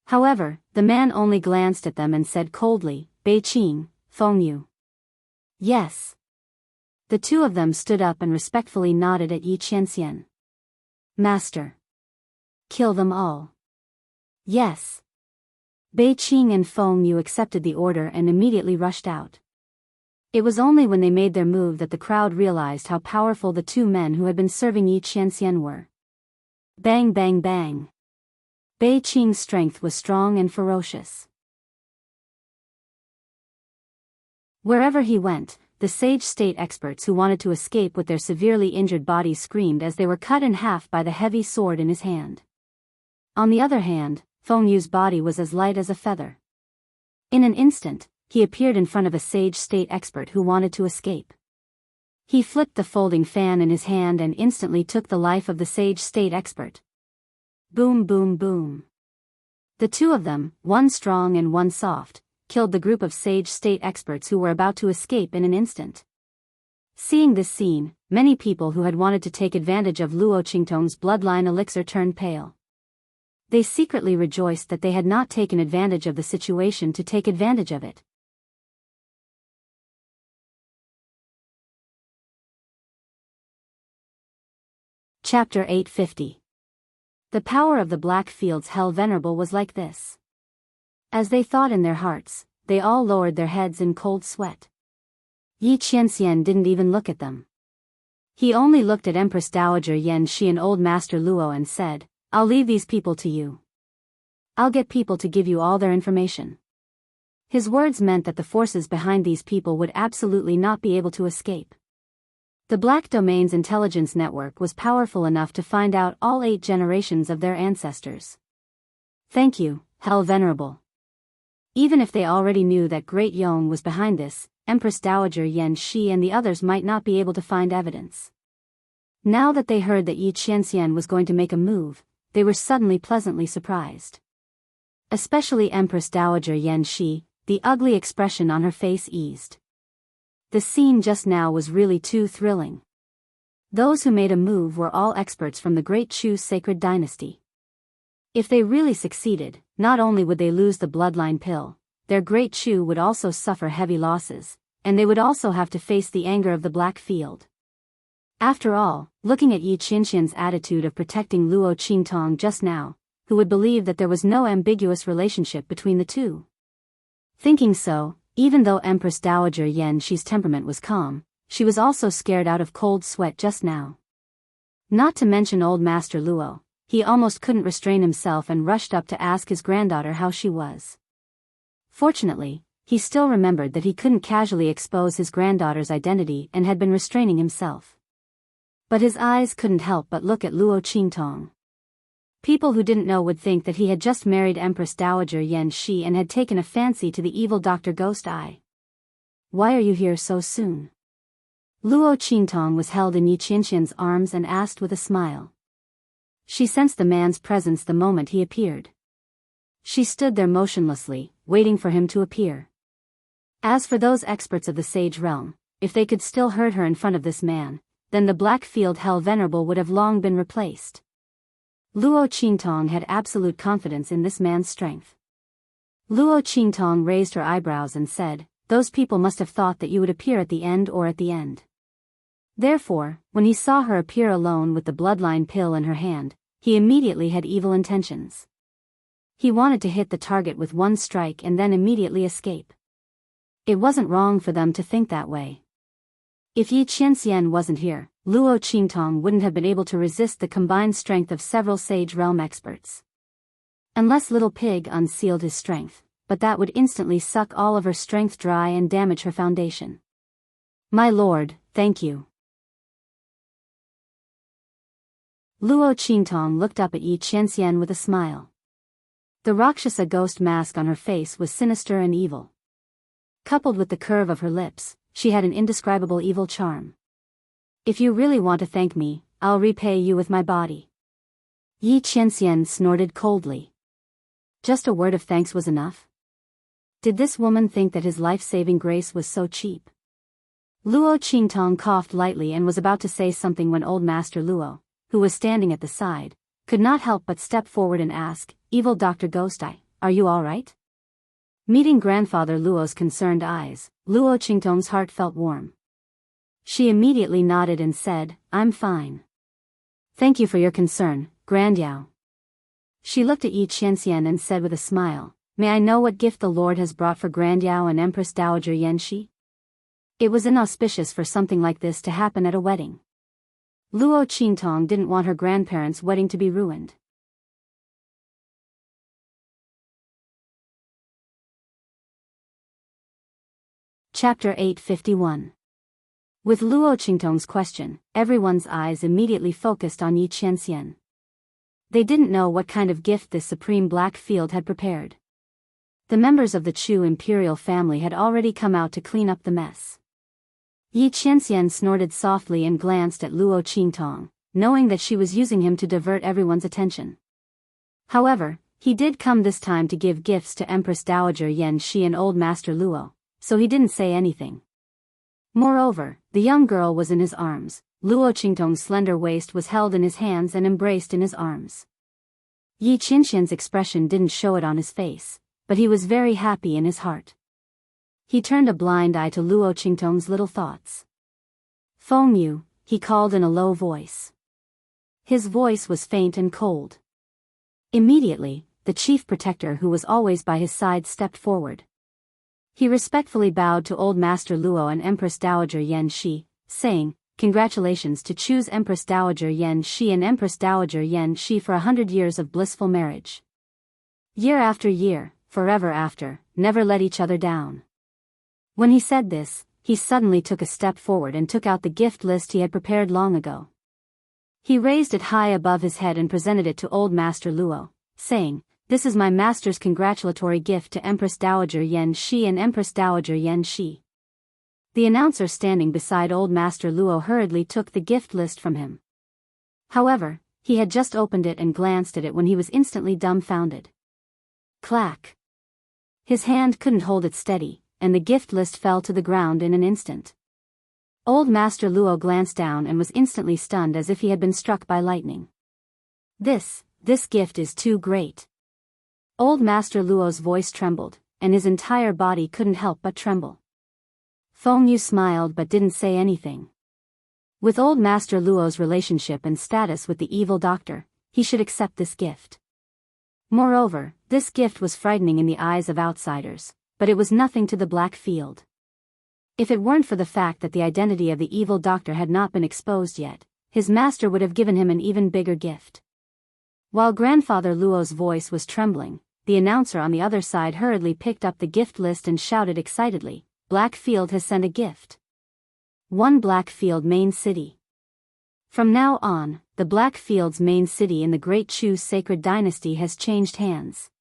However, the man only glanced at them and said coldly, "Bei Qing, Feng Yu." Yes. The two of them stood up and respectfully nodded at Yi Qianxian. Master. Kill them all. Yes. Bei Qing and Feng Yu accepted the order and immediately rushed out. It was only when they made their move that the crowd realized how powerful the two men who had been serving Yi Qianxian were. Bang bang bang. Bei Qing's strength was strong and ferocious. Wherever he went, the sage state experts who wanted to escape with their severely injured bodies screamed as they were cut in half by the heavy sword in his hand. On the other hand, Feng Yu's body was as light as a feather. In an instant, he appeared in front of a sage state expert who wanted to escape. He flicked the folding fan in his hand and instantly took the life of the sage state expert. Boom boom boom. The two of them, one strong and one soft, killed the group of sage state experts who were about to escape in an instant. Seeing this scene, many people who had wanted to take advantage of Luo Qingtong's bloodline elixir turned pale. They secretly rejoiced that they had not taken advantage of the situation to take advantage of it. Chapter 850. The power of the Black Field's Hell Venerable was like this. As they thought in their hearts, they all lowered their heads in cold sweat. Yi Qianxian didn't even look at them. He only looked at Empress Dowager Yan Shi and Old Master Luo and said, "I'll leave these people to you. I'll get people to give you all their information." His words meant that the forces behind these people would absolutely not be able to escape. The Black Domain's intelligence network was powerful enough to find out all 8 generations of their ancestors. Thank you, Hell Venerable. Even if they already knew that Great Yong was behind this, Empress Dowager Yan Shi and the others might not be able to find evidence. Now that they heard that Yi Qianxian was going to make a move, they were suddenly pleasantly surprised. Especially Empress Dowager Yan Shi, the ugly expression on her face eased. The scene just now was really too thrilling. Those who made a move were all experts from the Great Chu sacred dynasty. If they really succeeded, not only would they lose the bloodline pill, their Great Chu would also suffer heavy losses, and they would also have to face the anger of the Black Field. After all, looking at Yi Qianxian's attitude of protecting Luo Qingtong just now, who would believe that there was no ambiguous relationship between the two? Thinking so, even though Empress Dowager Yan Shi's temperament was calm, she was also scared out of cold sweat just now. Not to mention Old Master Luo, he almost couldn't restrain himself and rushed up to ask his granddaughter how she was. Fortunately, he still remembered that he couldn't casually expose his granddaughter's identity and had been restraining himself. But his eyes couldn't help but look at Luo Qingtong. People who didn't know would think that he had just married Empress Dowager Yan Shi and had taken a fancy to the evil Dr. Ghost Eye. "Why are you here so soon?" Luo Qingtong was held in Yi Qianxian's arms and asked with a smile. She sensed the man's presence the moment he appeared. She stood there motionlessly, waiting for him to appear. As for those experts of the Sage Realm, if they could still hurt her in front of this man, then the Black Field Hell Venerable would have long been replaced. Luo Qingtong had absolute confidence in this man's strength. Luo Qingtong raised her eyebrows and said, "Those people must have thought that you would appear at the end or at the end." Therefore, when he saw her appear alone with the bloodline pill in her hand, he immediately had evil intentions. He wanted to hit the target with one strike and then immediately escape. It wasn't wrong for them to think that way. If Yi Qianxian wasn't here, Luo Qingtong wouldn't have been able to resist the combined strength of several Sage Realm experts. Unless Little Pig unsealed his strength, but that would instantly suck all of her strength dry and damage her foundation. My lord, thank you. Luo Qingtong looked up at Yi Qianxian with a smile. The Rakshasa ghost mask on her face was sinister and evil. Coupled with the curve of her lips, she had an indescribable evil charm. If you really want to thank me, I'll repay you with my body. Yi Qianxian snorted coldly. Just a word of thanks was enough? Did this woman think that his life-saving grace was so cheap? Luo Qingtong coughed lightly and was about to say something when Old Master Luo, who was standing at the side, could not help but step forward and ask, Evil Dr. Ghost Eye, are you all right? Meeting Grandfather Luo's concerned eyes, Luo Qingtong's heart felt warm. She immediately nodded and said, I'm fine. Thank you for your concern, Grandyao. She looked at Yi Qianxian and said with a smile, May I know what gift the Lord has brought for Grandyao and Empress Dowager Yanxi? It was inauspicious for something like this to happen at a wedding. Luo Qingtong didn't want her grandparents' wedding to be ruined. Chapter 851. With Luo Qingtong's question, everyone's eyes immediately focused on Yi Qianxian. They didn't know what kind of gift this supreme black field had prepared. The members of the Chu imperial family had already come out to clean up the mess. Yi Qianxian snorted softly and glanced at Luo Qingtong, knowing that she was using him to divert everyone's attention. However, he did come this time to give gifts to Empress Dowager Yanxi and Old Master Luo, so he didn't say anything. Moreover, the young girl was in his arms. Luo Qingtong's slender waist was held in his hands and embraced in his arms. Yi Qianxian's expression didn't show it on his face, but he was very happy in his heart. He turned a blind eye to Luo Qingtong's little thoughts. Feng Yu, he called in a low voice. His voice was faint and cold. Immediately, the chief protector who was always by his side stepped forward. He respectfully bowed to Old Master Luo and Empress Dowager Yanxi, saying, Congratulations to choose Empress Dowager Yanxi and Empress Dowager Yanxi for 100 years of blissful marriage. Year after year, forever after, never let each other down. When he said this, he suddenly took a step forward and took out the gift list he had prepared long ago. He raised it high above his head and presented it to Old Master Luo, saying, This is my master's congratulatory gift to Empress Dowager Yanxi and Empress Dowager Yanxi. The announcer standing beside Old Master Luo hurriedly took the gift list from him. However, he had just opened it and glanced at it when he was instantly dumbfounded. Clack! His hand couldn't hold it steady, and the gift list fell to the ground in an instant. Old Master Luo glanced down and was instantly stunned as if he had been struck by lightning. This gift is too great. Old Master Luo's voice trembled, and his entire body couldn't help but tremble. Feng Yu smiled but didn't say anything. With Old Master Luo's relationship and status with the evil doctor, he should accept this gift. Moreover, this gift was frightening in the eyes of outsiders, but it was nothing to the Black Field. If it weren't for the fact that the identity of the evil doctor had not been exposed yet, his master would have given him an even bigger gift. While Grandfather Luo's voice was trembling, the announcer on the other side hurriedly picked up the gift list and shouted excitedly, Black Field has sent a gift. One Black Field main city. From now on, the Black Field's main city in the Great Chu Sacred Dynasty has changed hands.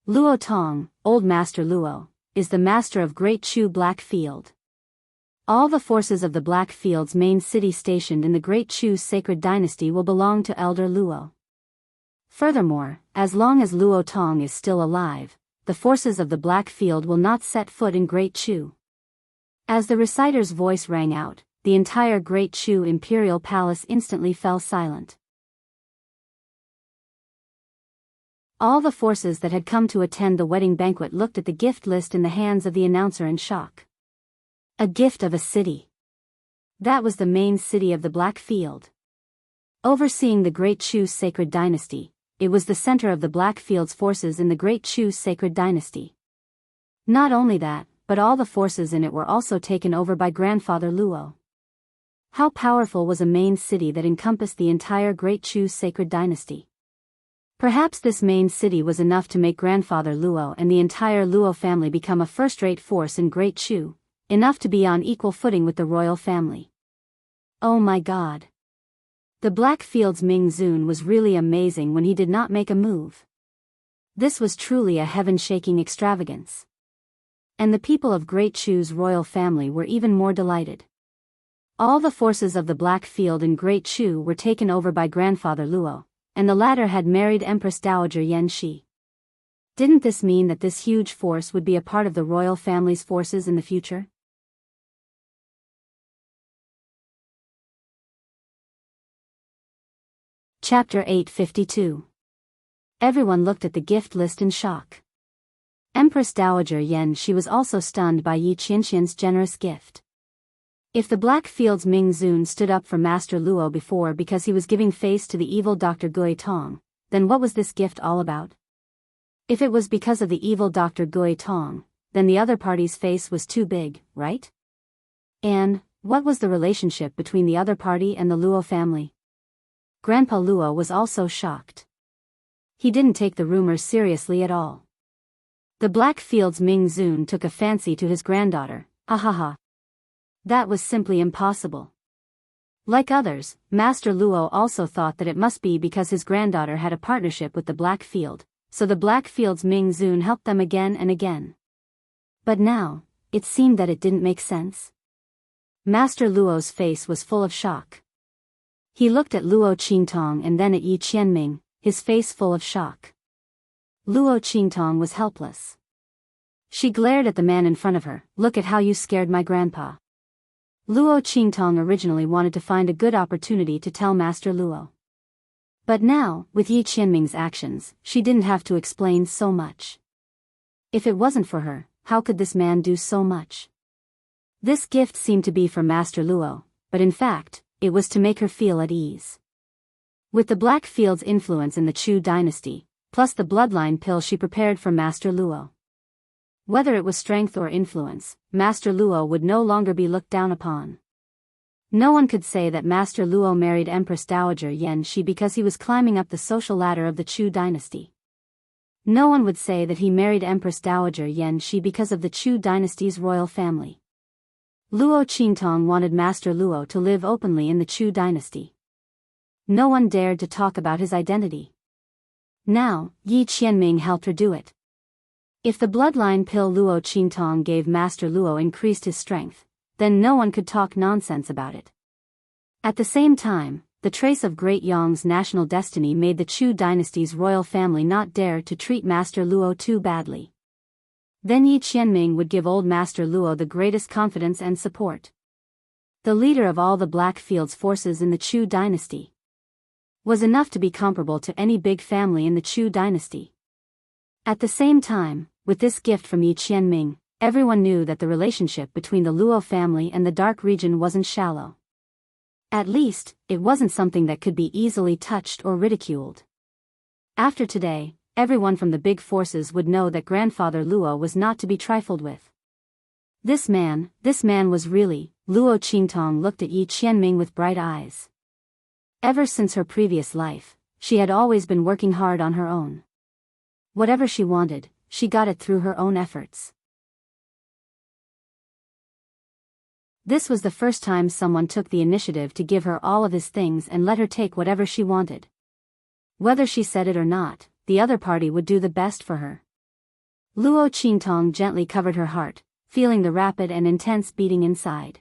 Luo Tong, Old Master Luo, is the master of Great Chu Black Field. All the forces of the Black Field's main city stationed in the Great Chu Sacred Dynasty will belong to Elder Luo. Furthermore, as long as Luo Tong is still alive, the forces of the Black Field will not set foot in Great Chu. As the reciter's voice rang out, the entire Great Chu Imperial Palace instantly fell silent. All the forces that had come to attend the wedding banquet looked at the gift list in the hands of the announcer in shock. A gift of a city. That was the main city of the Black Field. Overseeing the Great Chu Sacred Dynasty, it was the center of the Black Field's forces in the Great Chu Sacred Dynasty. Not only that, but all the forces in it were also taken over by Grandfather Luo. How powerful was a main city that encompassed the entire Great Chu's sacred dynasty? Perhaps this main city was enough to make grandfather Luo and the entire Luo family become a first-rate force in Great Chu, enough to be on equal footing with the royal family. Oh my God! The Blackfield's Ming Zun was really amazing when he did not make a move. This was truly a heaven-shaking extravagance. And the people of Great Chu's royal family were even more delighted. All the forces of the Blackfield in Great Chu were taken over by grandfather Luo, and the latter had married Empress Dowager Yan Shi. Didn't this mean that this huge force would be a part of the royal family's forces in the future? Chapter 852. Everyone looked at the gift list in shock. Empress Dowager Yan Shi was also stunned by Yi Qianqian's generous gift. If the Blackfield's Ming Zun stood up for Master Luo before because he was giving face to the evil Dr. Gui Tong, then what was this gift all about? If it was because of the evil Dr. Gui Tong, then the other party's face was too big, right? And what was the relationship between the other party and the Luo family? Grandpa Luo was also shocked. He didn't take the rumors seriously at all. The Blackfield's Ming Zun took a fancy to his granddaughter, ahaha. That was simply impossible. Like others, Master Luo also thought that it must be because his granddaughter had a partnership with the Blackfield, so the Blackfield's Ming Zun helped them again and again. But now, it seemed that it didn't make sense. Master Luo's face was full of shock. He looked at Luo Qingtong and then at Yi Qianming, his face full of shock. Luo Qingtong was helpless. She glared at the man in front of her. Look at how you scared my grandpa. Luo Qingtong originally wanted to find a good opportunity to tell Master Luo. But now, with Yi Qianming's actions, she didn't have to explain so much. If it wasn't for her, how could this man do so much? This gift seemed to be for Master Luo, but in fact, it was to make her feel at ease. With the Blackfield's influence in the Chu dynasty, plus the bloodline pill she prepared for Master Luo. Whether it was strength or influence, Master Luo would no longer be looked down upon. No one could say that Master Luo married Empress Dowager Yan Shi because he was climbing up the social ladder of the Chu dynasty. No one would say that he married Empress Dowager Yan Shi because of the Chu dynasty's royal family. Luo Qingtong wanted Master Luo to live openly in the Chu dynasty. No one dared to talk about his identity. Now, Yi Qianming helped her do it. If the bloodline pill Luo Qingtong gave Master Luo increased his strength, then no one could talk nonsense about it. At the same time, the trace of Great Yang's national destiny made the Chu dynasty's royal family not dare to treat Master Luo too badly. Then Yi Qianming would give old Master Luo the greatest confidence and support. The leader of all the Blackfield's forces in the Chu dynasty was enough to be comparable to any big family in the Chu dynasty. At the same time, with this gift from Yi Qianming, everyone knew that the relationship between the Luo family and the dark region wasn't shallow. At least, it wasn't something that could be easily touched or ridiculed. After today, everyone from the big forces would know that grandfather Luo was not to be trifled with. This man was really, Luo Qingtong looked at Yi Qianming with bright eyes. Ever since her previous life, she had always been working hard on her own. Whatever she wanted, she got it through her own efforts. This was the first time someone took the initiative to give her all of his things and let her take whatever she wanted. Whether she said it or not, the other party would do the best for her. Luo Qingtong gently covered her heart, feeling the rapid and intense beating inside.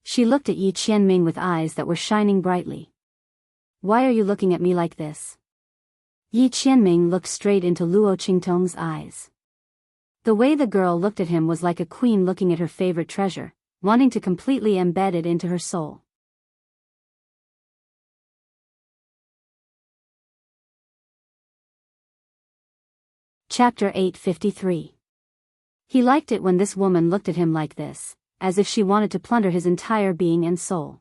She looked at Yi Qianming with eyes that were shining brightly. Why are you looking at me like this? Yi Qianming looked straight into Luo Qingtong's eyes. The way the girl looked at him was like a queen looking at her favorite treasure, wanting to completely embed it into her soul. Chapter 853. He liked it when this woman looked at him like this, as if she wanted to plunder his entire being and soul.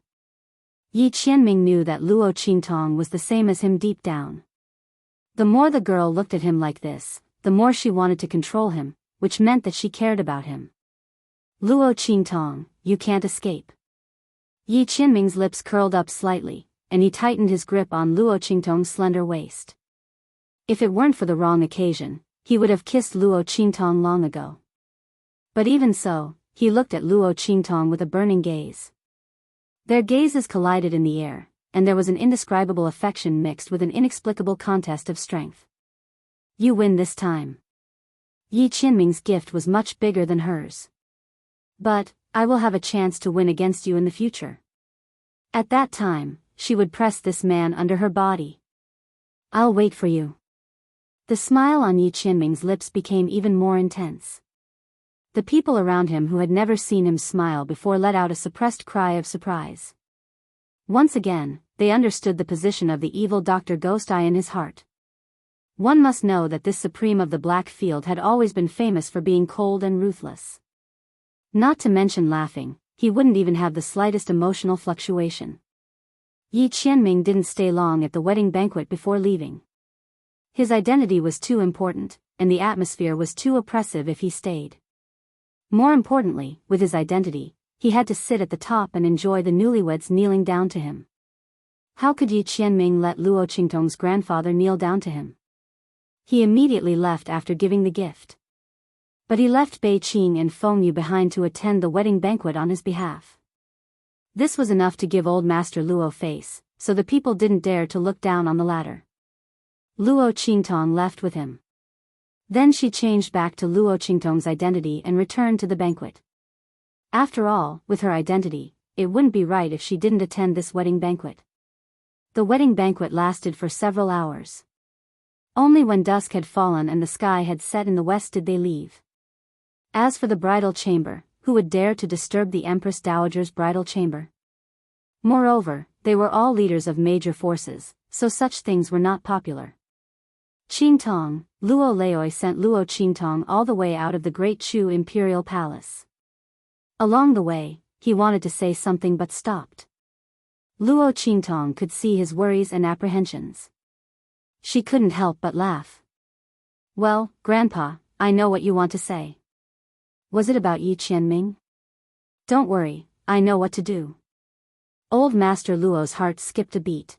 Yi Qianming knew that Luo Qingtong was the same as him deep down. The more the girl looked at him like this, the more she wanted to control him, which meant that she cared about him. Luo Qingtong, you can't escape. Yi Qianming's lips curled up slightly, and he tightened his grip on Luo Qingtong's slender waist. If it weren't for the wrong occasion, he would have kissed Luo Qingtong long ago. But even so, he looked at Luo Qingtong with a burning gaze. Their gazes collided in the air, and there was an indescribable affection mixed with an inexplicable contest of strength. You win this time. Yi Qianming's gift was much bigger than hers. But, I will have a chance to win against you in the future. At that time, she would press this man under her body. I'll wait for you. The smile on Yi Qianming's lips became even more intense. The people around him who had never seen him smile before let out a suppressed cry of surprise. Once again, they understood the position of the evil Dr. Ghost Eye in his heart. One must know that this supreme of the Black Field had always been famous for being cold and ruthless. Not to mention laughing, he wouldn't even have the slightest emotional fluctuation. Yi Qianming didn't stay long at the wedding banquet before leaving. His identity was too important, and the atmosphere was too oppressive if he stayed. More importantly, with his identity, he had to sit at the top and enjoy the newlyweds kneeling down to him. How could Yi Qianming let Luo Qingtong's grandfather kneel down to him? He immediately left after giving the gift. But he left Bei Qing and Feng Yu behind to attend the wedding banquet on his behalf. This was enough to give old Master Luo face, so the people didn't dare to look down on the latter. Luo Qingtong left with him. Then she changed back to Luo Qingtong's identity and returned to the banquet. After all, with her identity, it wouldn't be right if she didn't attend this wedding banquet. The wedding banquet lasted for several hours. Only when dusk had fallen and the sky had set in the west did they leave. As for the bridal chamber, who would dare to disturb the Empress Dowager's bridal chamber? Moreover, they were all leaders of major forces, so such things were not popular. Qingtong, Luo Leoi sent Luo Qingtong all the way out of the Great Chu Imperial Palace. Along the way, he wanted to say something but stopped. Luo Qingtong could see his worries and apprehensions. She couldn't help but laugh. Well, Grandpa, I know what you want to say. Was it about Yi Qianming? Don't worry, I know what to do. Old Master Luo's heart skipped a beat.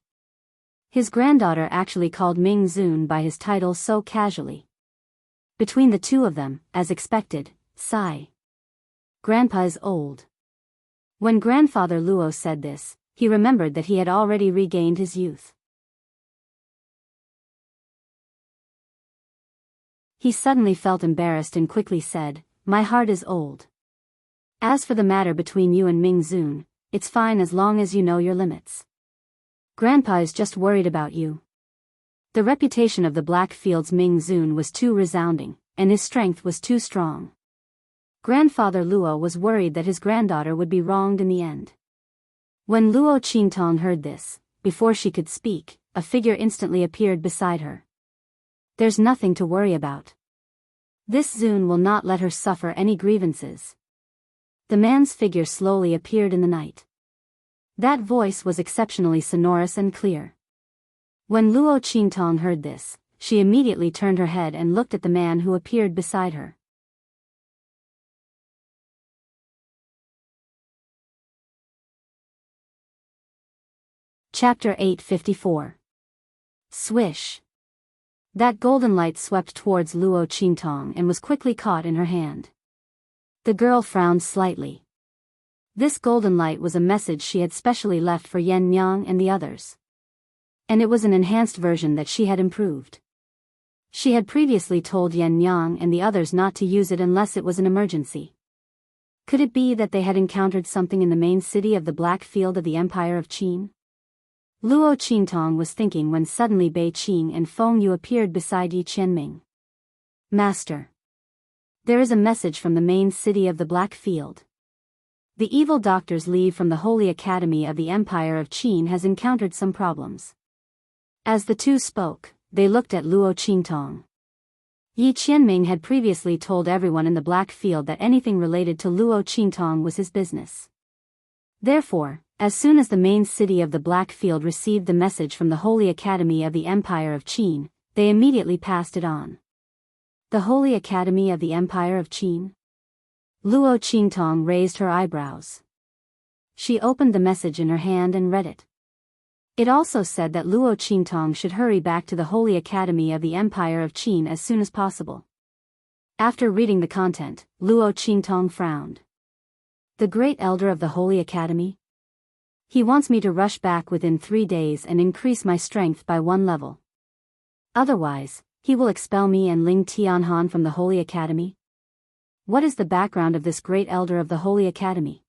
His granddaughter actually called Ming Zun by his title so casually. Between the two of them, as expected, sigh. Grandpa is old. When Grandfather Luo said this, he remembered that he had already regained his youth. He suddenly felt embarrassed and quickly said, My heart is old. As for the matter between you and Ming Zun, it's fine as long as you know your limits. Grandpa is just worried about you. The reputation of the Black Field's Ming Zun was too resounding, and his strength was too strong. Grandfather Luo was worried that his granddaughter would be wronged in the end. When Luo Qingtong heard this, before she could speak, a figure instantly appeared beside her. There's nothing to worry about. This Zun will not let her suffer any grievances. The man's figure slowly appeared in the night. That voice was exceptionally sonorous and clear. When Luo Qingtong heard this, she immediately turned her head and looked at the man who appeared beside her. Chapter 854. Swish. That golden light swept towards Luo Qingtong and was quickly caught in her hand. The girl frowned slightly. This golden light was a message she had specially left for Yan Nyang and the others. And it was an enhanced version that she had improved. She had previously told Yan Nyang and the others not to use it unless it was an emergency. Could it be that they had encountered something in the main city of the Black Field of the Empire of Qin? Luo Qingtong was thinking when suddenly Bei Qing and Feng Yu appeared beside Yi Qianming. Master. There is a message from the main city of the Black Field. The evil doctor's leave from the Holy Academy of the Empire of Qin has encountered some problems. As the two spoke, they looked at Luo Qingtong. Yi Qianming had previously told everyone in the Black Field that anything related to Luo Qingtong was his business. Therefore, as soon as the main city of the Black Field received the message from the Holy Academy of the Empire of Qin, they immediately passed it on. The Holy Academy of the Empire of Qin? Luo Qingtong raised her eyebrows. She opened the message in her hand and read it. It also said that Luo Qingtong should hurry back to the Holy Academy of the Empire of Qin as soon as possible. After reading the content, Luo Qingtong frowned. The Great Elder of the Holy Academy? He wants me to rush back within 3 days and increase my strength by 1 level. Otherwise, he will expel me and Ling Tianhan from the Holy Academy? What is the background of this Great Elder of the Holy Academy?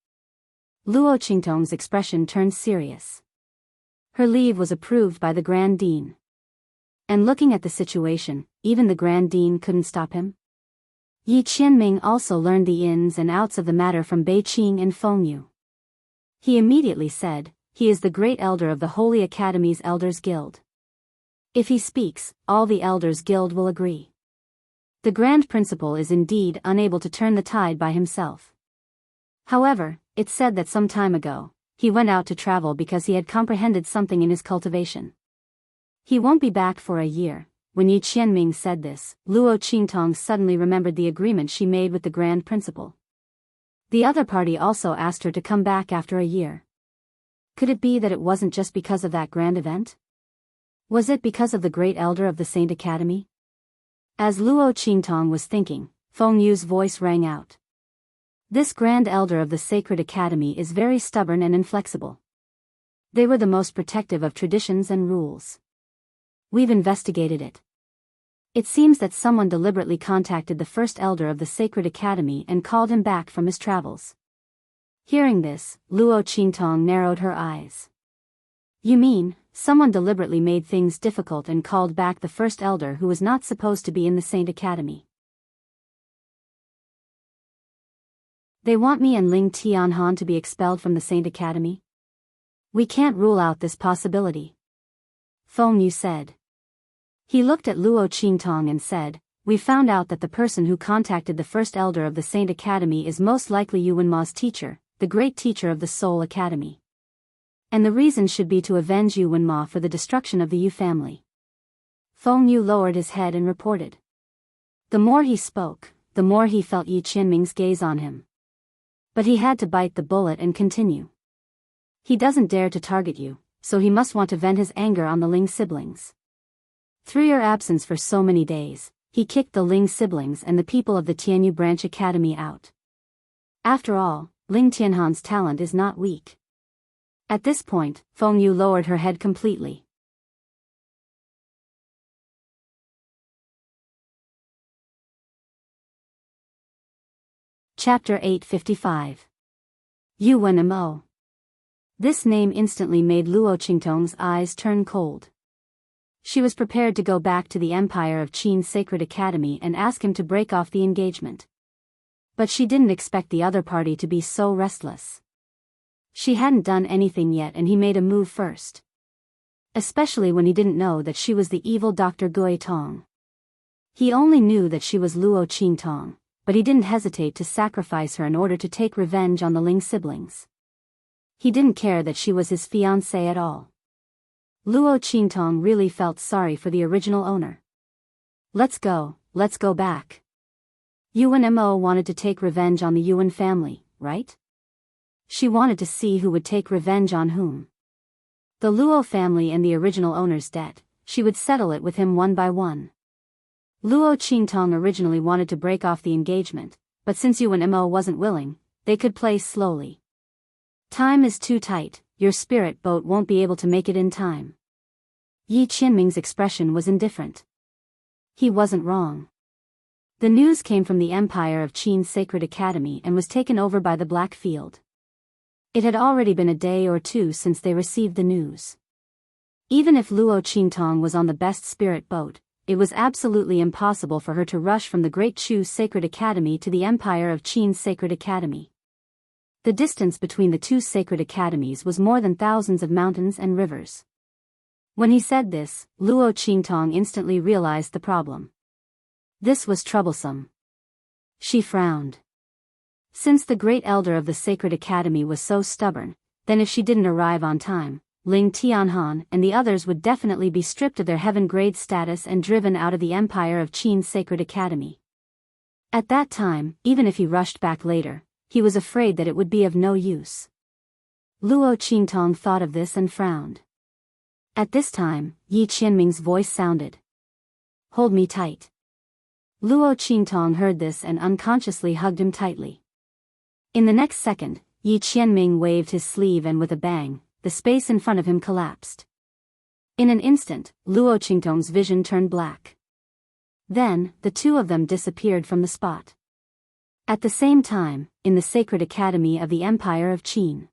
Luo Qingtong's expression turned serious. Her leave was approved by the Grand Dean. And looking at the situation, even the Grand Dean couldn't stop him? Yi Qianming also learned the ins and outs of the matter from Beiqing and Fengyu. He immediately said, he is the Great Elder of the Holy Academy's Elders Guild. If he speaks, all the Elders Guild will agree. The Grand Principal is indeed unable to turn the tide by himself. However, it said that some time ago, he went out to travel because he had comprehended something in his cultivation. He won't be back for a year. When Yi Qianming said this, Luo Qingtong suddenly remembered the agreement she made with the Grand Principal. The other party also asked her to come back after a year. Could it be that it wasn't just because of that grand event? Was it because of the Great Elder of the Saint Academy? As Luo Qingtong was thinking, Feng Yu's voice rang out. This Grand Elder of the Sacred Academy is very stubborn and inflexible. They were the most protective of traditions and rules. We've investigated it. It seems that someone deliberately contacted the first elder of the Sacred Academy and called him back from his travels. Hearing this, Luo Qingtong narrowed her eyes. You mean, someone deliberately made things difficult and called back the first elder who was not supposed to be in the Saint Academy? They want me and Ling Tianhan to be expelled from the Saint Academy? We can't rule out this possibility. Feng Yu said. He looked at Luo Qingtong and said, we found out that the person who contacted the first elder of the Saint Academy is most likely Yuan Ma's teacher, the great teacher of the Soul Academy. And the reason should be to avenge Yuan Ma for the destruction of the Yu family. Feng Yu lowered his head and reported. The more he spoke, the more he felt Yi Qianming's gaze on him. But he had to bite the bullet and continue. He doesn't dare to target you, so he must want to vent his anger on the Ling siblings. Through your absence for so many days, he kicked the Ling siblings and the people of the Tianyu Branch Academy out. After all, Ling Tianhan's talent is not weak. At this point, Feng Yu lowered her head completely. Chapter 855. Yuan Mo. This name instantly made Luo Qingtong's eyes turn cold. She was prepared to go back to the Empire of Qin's Sacred Academy and ask him to break off the engagement. But she didn't expect the other party to be so restless. She hadn't done anything yet and he made a move first. Especially when he didn't know that she was the evil Dr. Gui Tong. He only knew that she was Luo Qingtong, but he didn't hesitate to sacrifice her in order to take revenge on the Ling siblings. He didn't care that she was his fiancée at all. Luo Qingtong really felt sorry for the original owner. Let's go back. Yuan Mo wanted to take revenge on the Yuan family, right? She wanted to see who would take revenge on whom. The Luo family and the original owner's debt, she would settle it with him one by one. Luo Qingtong originally wanted to break off the engagement, but since Yuan Mo wasn't willing, they could play slowly. Time is too tight, your spirit boat won't be able to make it in time. Yi Qianming's expression was indifferent. He wasn't wrong. The news came from the Empire of Qin's Sacred Academy and was taken over by the Black Field. It had already been a day or two since they received the news. Even if Luo Qingtong was on the best spirit boat, it was absolutely impossible for her to rush from the Great Chu Sacred Academy to the Empire of Qin's Sacred Academy. The distance between the two sacred academies was more than thousands of mountains and rivers. When he said this, Luo Qingtong instantly realized the problem. This was troublesome. She frowned. Since the great elder of the Sacred Academy was so stubborn, then if she didn't arrive on time, Ling Tianhan and the others would definitely be stripped of their heaven-grade status and driven out of the Empire of Qin's Sacred Academy. At that time, even if he rushed back later, he was afraid that it would be of no use. Luo Qingtong thought of this and frowned. At this time, Yi Qianming's voice sounded. Hold me tight. Luo Qingtong heard this and unconsciously hugged him tightly. In the next second, Yi Qianming waved his sleeve and with a bang, the space in front of him collapsed. In an instant, Luo Qingtong's vision turned black. Then, the two of them disappeared from the spot. At the same time, in the sacred academy of the Empire of Qin.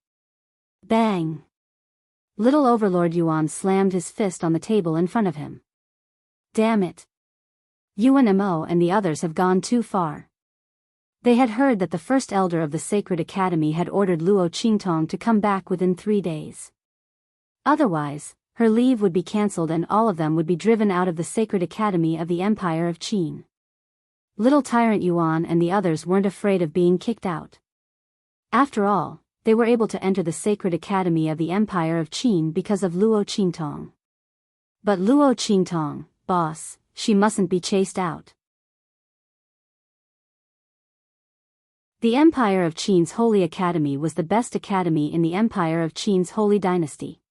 Bang! Little Overlord Yuan slammed his fist on the table in front of him. Damn it! Yuan Mo and the others have gone too far. They had heard that the first elder of the Sacred Academy had ordered Luo Qingtong to come back within 3 days. Otherwise, her leave would be cancelled and all of them would be driven out of the Sacred Academy of the Empire of Qin. Little Tyrant Yuan and the others weren't afraid of being kicked out. After all, they were able to enter the Sacred Academy of the Empire of Qin because of Luo Qingtong. But Luo Qingtong, boss, she mustn't be chased out. The Empire of Qin's Holy Academy was the best academy in the Empire of Qin's Holy Dynasty.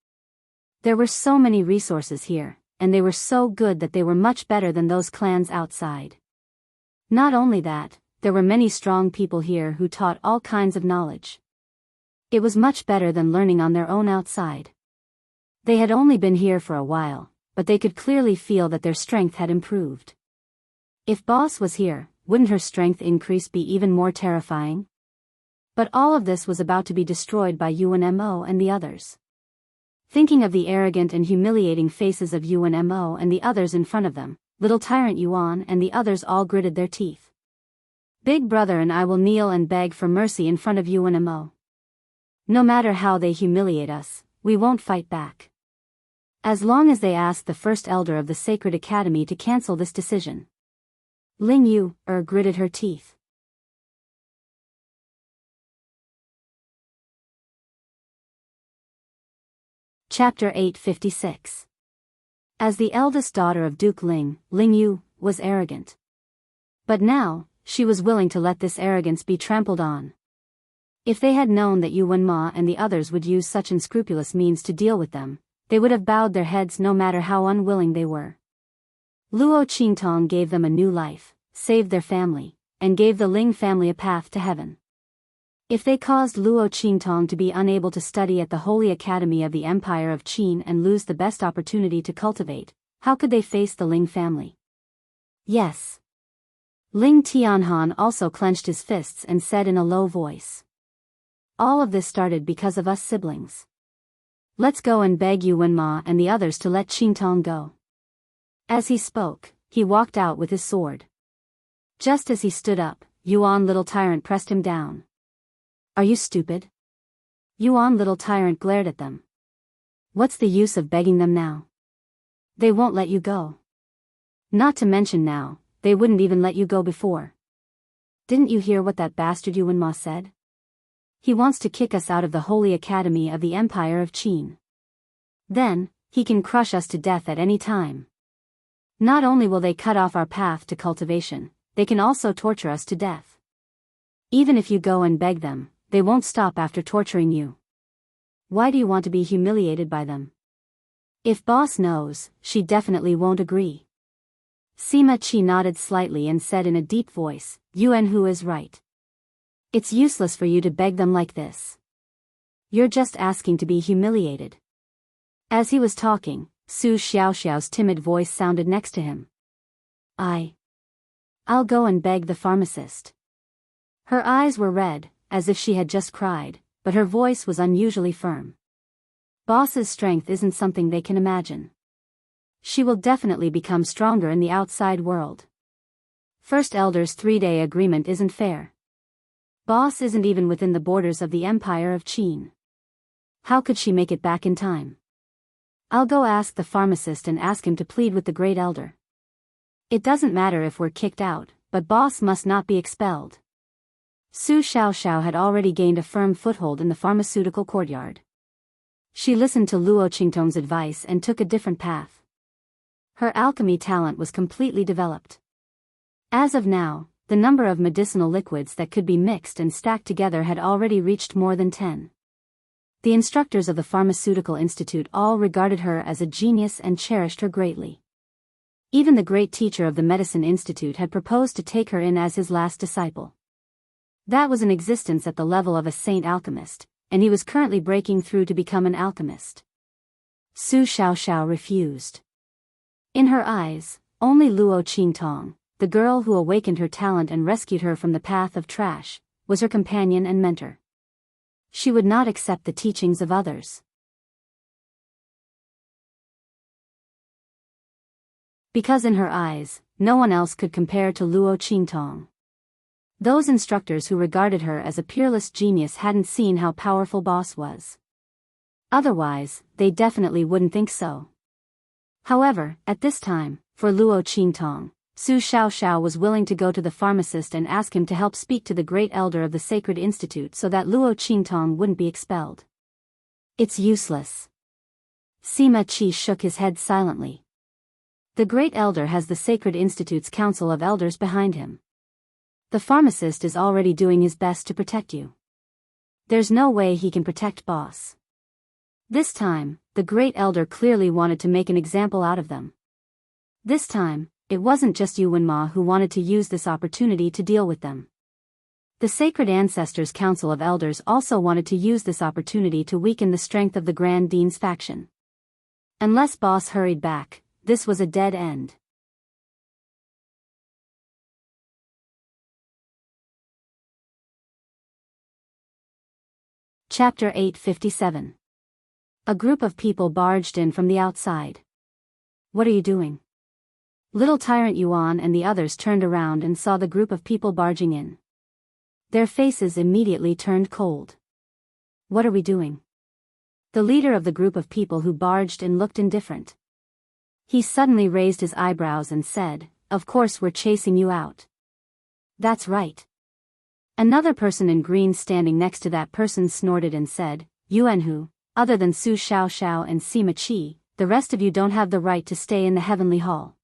There were so many resources here, and they were so good that they were much better than those clans outside. Not only that, there were many strong people here who taught all kinds of knowledge. It was much better than learning on their own outside. They had only been here for a while, but they could clearly feel that their strength had improved. If Boss was here, wouldn't her strength increase be even more terrifying? But all of this was about to be destroyed by Yuan Mo and the others. Thinking of the arrogant and humiliating faces of Yuan Mo and the others in front of them, Little Tyrant Yuan and the others all gritted their teeth. Big brother and I will kneel and beg for mercy in front of Yuan Mo. No matter how they humiliate us, we won't fight back. As long as they ask the first elder of the Sacred Academy to cancel this decision. Ling Yu gritted her teeth. Chapter 856. As the eldest daughter of Duke Ling, Ling Yu was arrogant. But now, she was willing to let this arrogance be trampled on. If they had known that Yuan Ma and the others would use such unscrupulous means to deal with them, they would have bowed their heads no matter how unwilling they were. Luo Qingtong gave them a new life, saved their family, and gave the Ling family a path to heaven. If they caused Luo Qingtong to be unable to study at the Holy Academy of the Empire of Qin and lose the best opportunity to cultivate, how could they face the Ling family? Yes. Ling Tianhan also clenched his fists and said in a low voice. All of this started because of us siblings. Let's go and beg Yuan Ma and the others to let Qingtong go. As he spoke, he walked out with his sword. Just as he stood up, Yuan Little Tyrant pressed him down. Are you stupid? Yuan Little Tyrant glared at them. What's the use of begging them now? They won't let you go. Not to mention now, they wouldn't even let you go before. Didn't you hear what that bastard Yuan Ma said? He wants to kick us out of the Holy Academy of the Empire of Qin. Then, he can crush us to death at any time. Not only will they cut off our path to cultivation, they can also torture us to death. Even if you go and beg them, they won't stop after torturing you. Why do you want to be humiliated by them? If Boss knows, she definitely won't agree. Sima Qi nodded slightly and said in a deep voice, Yuan Hu is right. It's useless for you to beg them like this. You're just asking to be humiliated. As he was talking, Su Xiaoxiao's timid voice sounded next to him. I'll go and beg the pharmacist. Her eyes were red, as if she had just cried, but her voice was unusually firm. Boss's strength isn't something they can imagine. She will definitely become stronger in the outside world. First Elder's 3-day agreement isn't fair. Boss isn't even within the borders of the Empire of Qin. How could she make it back in time? I'll go ask the pharmacist and ask him to plead with the Great Elder. It doesn't matter if we're kicked out, but Boss must not be expelled. Su Xiaoxiao had already gained a firm foothold in the pharmaceutical courtyard. She listened to Luo Qingtong's advice and took a different path. Her alchemy talent was completely developed. As of now, the number of medicinal liquids that could be mixed and stacked together had already reached more than 10. The instructors of the Pharmaceutical Institute all regarded her as a genius and cherished her greatly. Even the great teacher of the Medicine Institute had proposed to take her in as his last disciple. That was an existence at the level of a saint alchemist, and he was currently breaking through to become an alchemist. Su Xiaoxiao refused. In her eyes, only Luo Qingtong, the girl who awakened her talent and rescued her from the path of trash, was her companion and mentor. She would not accept the teachings of others. Because in her eyes, no one else could compare to Luo Qingtong. Those instructors who regarded her as a peerless genius hadn't seen how powerful Boss was. Otherwise, they definitely wouldn't think so. However, at this time, for Luo Qingtong, Su Xiaoxiao was willing to go to the pharmacist and ask him to help speak to the great elder of the Sacred Institute so that Luo Qingtong wouldn't be expelled. It's useless. Sima Qi shook his head silently. The great elder has the Sacred Institute's council of elders behind him. The pharmacist is already doing his best to protect you. There's no way he can protect Boss. This time, the great elder clearly wanted to make an example out of them. This time, it wasn't just Yuan Ma who wanted to use this opportunity to deal with them. The Sacred Ancestors' Council of Elders also wanted to use this opportunity to weaken the strength of the Grand Dean's faction. Unless Boss hurried back, this was a dead end. Chapter 857. A group of people barged in from the outside. What are you doing? Little Tyrant Yuan and the others turned around and saw the group of people barging in. Their faces immediately turned cold. What are we doing? The leader of the group of people who barged in looked indifferent. He suddenly raised his eyebrows and said, "Of course we're chasing you out." "That's right." Another person in green standing next to that person snorted and said, "Yuanhu, other than Su Xiaoxiao and Sima Qi, the rest of you don't have the right to stay in the Heavenly Hall.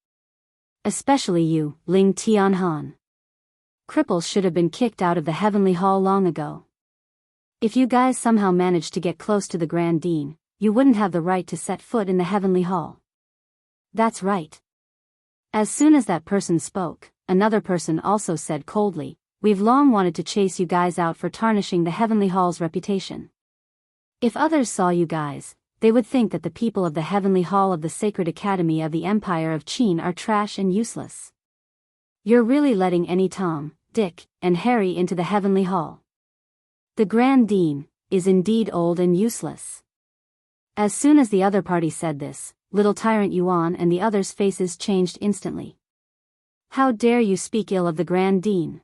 Especially you, Ling Tianhan. Cripples should have been kicked out of the Heavenly Hall long ago. If you guys somehow managed to get close to the Grand Dean, you wouldn't have the right to set foot in the Heavenly Hall." "That's right." As soon as that person spoke, another person also said coldly, "We've long wanted to chase you guys out for tarnishing the Heavenly Hall's reputation. If others saw you guys, they would think that the people of the Heavenly Hall of the Sacred Academy of the Empire of Qin are trash and useless. You're really letting any Tom, Dick, and Harry into the Heavenly Hall. The Grand Dean is indeed old and useless." As soon as the other party said this, Little Tyrant Yuan and the others' faces changed instantly. "How dare you speak ill of the Grand Dean?"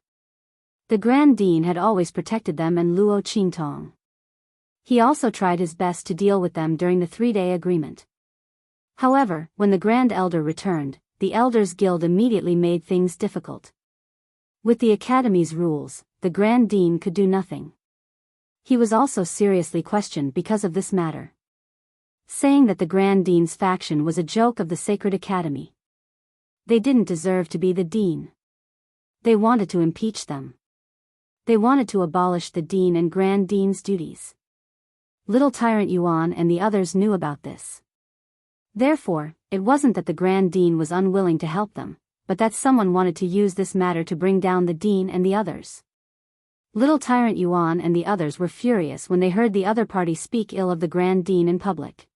The Grand Dean had always protected them and Luo Qingtong. He also tried his best to deal with them during the 3-day agreement. However, when the Grand Elder returned, the Elders Guild immediately made things difficult. With the Academy's rules, the Grand Dean could do nothing. He was also seriously questioned because of this matter, saying that the Grand Dean's faction was a joke of the Sacred Academy. They didn't deserve to be the Dean. They wanted to impeach them. They wanted to abolish the Dean and Grand Dean's duties. Little Tyrant Yuan and the others knew about this. Therefore, it wasn't that the Grand Dean was unwilling to help them, but that someone wanted to use this matter to bring down the Dean and the others. Little Tyrant Yuan and the others were furious when they heard the other party speak ill of the Grand Dean in public.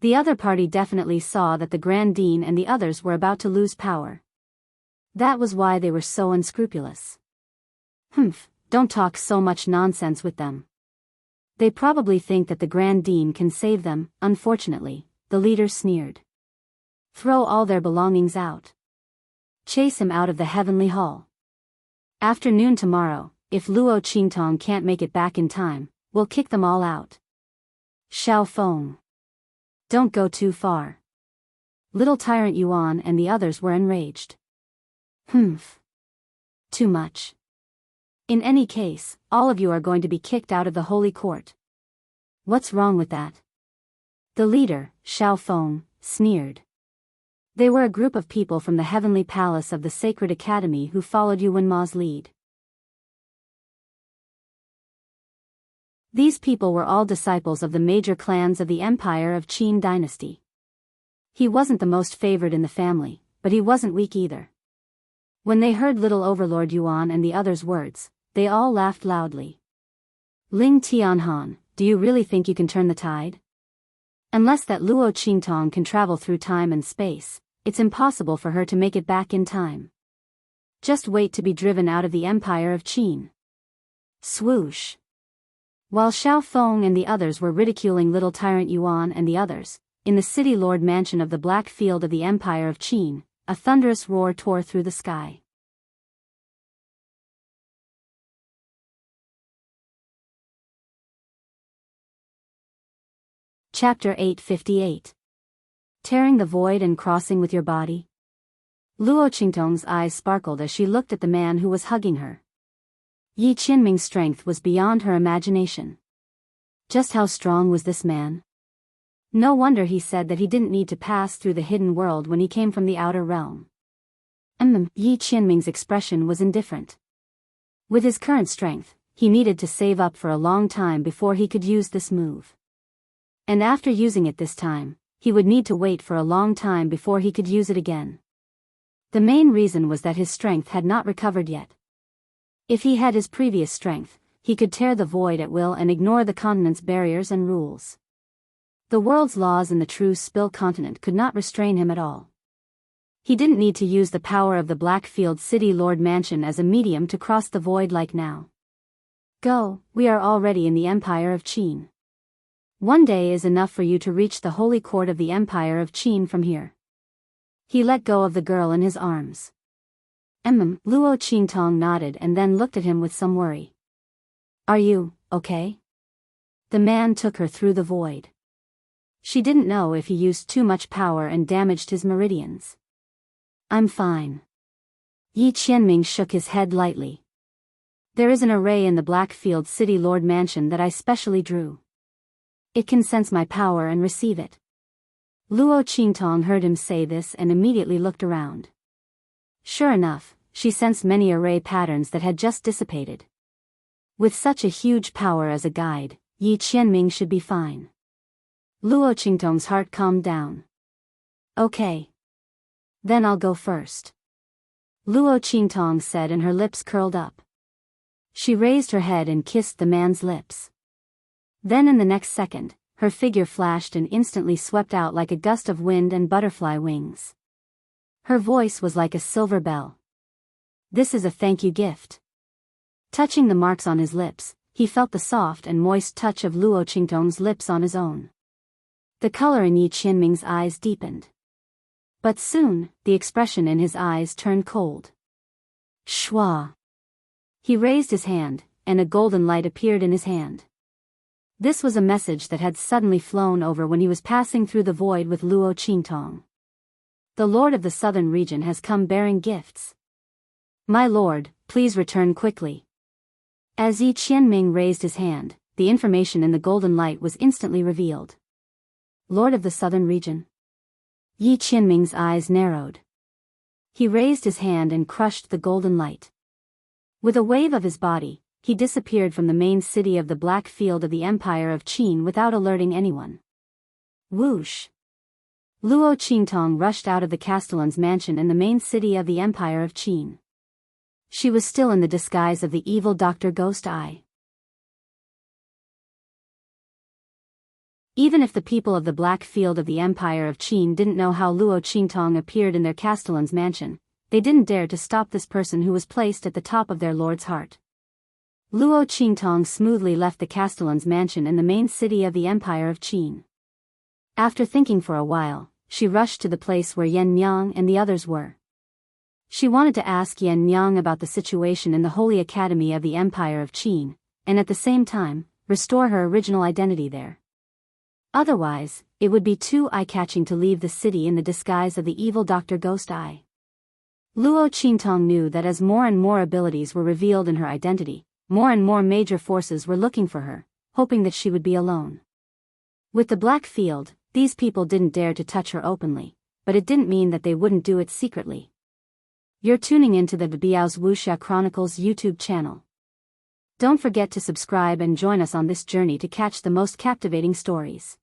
The other party definitely saw that the Grand Dean and the others were about to lose power. That was why they were so unscrupulous. Don't talk so much nonsense with them. They probably think that the Grand Dean can save them. Unfortunately, the leader sneered. Throw all their belongings out. Chase him out of the Heavenly Hall. After noon tomorrow, if Luo Qingtong can't make it back in time, we'll kick them all out. Xiao Feng. Don't go too far. Little Tyrant Yuan and the others were enraged. Too much. In any case, all of you are going to be kicked out of the Holy Court. What's wrong with that? The leader, Xiao Feng, sneered. They were a group of people from the Heavenly Palace of the Sacred Academy who followed Yuan Ma's lead. These people were all disciples of the major clans of the Empire of Qin dynasty. He wasn't the most favored in the family, but he wasn't weak either. When they heard little Overlord Yuan and the others' words, they all laughed loudly. Ling Tianhan, do you really think you can turn the tide? Unless that Luo Qingtong can travel through time and space, it's impossible for her to make it back in time. Just wait to be driven out of the Empire of Qin. Swoosh. While Xiao Feng and the others were ridiculing little tyrant Yuan and the others, in the city lord mansion of the Black Field of the Empire of Qin, a thunderous roar tore through the sky. Chapter 858. Tearing the void and crossing with your body. Luo Qingtong's eyes sparkled as she looked at the man who was hugging her. Yi Qianming's strength was beyond her imagination. Just how strong was this man? No wonder he said that he didn't need to pass through the hidden world when he came from the outer realm. Yi Qianming's expression was indifferent. With his current strength, he needed to save up for a long time before he could use this move. And after using it this time, he would need to wait for a long time before he could use it again. The main reason was that his strength had not recovered yet. If he had his previous strength, he could tear the void at will and ignore the continent's barriers and rules. The world's laws in the true Spill continent could not restrain him at all. He didn't need to use the power of the Blackfield City Lord Mansion as a medium to cross the void like now. Go, we are already in the Empire of Qin. One day is enough for you to reach the holy court of the Empire of Qin from here. He let go of the girl in his arms. Luo Qingtong nodded and then looked at him with some worry. Are you, okay? The man took her through the void. She didn't know if he used too much power and damaged his meridians. I'm fine. Yi Qianming shook his head lightly. There is an array in the Blackfield City Lord Mansion that I specially drew. It can sense my power and receive it. Luo Qingtong heard him say this and immediately looked around. Sure enough, she sensed many array patterns that had just dissipated. With such a huge power as a guide, Yi Qianming should be fine. Luo Qingtong's heart calmed down. Okay. Then I'll go first. Luo Qingtong said and her lips curled up. She raised her head and kissed the man's lips. Then in the next second, her figure flashed and instantly swept out like a gust of wind and butterfly wings. Her voice was like a silver bell. This is a thank you gift. Touching the marks on his lips, he felt the soft and moist touch of Luo Qingtong's lips on his own. The color in Yi Qianming's eyes deepened. But soon, the expression in his eyes turned cold. Shua. He raised his hand, and a golden light appeared in his hand. This was a message that had suddenly flown over when he was passing through the void with Luo Qingtong. The Lord of the Southern region has come bearing gifts. My lord, please return quickly. As Yi Qianming raised his hand, the information in the golden light was instantly revealed. Lord of the Southern region. Yi Qianming's eyes narrowed. He raised his hand and crushed the golden light. With a wave of his body, he disappeared from the main city of the Black Field of the Empire of Qin without alerting anyone. Whoosh! Luo Qingtong rushed out of the Castellan's mansion in the main city of the Empire of Qin. She was still in the disguise of the evil Dr. Ghost Eye. Even if the people of the Black Field of the Empire of Qin didn't know how Luo Qingtong appeared in their Castellan's mansion, they didn't dare to stop this person who was placed at the top of their lord's heart. Luo Qingtong smoothly left the Castellan's mansion in the main city of the Empire of Qin. After thinking for a while, she rushed to the place where Yan Niang and the others were. She wanted to ask Yan Niang about the situation in the Holy Academy of the Empire of Qin, and at the same time, restore her original identity there. Otherwise, it would be too eye-catching to leave the city in the disguise of the evil Dr. Ghost Eye. Luo Qingtong knew that as more and more abilities were revealed in her identity, more and more major forces were looking for her, hoping that she would be alone. With the Black Field, these people didn't dare to touch her openly, but it didn't mean that they wouldn't do it secretly. You're tuning into the Biyao's Wuxia Chronicles YouTube channel. Don't forget to subscribe and join us on this journey to catch the most captivating stories.